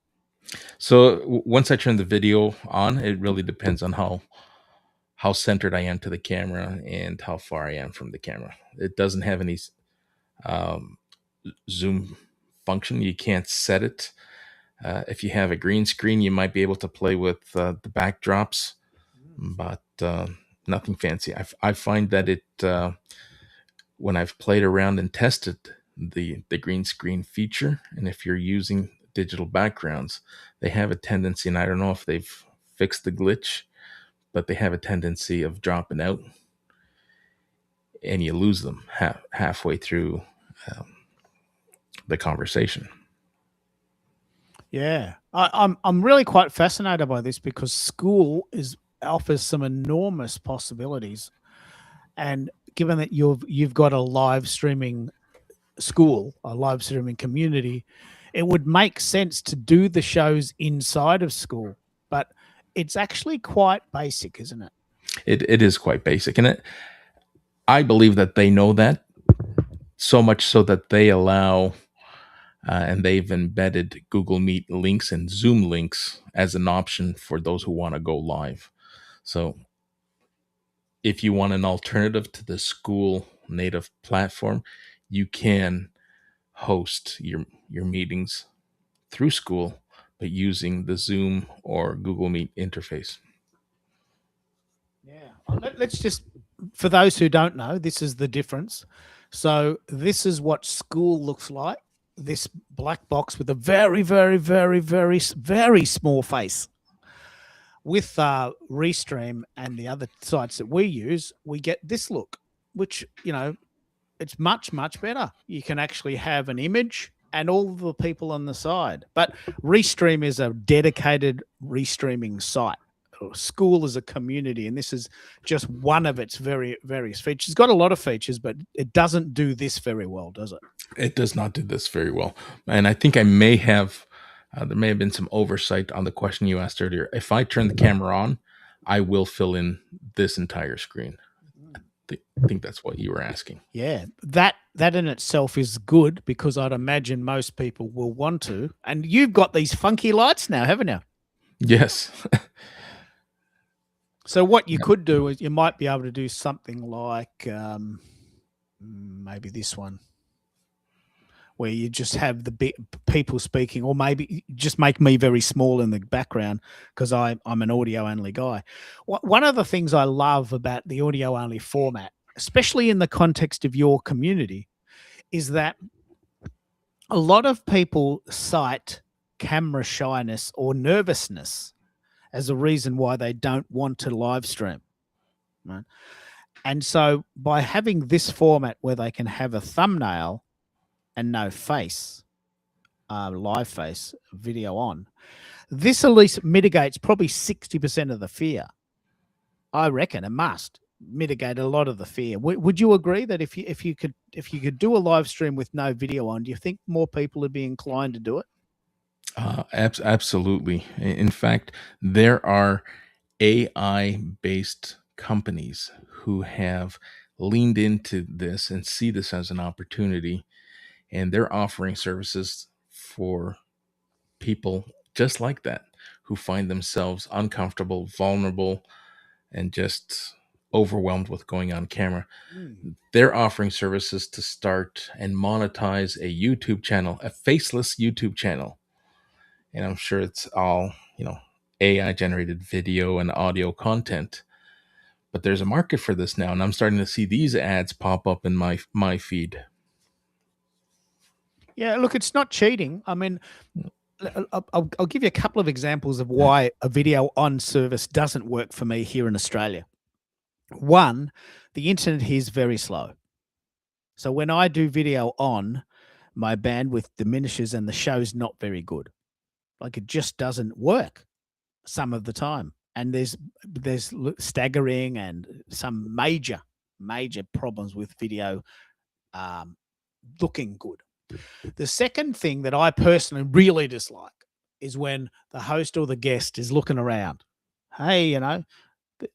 So once I turn the video on, it really depends on how centered I am to the camera and how far I am from the camera. It doesn't have any zoom function. You can't set it. If you have a green screen, you might be able to play with the backdrops but nothing fancy. I find that it when I've played around and tested the green screen feature, and if you're using digital backgrounds, they have a tendency, and I don't know if they've fixed the glitch, but they have a tendency of dropping out, and you lose them halfway through the conversation. Yeah, I'm really quite fascinated by this because school offers some enormous possibilities, and given that you've got a live streaming school, a live streaming community, it would make sense to do the shows inside of school, but it's actually quite basic, isn't it? It is quite basic, and I believe that they know that, so much so that they allow and they've embedded Google Meet links and Zoom links as an option for those who want to go live. So if you want an alternative to the school native platform, you can host your meetings through school, but using the Zoom or Google Meet interface. Yeah. Let's just, for those who don't know, this is the difference. So this is what school looks like. This black box with a very, very, very, very, very small face. With Restream and the other sites that we use, we get this look, which, you know, it's much, much better. You can actually have an image and all the people on the side. But Restream is a dedicated restreaming site. School is a community, and this is just one of its various features. It's got a lot of features, but it doesn't do this very well, does it? It does not do this very well. And I think I may have, there may have been some oversight on the question you asked earlier. If I turn the camera on, I will fill in this entire screen. I think that's what you were asking. Yeah, that in itself is good, because I'd imagine most people will want to. And you've got these funky lights now, haven't you? Yes. So what you could do is you might be able to do something like maybe this one, where you just have the people speaking, or maybe just make me very small in the background, because I'm an audio only guy. One of the things I love about the audio only format, especially in the context of your community, is that a lot of people cite camera shyness or nervousness as a reason why they don't want to live stream. Right? And so by having this format where they can have a thumbnail and no face, live face, video on, this at least mitigates probably 60% of the fear. I reckon it must mitigate a lot of the fear. Would you agree that if you could do a live stream with no video on, do you think more people would be inclined to do it? Absolutely. In fact, there are AI-based companies who have leaned into this and see this as an opportunity, and they're offering services for people just like that, who find themselves uncomfortable, vulnerable, and just overwhelmed with going on camera. They're offering services to start and monetize a YouTube channel, a faceless YouTube channel. And I'm sure it's all, AI generated video and audio content, but there's a market for this now. And I'm starting to see these ads pop up in my feed. Yeah, look, it's not cheating. I mean, I'll give you a couple of examples of why a video on service doesn't work for me here in Australia. One, the internet here is very slow. So when I do video on, my bandwidth diminishes and the show's not very good. Like, it just doesn't work some of the time. And there's staggering and some major problems with video looking good. The second thing that I personally really dislike is when the host or the guest is looking around. Hey,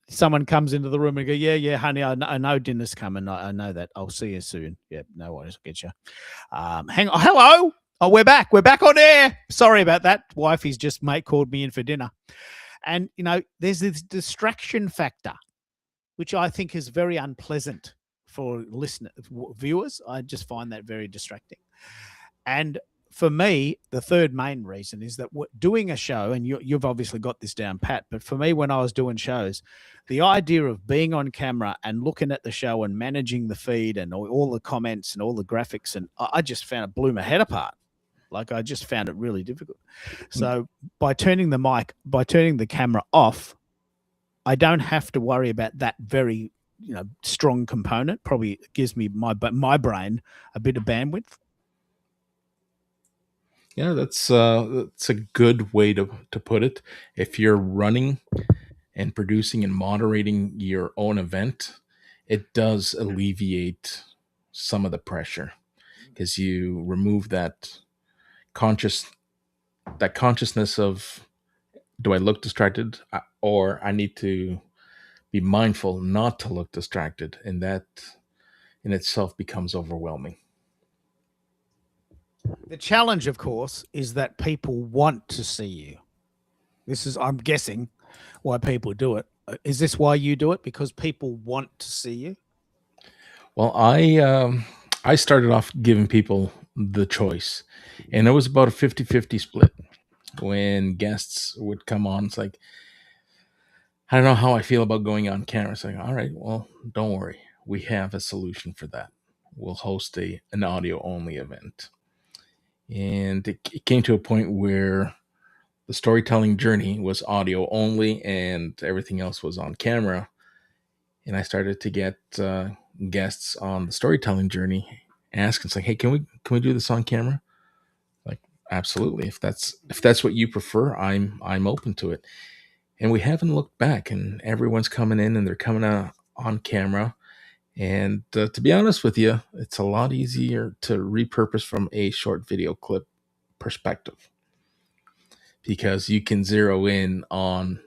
someone comes into the room and go, yeah, honey, I know dinner's coming. I know that. I'll see you soon. Yeah, no worries. I'll get you. Hang on. Hello. Oh, we're back. We're back on air. Sorry about that. Wifey's just called me in for dinner. And, there's this distraction factor, which I think is very unpleasant for viewers. I just find that very distracting. And for me, the third main reason is that doing a show, and you've obviously got this down pat, but for me, when I was doing shows, the idea of being on camera and looking at the show and managing the feed and all the comments and all the graphics, and I just found it blew my head apart. Like, I just found it really difficult. So by turning the camera off, I don't have to worry about that very, strong component. Probably gives me my brain a bit of bandwidth. Yeah, that's a good way to put it. If you're running and producing and moderating your own event, it does alleviate some of the pressure, because you remove that consciousness of, do I look distracted, or I need to be mindful not to look distracted, and that in itself becomes overwhelming. The challenge, of course, is that people want to see you. This is, I'm guessing, why people do it. Is this why you do it? Because people want to see you? Well, I started off giving people the choice, and it was about a 50-50 split. When guests would come on, it's like, I don't know how I feel about going on camera. It's like, all right, well, don't worry. We have a solution for that. We'll host an audio-only event. And it came to a point where the storytelling journey was audio only and everything else was on camera. And I started to get guests on the storytelling journey asking, it's like, hey, can we do this on camera? Like, absolutely. If that's what you prefer, I'm open to it. And we haven't looked back, and everyone's coming in and they're coming out on camera. And to be honest with you, it's a lot easier to repurpose from a short video clip perspective, because you can zero in on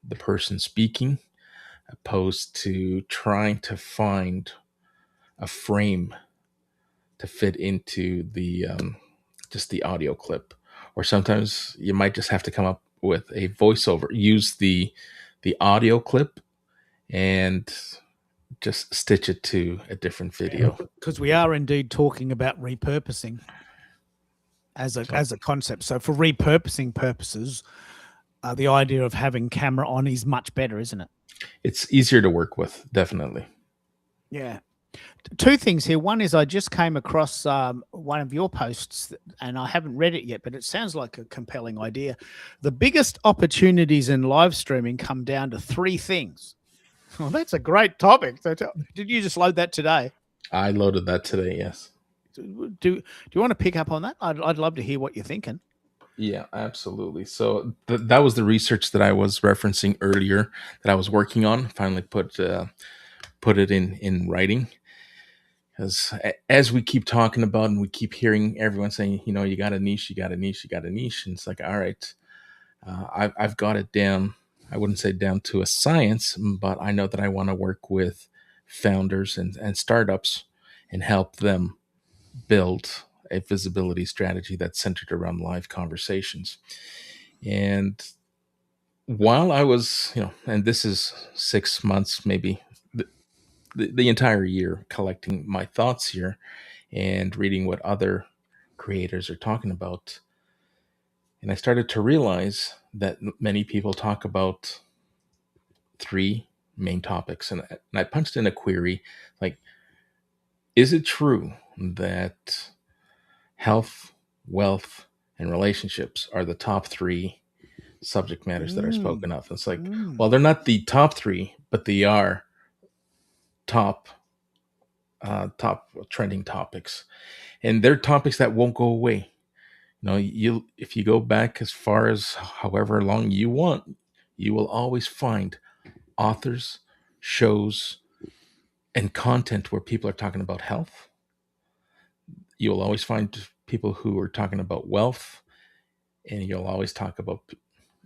the person speaking, opposed to trying to find a frame to fit into the just the audio clip. Or sometimes you might just have to come up with a voiceover, use the audio clip and just stitch it to a different video. Because we are indeed talking about repurposing as a concept. So for repurposing purposes, the idea of having camera on is much better, isn't it? It's easier to work with, definitely. Yeah. Two things here. One is I just came across one of your posts, and I haven't read it yet, but it sounds like a compelling idea. The biggest opportunities in live streaming come down to three things. Well, that's a great topic. Did you just load that today? I loaded that today, yes. Do you want to pick up on that? I'd love to hear what you're thinking. Yeah, absolutely. So that was the research that I was referencing earlier that I was working on. Finally put it in writing. Because as we keep talking about and we keep hearing everyone saying, you got a niche, you got a niche, you got a niche. And it's like, all right, I've got it down. I wouldn't say down to a science, but I know that I want to work with founders and startups and help them build a visibility strategy that's centered around live conversations. And while I was, and this is 6 months, maybe the entire year, collecting my thoughts here and reading what other creators are talking about. And I started to realize that many people talk about three main topics. And I punched in a query like, is it true that health, wealth, and relationships are the top three subject matters that are spoken of? It's like, well, they're not the top three, but they are top trending topics, and they're topics that won't go away. If you go back as far as however long you want, you will always find authors, shows, and content where people are talking about health. You will always find people who are talking about wealth, and you'll always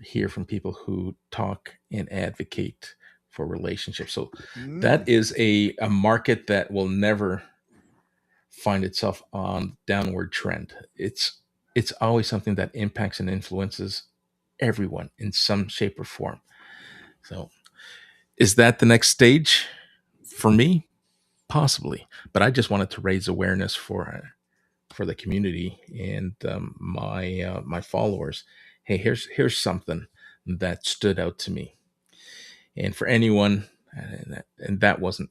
hear from people who talk and advocate for relationships. So that is a market that will never find itself on downward trend. It's always something that impacts and influences everyone in some shape or form. So is that the next stage for me? Possibly, but I just wanted to raise awareness for for the community and my followers, hey, here's something that stood out to me. And for anyone, and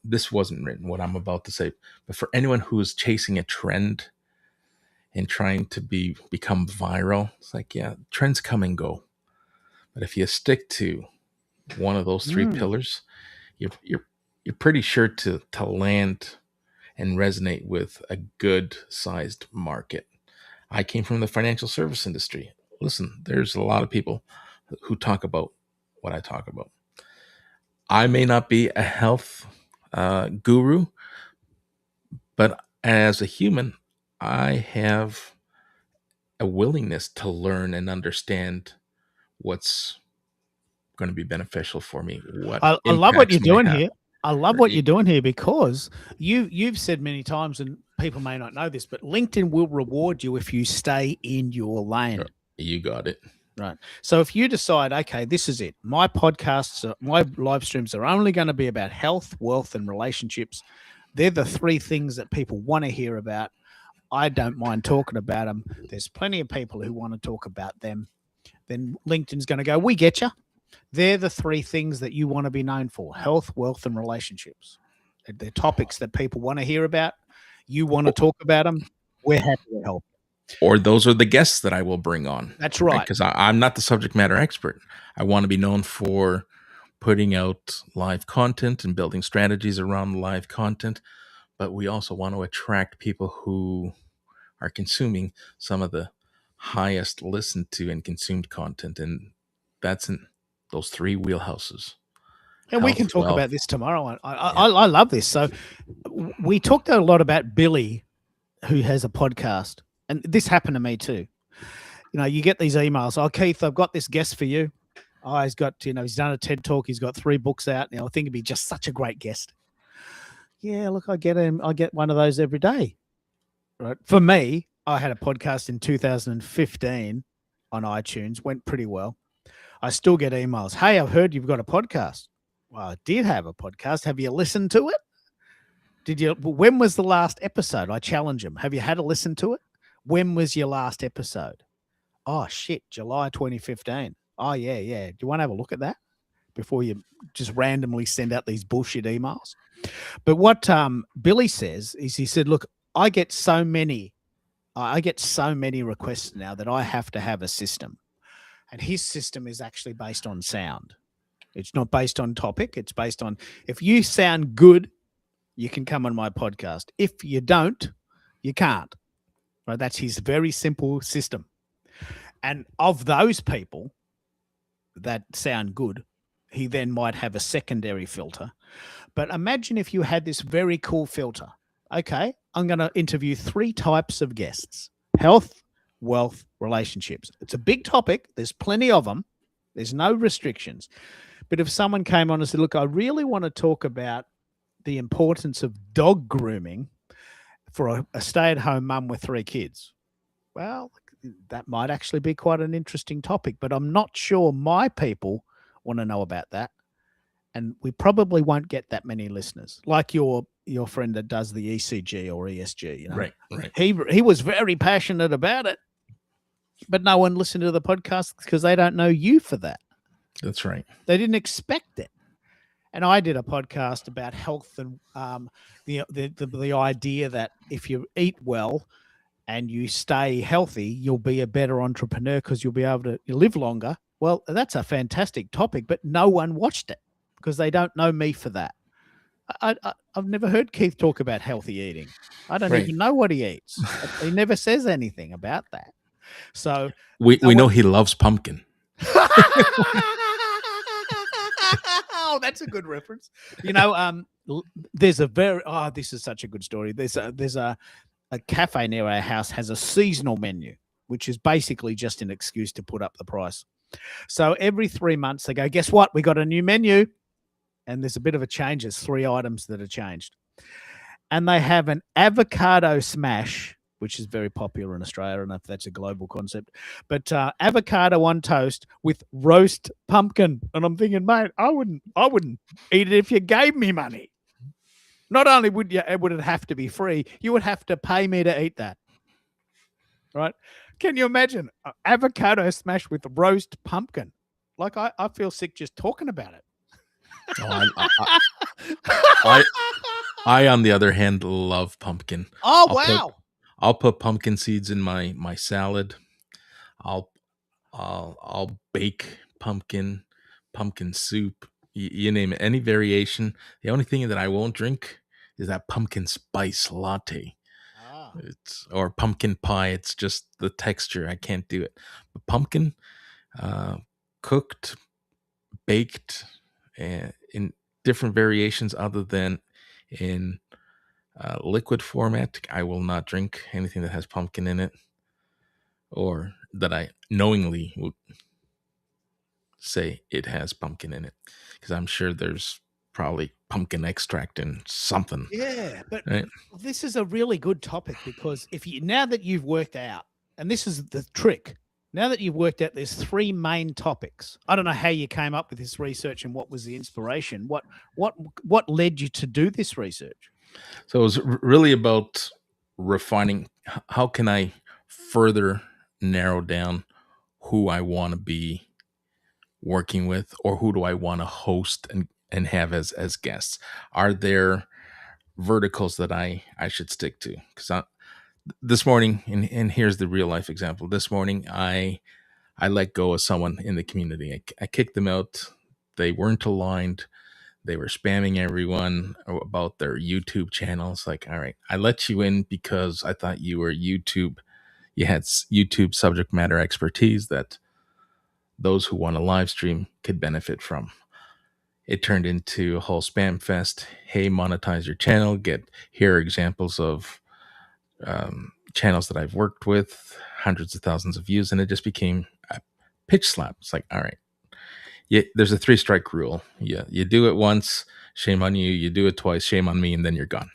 this wasn't written, what I'm about to say, but for anyone who is chasing a trend and trying to become viral, it's like, yeah, trends come and go. But if you stick to one of those three pillars, you're pretty sure to land and resonate with a good sized market. I came from the financial service industry. Listen, there's a lot of people who talk about what I talk about. I may not be a health guru, but as a human, I have a willingness to learn and understand what's going to be beneficial for me. What I love what you're impacts may doing have. here. I love what you're doing here because you've said many times, and people may not know this, but LinkedIn will reward you if you stay in your lane. You got it. Right. So if you decide, okay, this is it. My podcasts, my live streams are only going to be about health, wealth, and relationships. They're the three things that people want to hear about. I don't mind talking about them. There's plenty of people who want to talk about them. Then LinkedIn's going to go, we get you. They're the three things that you want to be known for: health, wealth, and relationships. They're topics that people want to hear about. You want to talk about them. We're happy to help. Or those are the guests that I will bring on. That's right. Because I'm not the subject matter expert. I want to be known for putting out live content and building strategies around live content. But we also want to attract people who are consuming some of the highest listened to and consumed content. And that's in those three wheelhouses. And we can talk about this tomorrow. I love this. So we talked a lot about Billy, who has a podcast. And this happened to me too. You know, you get these emails. Oh, Keith, I've got this guest for you. Oh, he's got, he's done a TED talk. He's got 3 books out. I think he'd be just such a great guest. Yeah, look, I get him. I get one of those every day. Right. For me, I had a podcast in 2015 on iTunes. Went pretty well. I still get emails. Hey, I've heard you've got a podcast. Well, I did have a podcast. Have you listened to it? Did you? When was the last episode? I challenge them. Have you had a listen to it? When was your last episode? Oh, shit, July 2015. Oh, yeah. Do you want to have a look at that before you just randomly send out these bullshit emails? But what Billy says is, he said, look, I get so many requests now that I have to have a system. And his system is actually based on sound. It's not based on topic. It's based on, if you sound good, you can come on my podcast. If you don't, you can't. Right? That's his very simple system. And of those people that sound good, he then might have a secondary filter. But imagine if you had this very cool filter. Okay, I'm going to interview 3 types of guests: health, wealth, relationships. It's a big topic. There's plenty of them. There's no restrictions. But if someone came on and said, look, I really want to talk about the importance of dog grooming for a stay-at-home mum with 3 kids. Well, that might actually be quite an interesting topic, but I'm not sure my people want to know about that. And we probably won't get that many listeners, like your friend that does the ECG or ESG. Right. He was very passionate about it, but no one listened to the podcast because they don't know you for that. That's right. They didn't expect it. And I did a podcast about health and the idea that if you eat well and you stay healthy, you'll be a better entrepreneur because you'll be able to live longer. Well, that's a fantastic topic, but no one watched it because they don't know me for that. I've never heard Keith talk about healthy eating. I don't even know what he eats. He never says anything about that. So we know he loves pumpkin. Oh, that's a good reference. There's a this is such a good story. There's a cafe near our house has a seasonal menu, which is basically just an excuse to put up the price. So every 3 months they go, guess what? We got a new menu. And there's a bit of a change. There's 3 items that are changed. And they have an avocado smash, which is very popular in Australia. I don't know if that's a global concept. But avocado on toast with roast pumpkin. And I'm thinking, mate, I wouldn't eat it if you gave me money. Not only would it have to be free, you would have to pay me to eat that. right? Can you imagine avocado smash with roast pumpkin? Like I feel sick just talking about it. Oh, I on the other hand love pumpkin. Oh I'll put wow! I'll put pumpkin seeds in my salad. I'll I'll bake pumpkin soup. You name it, any variation. The only thing that I won't drink is that pumpkin spice latte. Ah, Or pumpkin pie. It's just the texture. I can't do it. But pumpkin, uh, cooked, baked, in different variations other than in liquid format, I will not drink anything that has pumpkin in it, or that I knowingly would say it has pumpkin in it, because I'm sure there's probably pumpkin extract in something. yeah, but Right? this is a really good topic because now that you've worked out, and this is the trick, now that you've worked out there's three main topics. I don't know how you came up with this research and what was the inspiration. What led you to do this research? So it was really about refining how can I further narrow down who I want to be working with, or who do I want to host and have as guests. Are there verticals that I should stick to? Because this morning, and here's the real life example. This morning, I let go of someone in the community. I kicked them out. They weren't aligned. They were spamming everyone about their YouTube channels. Like, all right, I let you in because I thought you were YouTube. You had YouTube subject matter expertise that those who want to live stream could benefit from. It turned into a whole spam fest. Hey, monetize your channel. Here are examples of channels that I've worked with, hundreds of thousands of views, and it just became a pitch slap. It's like, all right, there's a 3-strike rule. You do it once, shame on you. You do it twice, shame on me, and then you're gone.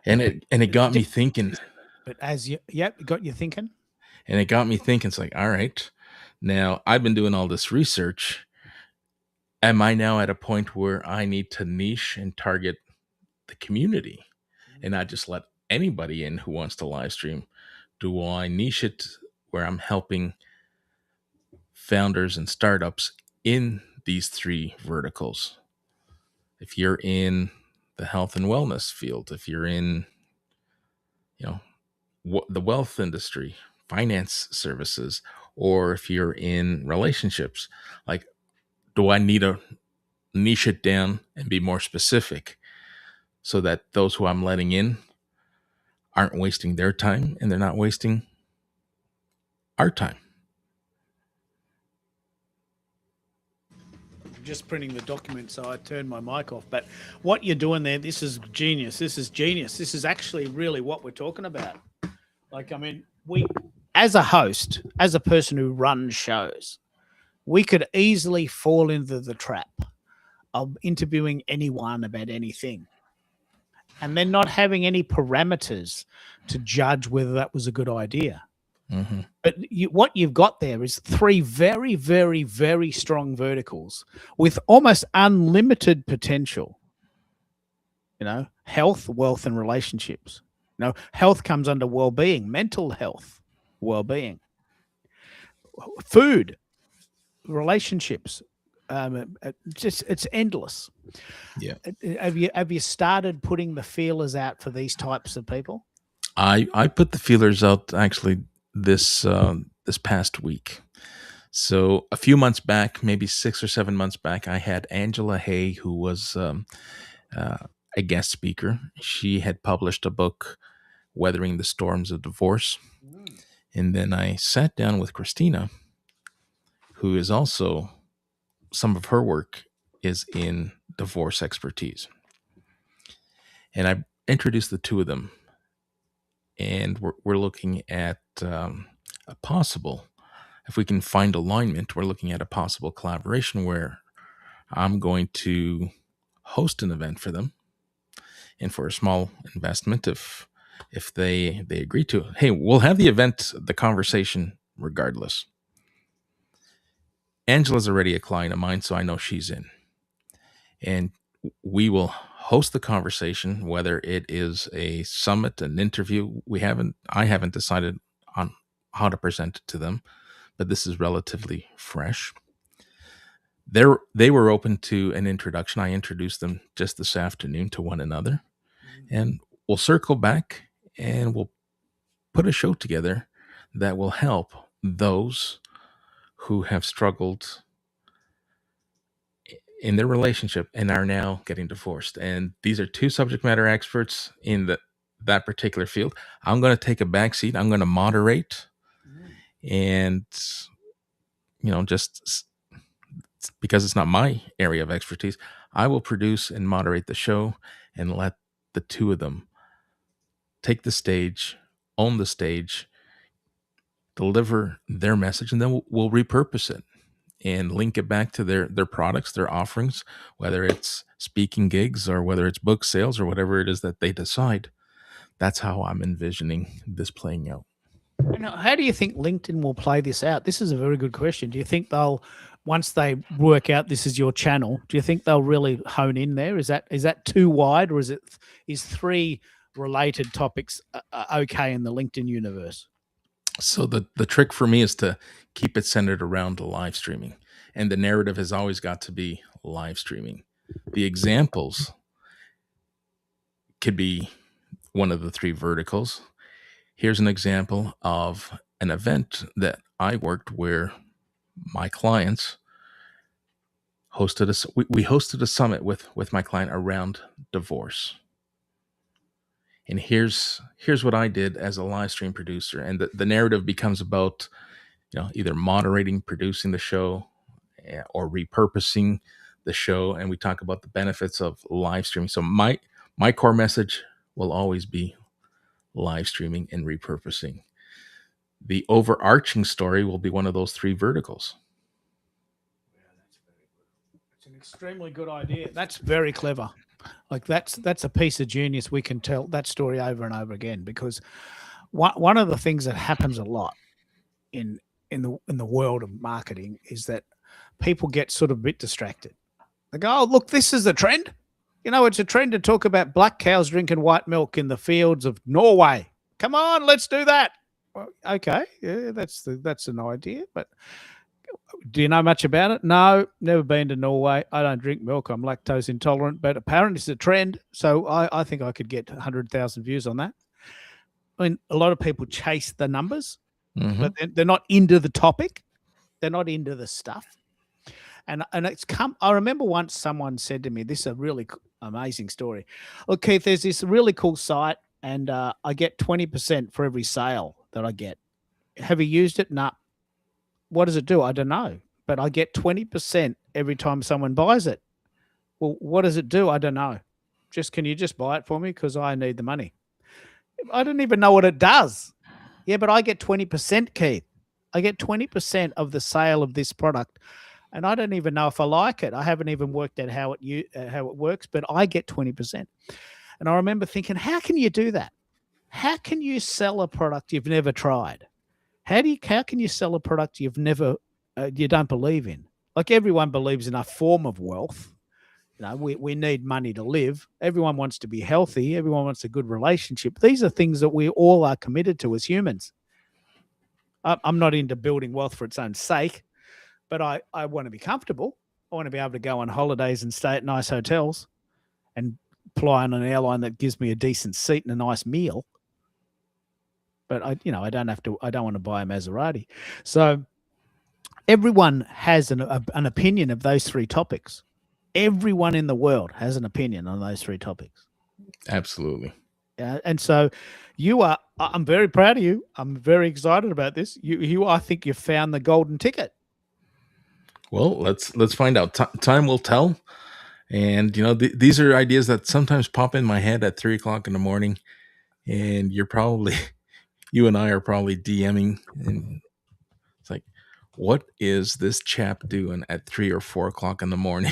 And it got me thinking. But it got you thinking. And it got me thinking. It's like, all right, now I've been doing all this research. Am I now at a point where I need to niche and target the community and not just let anybody in who wants to live stream? Do I niche it where I'm helping founders and startups in these 3 verticals? If you're in the health and wellness field, if you're in, the wealth industry, finance services, or if you're in relationships, like, do I need to niche it down and be more specific so that those who I'm letting in aren't wasting their time and they're not wasting our time? Just printing the document, so I turned my mic off. But what you're doing there, this is genius. This is genius. This is actually really what we're talking about. Like, I mean, we, as a host, as a person who runs shows, we could easily fall into the trap of interviewing anyone about anything and then not having any parameters to judge whether that was a good idea. Mm-hmm. But what you've got there is 3 very, very, very strong verticals with almost unlimited potential. Health, wealth, and relationships. Health comes under well-being, mental health, well-being, food, relationships. It's endless. Yeah. Have you started putting the feelers out for these types of people? I put the feelers out actually this past week. So a few months back, maybe 6 or 7 months back, I had Angela Hay, who was a guest speaker. She had published a book, Weathering the Storms of Divorce. And then I sat down with Christina, who is also, some of her work is in divorce expertise. And I introduced the 2 of them. And we're looking at a possible, if we can find alignment, we're looking at a possible collaboration where I'm going to host an event for them, and for a small investment, if they agree to it, hey, we'll have the event, the conversation regardless. Angela's already a client of mine, so I know she's in, and we will host the conversation, whether it is a summit, an interview. I haven't decided on how to present it to them, but this is relatively fresh. They were open to an introduction. I introduced them just this afternoon to one another, and we'll circle back and we'll put a show together that will help those who have struggled in their relationship and are now getting divorced. And these are two subject matter experts in that particular field. I'm going to take a back seat. I'm going to moderate, and just because it's not my area of expertise, I will produce and moderate the show and let the two of them take the stage, own the stage, deliver their message, and then we'll repurpose it and link it back to their products, their offerings, whether it's speaking gigs or whether it's book sales or whatever it is that they decide. That's how I'm envisioning this playing out. Now, how do you think LinkedIn will play this out? This is a very good question. Do you think they'll, once they work out this is your channel, do you think they'll really hone in there? Is that too wide, or is 3 related topics okay in the LinkedIn universe? So the trick for me is to keep it centered around the live streaming, and the narrative has always got to be live streaming. The examples could be one of the 3 verticals. Here's an example of an event that I worked where my clients hosted we hosted a summit with my client around divorce. And here's what I did as a live stream producer. And the narrative becomes about, either moderating, producing the show, or repurposing the show. And we talk about the benefits of live streaming. So my core message will always be live streaming and repurposing. The overarching story will be one of those 3 verticals. It's an extremely good idea. That's very clever. Like that's a piece of genius. We can tell that story over and over again, because one of the things that happens a lot in the world of marketing is that people get sort of a bit distracted. They go, "Oh, look, this is a trend. It's a trend to talk about black cows drinking white milk in the fields of Norway. Come on, let's do that." Well, okay, yeah, that's an idea, but do you know much about it? No, never been to Norway. I don't drink milk. I'm lactose intolerant, but apparently it's a trend. So I think I could get 100,000 views on that. I mean, a lot of people chase the numbers, but they're not into the topic. They're not into the stuff. And I remember once someone said to me, this is a really amazing story. Look, Keith, there's this really cool site, and I get 20% for every sale that I get. Have you used it? Nah. What does it do? I don't know, but I get 20% every time someone buys it. Well, what does it do? I don't know. Can you just buy it for me? Because I need the money. I don't even know what it does. Yeah, but I get 20%, Keith. I get 20% of the sale of this product, and I don't even know if I like it. I haven't even worked out how it works, but I get 20%. And I remember thinking, how can you do that? How can you sell a product you've never tried? How can you sell a product you don't believe in? Like, everyone believes in a form of wealth. We need money to live. Everyone wants to be healthy. Everyone wants a good relationship. These are things that we all are committed to as humans. I'm not into building wealth for its own sake, but I want to be comfortable. I want to be able to go on holidays and stay at nice hotels and fly on an airline that gives me a decent seat and a nice meal. But I don't want to buy a Maserati. So everyone has an opinion of those 3 topics. Everyone in the world has an opinion on those 3 topics. Absolutely. And so I'm very proud of you. I'm very excited about this. I think you found the golden ticket. Well, let's find out. Time will tell. And, these are ideas that sometimes pop in my head at 3:00 in the morning. And you and I are probably DMing, and it's like, what is this chap doing at 3 or 4 o'clock in the morning?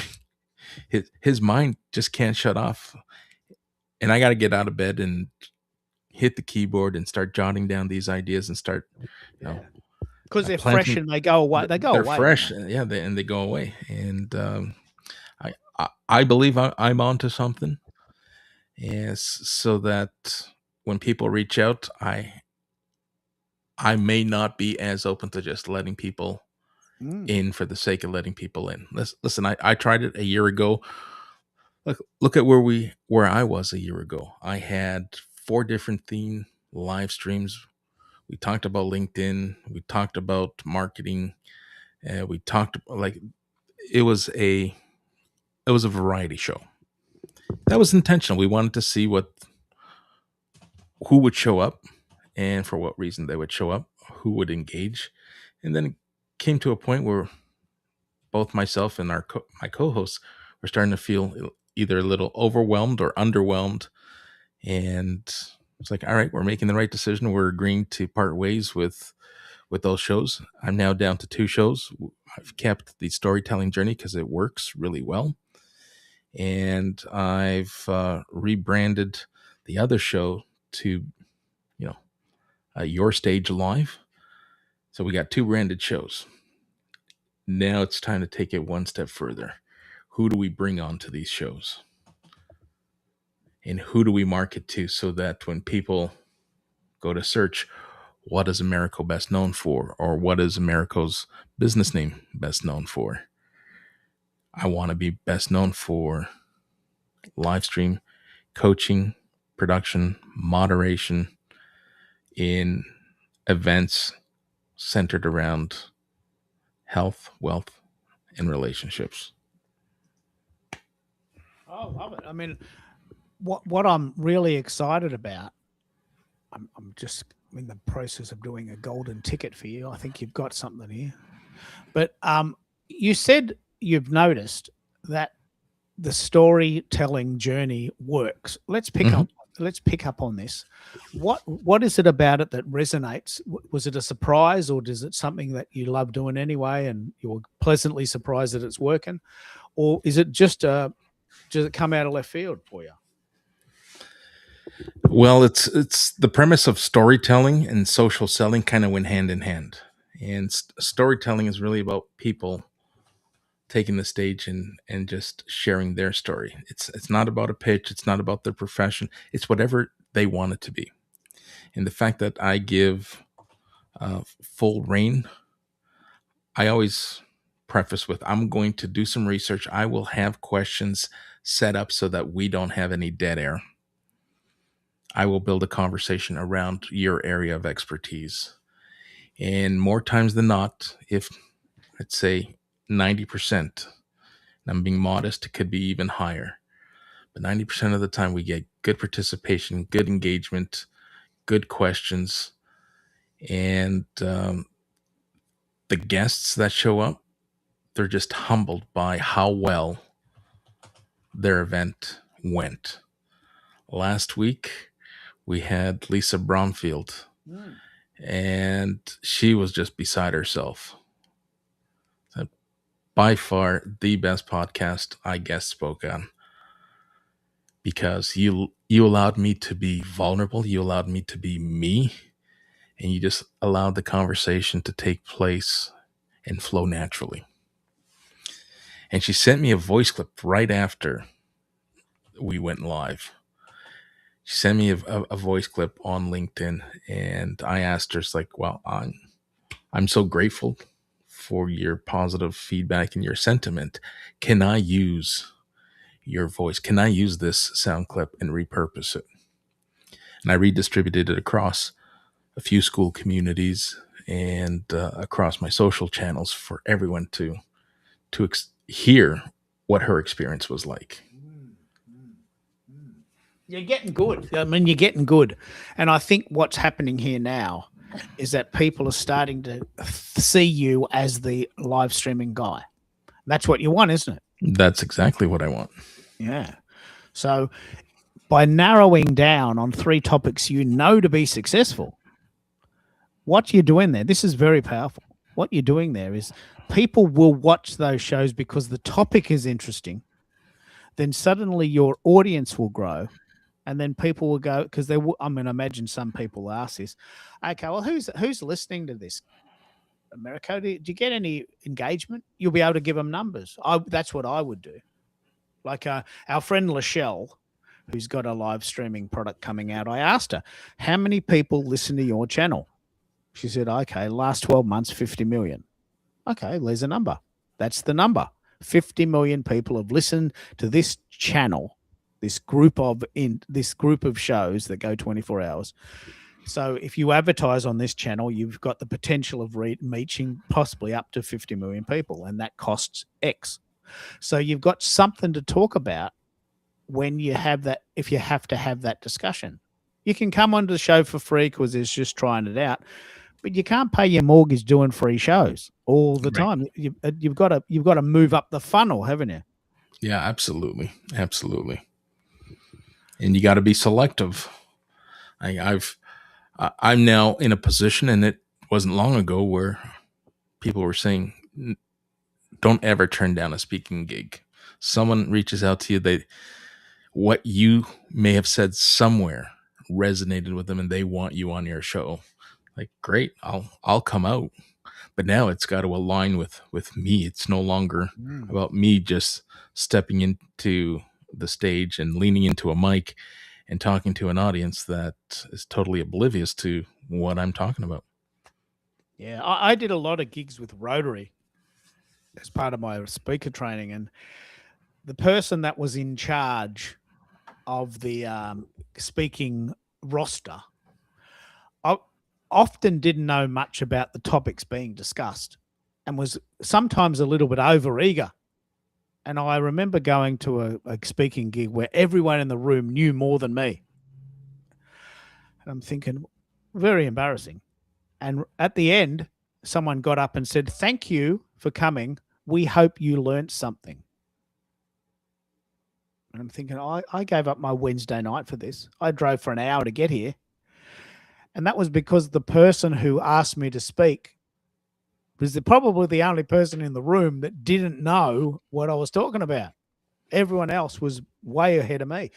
His mind just can't shut off. And I got to get out of bed and hit the keyboard and start jotting down these ideas and start, because they're fresh and they go away. They're fresh, and they go away. And I believe I'm onto something. Yes, so that when people reach out, I may not be as open to just letting people in for the sake of letting people in. Listen, I tried it a year ago. Look at where I was a year ago. I had 4 different theme live streams. We talked about LinkedIn. We talked about marketing. We talked like it was a variety show. That was intentional. We wanted to see who would show up and for what reason they would show up, who would engage, and then it came to a point where both myself and my co-hosts were starting to feel either a little overwhelmed or underwhelmed, and it's like, all right, we're making the right decision. We're agreeing to part ways with those shows. I'm now down to 2 shows. I've kept the storytelling journey because it works really well, and I've rebranded the other show to, Your Stage Live. So we got 2 branded shows. Now it's time to take it one step further. Who do we bring on to these shows? And who do we market to so that when people go to search, what is Americo best known for? Or what is Americo's business name best known for? I want to be best known for live stream coaching, production, moderation in events centered around health, wealth, and relationships. Oh, love it. I mean, what I'm really excited about, I'm just in the process of doing a golden ticket for you. I think you've got something here. But you said you've noticed that the storytelling journey works. Let's pick up on this. What is it about it that resonates? Was it a surprise, or is it something that you love doing anyway and you're pleasantly surprised that it's working? Or is it just does it come out of left field for you? Well, it's the premise of storytelling and social selling kind of went hand in hand. And storytelling is really about people taking the stage and just sharing their story. It's not about a pitch, it's not about their profession. It's whatever they want it to be. And the fact that I give full reign, I always preface with, I'm going to do some research. I will have questions set up so that we don't have any dead air. I will build a conversation around your area of expertise. And more times than not, if I'd say 90%, and I'm being modest, it could be even higher, but 90% of the time we get good participation, good engagement, good questions. And the guests that show up, they're just humbled by how well their event went. Last week, we had Lisa Bromfield, and she was just beside herself. By far the best podcast I guest spoke on, because you allowed me to be vulnerable, you allowed me to be me, and you just allowed the conversation to take place and flow naturally. And she sent me a voice clip right after we went live. She sent me a voice clip on LinkedIn, and I asked her, it's like, well, I'm so grateful for your positive feedback and your sentiment. Can I use your voice? Can I use this sound clip and repurpose it? And I redistributed it across a few school communities and across my social channels for everyone to hear what her experience was like. You're getting good. I mean, you're getting good. And I think what's happening here now is that people are starting to see you as the live streaming guy. That's what you want, isn't it? That's exactly what I want. Yeah. So by narrowing down on 3 topics you know to be successful, what you're doing there, this is very powerful. What you're doing there is people will watch those shows because the topic is interesting. Then suddenly your audience will grow. And then people will go, because they will, I mean, imagine some people ask this, okay, well, who's listening to this? Americo, do you get any engagement? You'll be able to give them numbers. That's what I would do. Like our friend Lachelle who's got a live streaming product coming out. I asked her, how many people listen to your channel? She said, okay, last 12 months, 50 million. Okay, there's a number. That's the number. 50 million people have listened to this channel, this group of shows that go 24 hours. So if you advertise on this channel, you've got the potential of reaching possibly up to 50 million people, and that costs X. So you've got something to talk about when you have that, if you have to have that discussion. You can come onto the show for free because it's just trying it out, but you can't pay your mortgage doing free shows all the time. You've got to move up the funnel, haven't you? Yeah, absolutely. Absolutely. And you got to be selective. I'm now in a position, and it wasn't long ago, where people were saying, don't ever turn down a speaking gig. Someone reaches out to you, what you may have said somewhere resonated with them, and they want you on your show. Like, great, I'll come out. But now it's got to align with me. It's no longer about me just stepping into the stage and leaning into a mic and talking to an audience that is totally oblivious to what I'm talking about. Yeah, I did a lot of gigs with Rotary as part of my speaker training, and the person that was in charge of the speaking roster, I often didn't know much about the topics being discussed and was sometimes a little bit overeager. And I remember going to a speaking gig where everyone in the room knew more than me. And I'm thinking, very embarrassing. And at the end, someone got up and said, thank you for coming. We hope you learned something. And I'm thinking, I gave up my Wednesday night for this. I drove for an hour to get here. And that was because the person who asked me to speak was probably the only person in the room that didn't know what I was talking about. Everyone else was way ahead of me.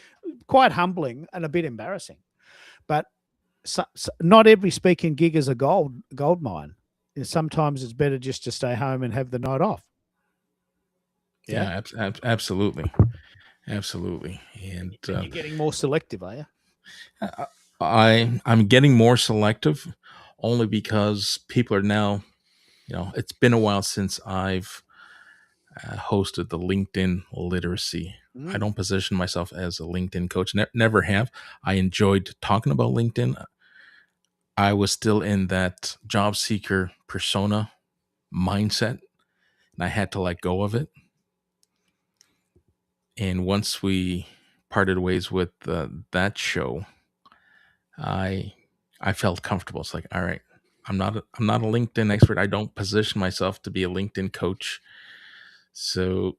Quite humbling and a bit embarrassing. But not every speaking gig is a gold mine. Sometimes it's better just to stay home and have the night off. Yeah, absolutely. Absolutely. And you're getting more selective, are you? I'm getting more selective only because people are now, it's been a while since I've hosted the LinkedIn literacy. I don't position myself as a LinkedIn coach. Never have. I enjoyed talking about LinkedIn. I was still in that job seeker persona mindset, and I had to let go of it. And once we parted ways with that show, I felt comfortable. It's like, all right, I'm not a LinkedIn expert. I don't position myself to be a LinkedIn coach. So,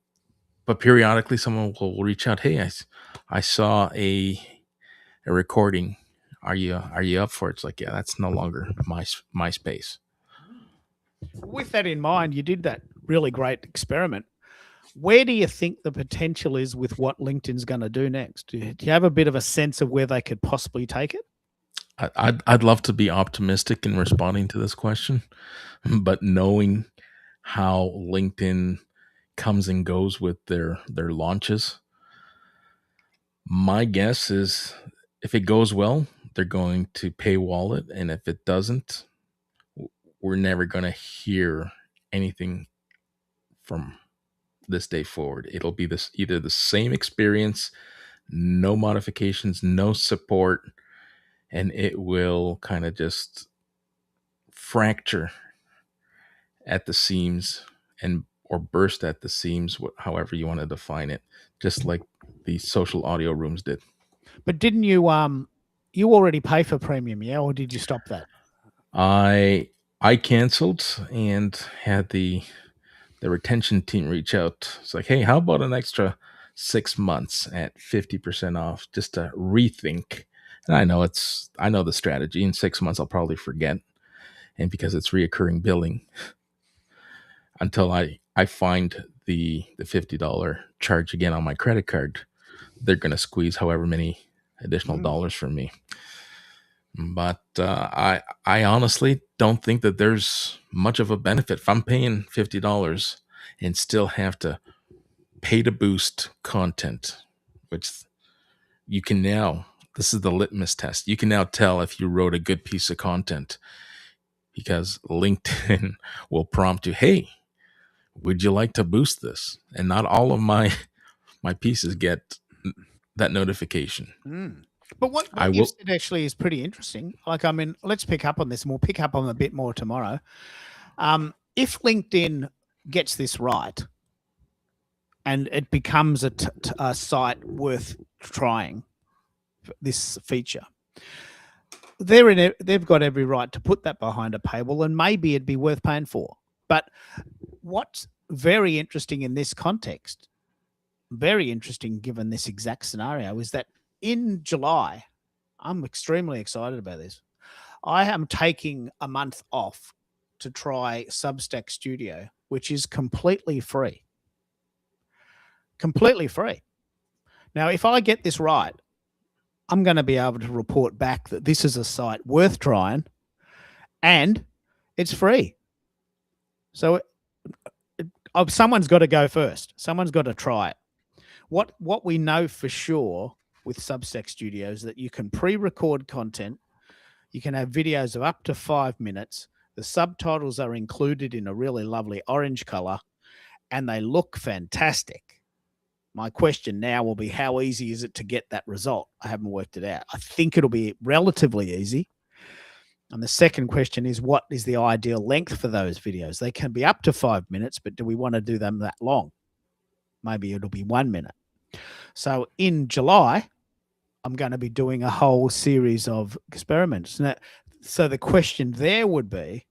but periodically someone will reach out. Hey, I saw a recording. Are you up for it? It's like, yeah, that's no longer my space. With that in mind, you did that really great experiment. Where do you think the potential is with what LinkedIn's going to do next? Do you have a bit of a sense of where they could possibly take it? I'd love to be optimistic in responding to this question, but knowing how LinkedIn comes and goes with their launches, my guess is if it goes well, they're going to paywall it, and if it doesn't, we're never going to hear anything from this day forward. It'll be either the same experience, no modifications, no support, and it will kind of just fracture at the seams or burst at the seams, however you want to define it, just like the social audio rooms did. But didn't you already pay for premium, yeah, or did you stop that? I canceled and had the retention team reach out. It's like, hey, how about an extra 6 months at 50% off, just to rethink. And I know the strategy. In 6 months, I'll probably forget. And because it's reoccurring billing, until I find the $50 charge again on my credit card, they're going to squeeze however many additional dollars from me. But I honestly don't think that there's much of a benefit. If I'm paying $50 and still have to pay to boost content, which you can now, this is the litmus test. You can now tell if you wrote a good piece of content because LinkedIn will prompt you, hey, would you like to boost this? And not all of my pieces get that notification. But what I you will. said actually is pretty interesting. Like, I mean, let's pick up on this, and we'll pick up on a bit more tomorrow. If LinkedIn gets this right and it becomes a site worth trying, this feature, they've got every right to put that behind a paywall, and maybe it'd be worth paying for. But what's very interesting in this context, very interesting given this exact scenario, is that in July, I'm extremely excited about this. I am taking a month off to try Substack Studio, which is completely free. Completely free. Now, if I get this right, I'm going to be able to report back that this is a site worth trying and it's free. So someone's got to go first. Someone's got to try it. What we know for sure with Substack Studio is that you can pre-record content. You can have videos of up to 5 minutes. The subtitles are included in a really lovely orange color, and they look fantastic. My question now will be, how easy is it to get that result? I haven't worked it out. I think it'll be relatively easy. And the second question is, what is the ideal length for those videos? They can be up to 5 minutes, but do we want to do them that long? Maybe it'll be 1 minute. So in July, I'm going to be doing a whole series of experiments. Now, so the question there would be,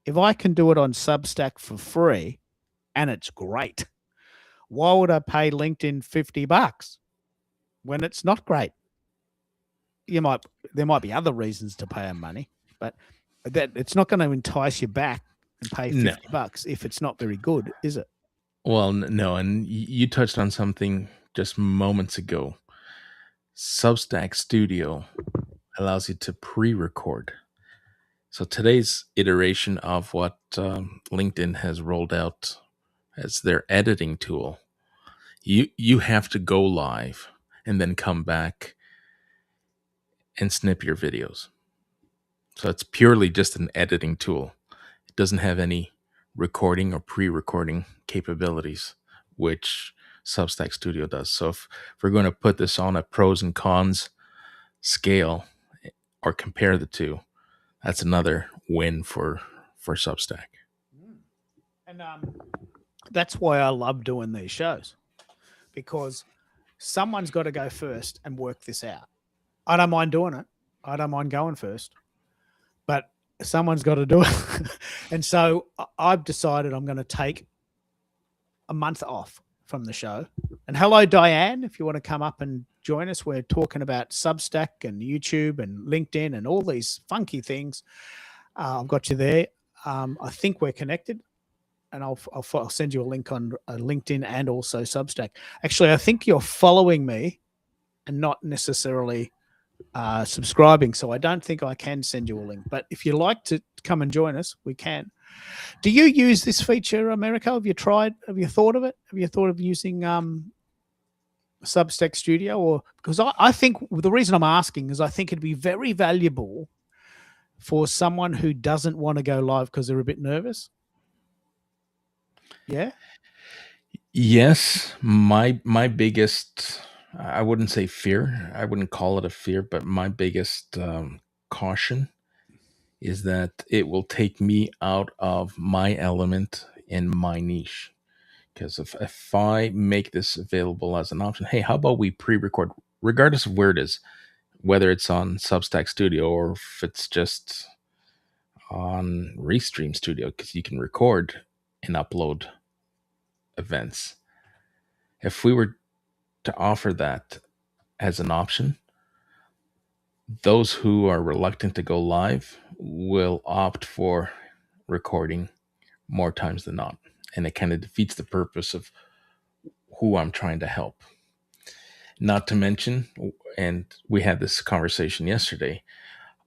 if I can do it on Substack for free and it's great, why would I pay LinkedIn $50 when it's not great? There might be other reasons to pay them money, but that it's not going to entice you back and pay $50 if it's not very good, is it? Well, no, and you touched on something just moments ago. Substack Studio allows you to pre-record. So today's iteration of what LinkedIn has rolled out as their editing tool, you have to go live and then come back and snip your videos. So it's purely just an editing tool. It doesn't have any recording or pre-recording capabilities, which Substack Studio does. So if we're going to put this on a pros and cons scale or compare the two, that's another win for Substack. And that's why I love doing these shows, because someone's got to go first and work this out. I don't mind doing it. I don't mind going first, but someone's got to do it. And so I've decided I'm going to take a month off from the show. And hello, Diane, if you want to come up and join us. We're talking about Substack and YouTube and LinkedIn and all these funky things. I've got you there. I think we're connected, and I'll send you a link on LinkedIn and also Substack. Actually, I think you're following me and not necessarily subscribing, so I don't think I can send you a link. But if you like to come and join us, we can. Do you use this feature, America? Have you thought of it? Have you thought of using Substack Studio? Or because I think the reason I'm asking is I think it'd be very valuable for someone who doesn't want to go live because they're a bit nervous. Yeah. Yes, my biggest, I wouldn't say fear, I wouldn't call it a fear, but my biggest caution is that it will take me out of my element in my niche. Because if I make this available as an option, hey, how about we pre-record, regardless of where it is, whether it's on Substack Studio or if it's just on Restream Studio, because you can record and upload events. If we were to offer that as an option, those who are reluctant to go live will opt for recording more times than not. And it kind of defeats the purpose of who I'm trying to help. Not to mention, and we had this conversation yesterday,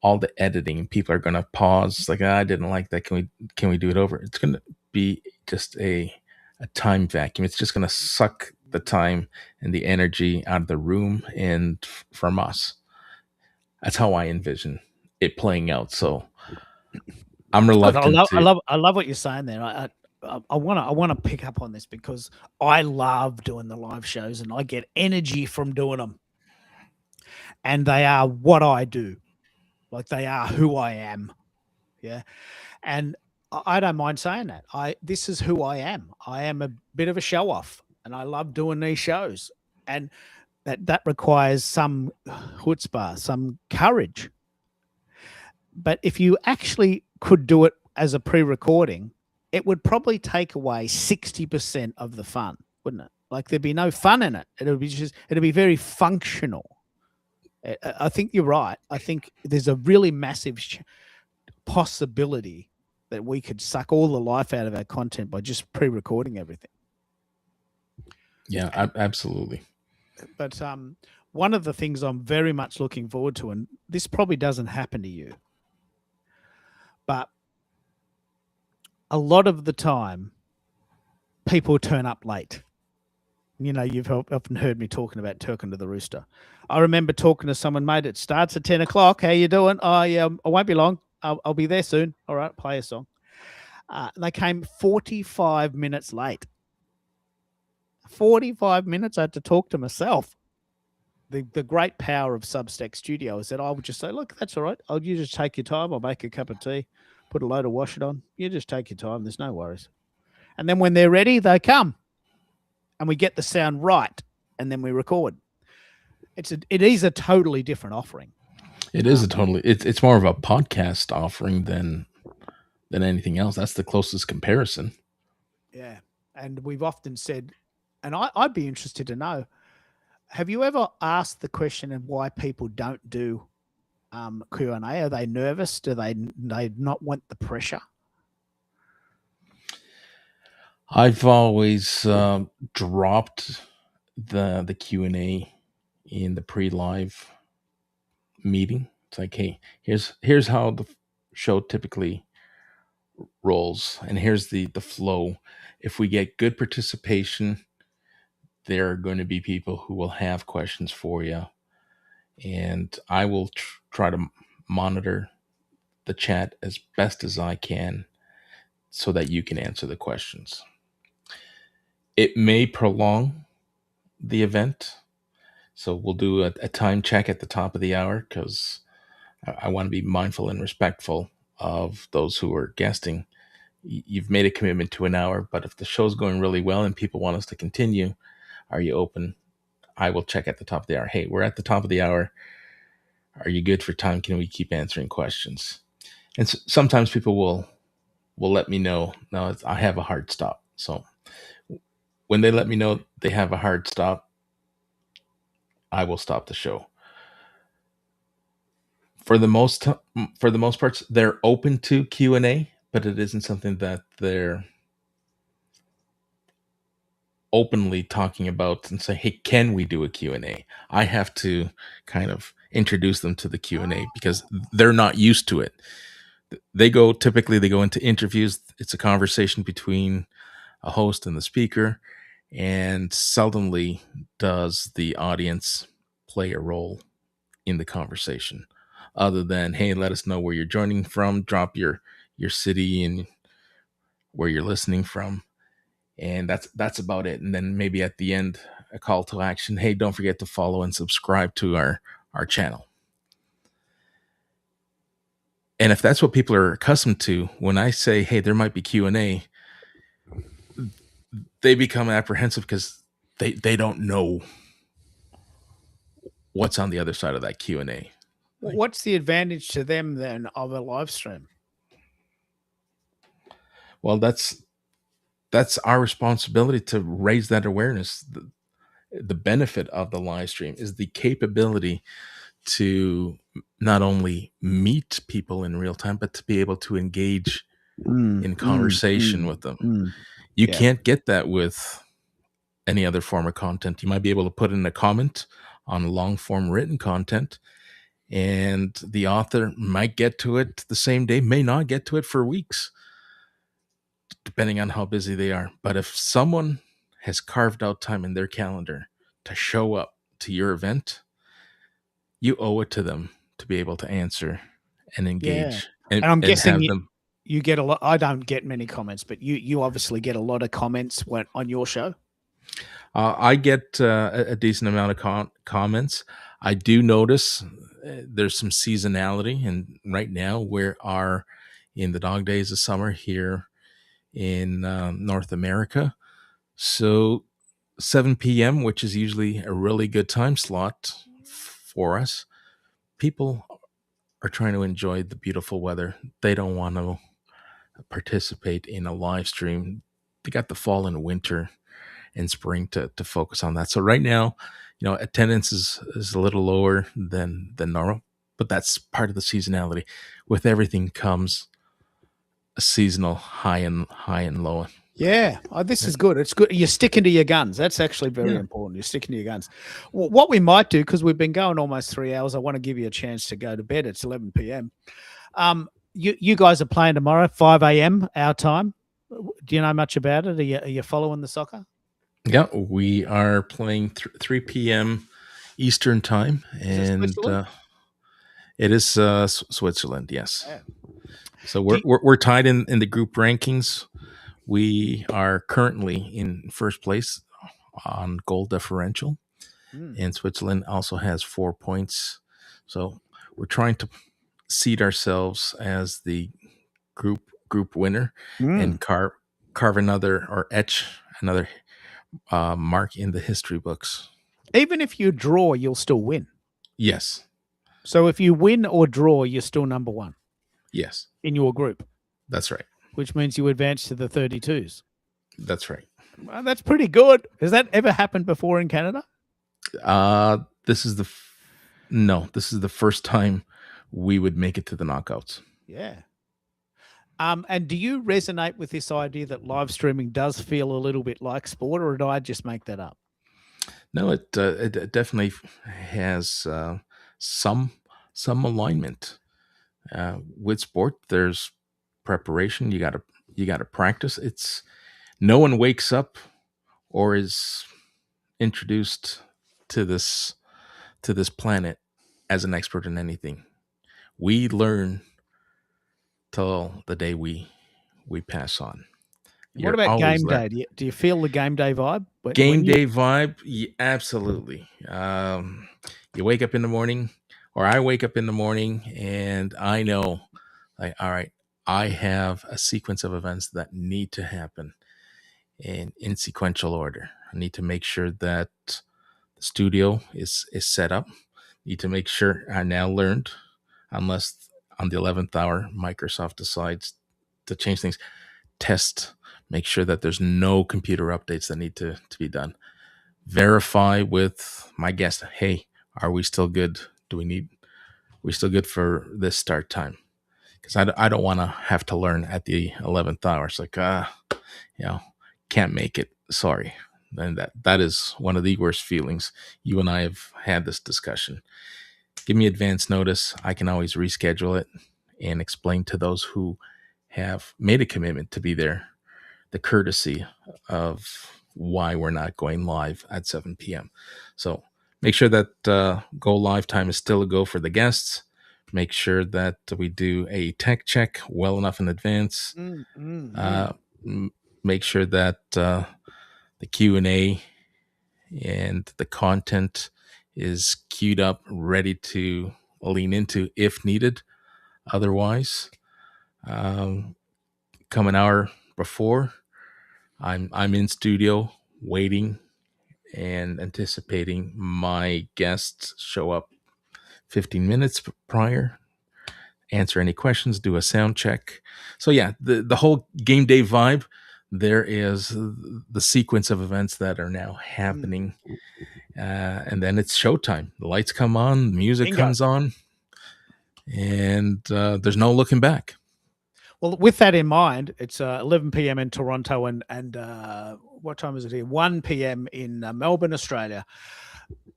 all the editing, people are going to pause, like, I didn't like that. Can we do it over? It's going to be just a time vacuum. It's just going to suck the time and the energy out of the room and from us. That's how I envision it playing out. So I'm reluctant I love what you're saying there. I want to pick up on this because I love doing the live shows and I get energy from doing them. And they are what I do. Like they are who I am. Yeah. And I don't mind saying that. This is who I am. I am a bit of a show off and I love doing these shows. And that requires some chutzpah, some courage. But if you actually could do it as a pre-recording, it would probably take away 60% of the fun, wouldn't it? Like there'd be no fun in it. It'd be very functional. I think you're right. I think there's a really massive possibility that we could suck all the life out of our content by just pre-recording everything. Yeah, absolutely. But one of the things I'm very much looking forward to, and this probably doesn't happen to you, but a lot of the time people turn up late. You know, you've often heard me talking about talking to the rooster. I remember talking to someone, mate, it starts at 10 o'clock. How you doing? Oh, yeah, I won't be long. I'll be there soon. All right, play a song. They came 45 minutes late. 45 minutes I had to talk to myself. The great power of Substack Studio is that I would just say, look, that's all right. You just take your time. I'll make a cup of tea, put a load of wash it on. You just take your time. There's no worries. And then when they're ready, they come. And we get the sound right, and then we record. It is a totally different offering. It is it's more of a podcast offering than anything else. That's the closest comparison. Yeah, and we've often said, and I'd be interested to know, have you ever asked the question of why people don't do Q&A? Are they nervous? Do they not want the pressure? I've always dropped the Q&A in the pre-live meeting. It's like, hey, here's how the show typically rolls, and here's the flow. If we get good participation, there are going to be people who will have questions for you, and I will try to monitor the chat as best as I can so that you can answer the questions. It may prolong the event, so we'll do a time check at the top of the hour because I want to be mindful and respectful of those who are guesting. You've made a commitment to an hour, but if the show's going really well and people want us to continue, are you open? I will check at the top of the hour. Hey, we're at the top of the hour. Are you good for time? Can we keep answering questions? And sometimes people will let me know, no, I have a hard stop. So when they let me know they have a hard stop, I will stop the show. For the most part, they're open to Q&A, but it isn't something that they're openly talking about and say, hey, can we do a Q&A? I have to kind of introduce them to the Q&A because they're not used to it. Typically they go into interviews. It's a conversation between a host and the speaker, and seldomly does the audience play a role in the conversation other than, hey, let us know where you're joining from, drop your city and where you're listening from. And that's about it. And then maybe at the end, a call to action. Hey, don't forget to follow and subscribe to our channel. And if that's what people are accustomed to, when I say, hey, there might be Q&A, they become apprehensive because they don't know what's on the other side of that Q&A. What's the advantage to them then of a live stream? Well, that's our responsibility to raise that awareness. The benefit of the live stream is the capability to not only meet people in real time, but to be able to engage in conversation with them. You can't get that with any other form of content. You might be able to put in a comment on long form written content, and the author might get to it the same day, may not get to it for weeks, depending on how busy they are. But if someone has carved out time in their calendar to show up to your event, you owe it to them to be able to answer and engage And I'm and guessing have them. you get a lot. I don't get many comments, but you obviously get a lot of comments on your show. I get a decent amount of comments. I do notice there's some seasonality, and right now we are in the dog days of summer here in North America. So 7 p.m., which is usually a really good time slot for us, people are trying to enjoy the beautiful weather. They don't want to participate in a live stream. They got the fall and winter and spring to focus on that. So right now, attendance is a little lower than normal, but that's part of the seasonality. With everything comes a seasonal high and low. Yeah, this is good. It's good. You're sticking to your guns. That's actually very important. You're sticking to your guns. What we might do, because we've been going almost 3 hours, I want to give you a chance to go to bed. It's 11 p.m. You guys are playing tomorrow, 5 a.m. our time. Do you know much about it? Are you following the soccer? Yeah, we are playing 3 p.m. Eastern time, and it is Switzerland. Yes. Yeah. So we're tied in the group rankings. We are currently in first place on goal differential, and Switzerland also has 4 points. So we're trying to seed ourselves as the group winner and carve another or etch another mark in the history books. Even if you draw, you'll still win. Yes. So if you win or draw, you're still number one. Yes. In your group. That's right. Which means you advance to the 32s. That's right. Well, that's pretty good. Has that ever happened before in Canada? This is the first time we would make it to the knockouts. Yeah. And do you resonate with this idea that live streaming does feel a little bit like sport, or did I just make that up? No, it definitely has some alignment with sport. There's preparation. You got to practice. It's no one wakes up or is introduced to this planet as an expert in anything. We learn till the day we pass on. What about game day? Do you feel the game day vibe? Day vibe? Yeah, absolutely. You wake up in the morning, or I wake up in the morning, and I know, like, all right, I have a sequence of events that need to happen in sequential order. I need to make sure that the studio is set up. Need to make sure I now learned, unless on the 11th hour Microsoft decides to change things, test, make sure that there's no computer updates that need to be done. Verify with my guest, hey, are we still good? We still good for this start time? Because I don't want to have to learn at the 11th hour. It's like, can't make it. Sorry. And that is one of the worst feelings. You and I have had this discussion. Give me advance notice. I can always reschedule it and explain to those who have made a commitment to be there the courtesy of why we're not going live at 7 p.m. So make sure that go live time is still a go for the guests. Make sure that we do a tech check well enough in advance. Make sure that the Q&A and the content is queued up, ready to lean into if needed. Otherwise, come an hour before, I'm in studio waiting and anticipating my guests show up 15 minutes prior, answer any questions, do a sound check. So yeah, the whole game day vibe, there is the sequence of events that are now happening. And then it's showtime. The lights come on, the music comes on, and there's no looking back. Well, with that in mind, it's 11 p.m. in Toronto and what time is it here? 1 p.m. in Melbourne, Australia.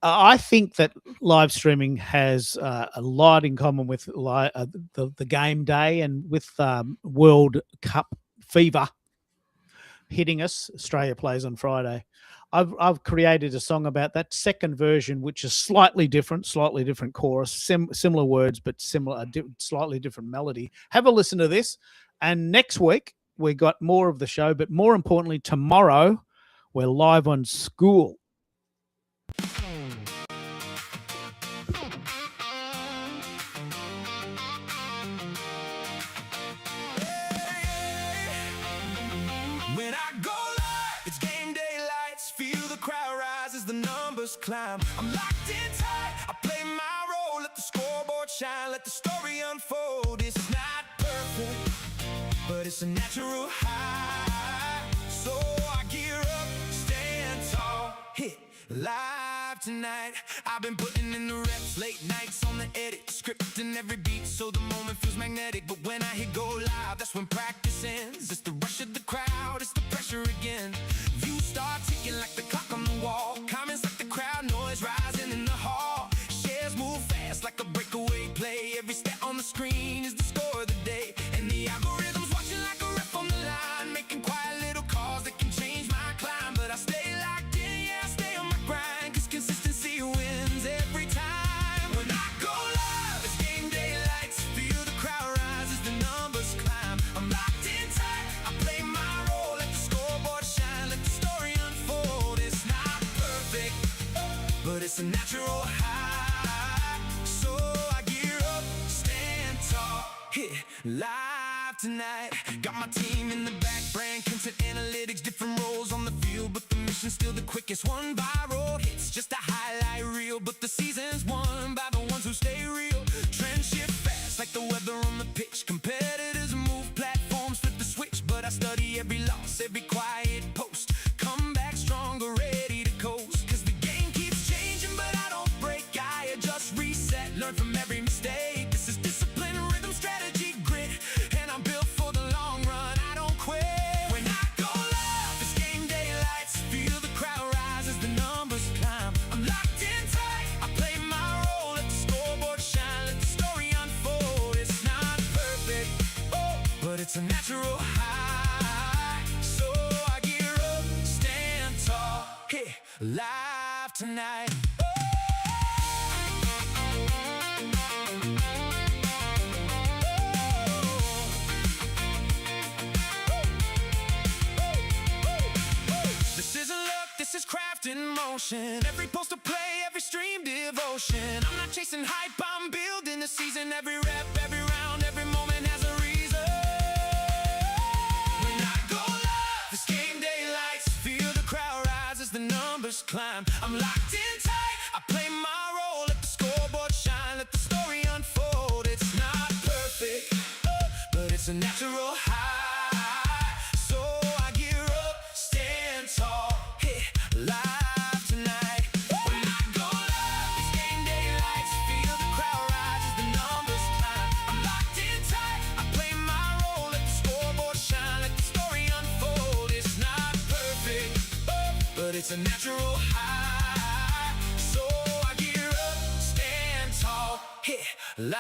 I think that live streaming has a lot in common with the game day and with World Cup fever. hitting us. Australia plays on Friday. I've created a song about that second version, which is slightly different chorus, similar words, but slightly different melody. Have a listen to this. And next week, we got more of the show, but more importantly, tomorrow, we're live on School. When I go live, it's game day lights. Feel the crowd rise as the numbers climb. I'm locked in tight, I play my role. Let the scoreboard shine, let the story unfold. It's not perfect, but it's a natural high. So I gear up, stand tall, hit live tonight. I've been putting in the reps, late nights on the edit, scripting every beat so the moment feels magnetic. But when I hit go live, that's when practice ends. It's the rush of the crowd, it's the pressure again. You start ticking like the clock on the wall. Comments like the crowd noise rising in the hall. Shares move fast like a breakaway play. Every stat on the screen is the score of the day. And the algorithm's watching like a ref on the line, making quiet little calls that can change my climb. But I stay locked in, yeah, I stay on my grind, cause consistency wins every time. When I go live, it's game day lights. Feel the crowd rise as the numbers climb. I'm locked in tight, I play my role. Let the scoreboard shine, let the story unfold. It's not perfect, but it's a natural high. So I gear up, stand tall, hit live tonight. Got my team in the back, brand content analytics, different roles on the field, but the mission's still the quickest. One viral hits, just a highlight reel, but the season's won by the ones who stay real. Trends shift fast like the weather on the pitch. Competitors move, platforms flip the switch, but I study every loss, every quiet post. Come back stronger, ready to coast, cause the game keeps changing, but I don't break. I adjust, reset, learn from every mistake. This is discipline, rhythm, strategy, grit, and I'm built for the long run. I don't quit. When I go live, it's game day lights. Feel the crowd rise as the numbers climb. I'm locked in tight, I play my role. Let the scoreboard shine, let the story unfold. It's not perfect, but it's a natural high. So I gear up, stand tall, hit live tonight. This isn't luck, this is craft in motion. Every post to play, every stream devotion. I'm not chasing hype, I'm building the season. Every rep, every round, every moment has a reason. When I go live, it's game day lights. Feel the crowd rise as the numbers climb. I'm locked in tight, I play my role. Let the scoreboard shine, let the story unfold. It's not perfect, but it's a natural high. So I gear up, stand tall, hit live tonight. When I go live, it's game day lights. Feel the crowd rise as the numbers climb. I'm locked in tight, I play my role. Let the scoreboard shine, let the story unfold. It's not perfect, but it's a natural high. So I gear up, stand tall, hit live.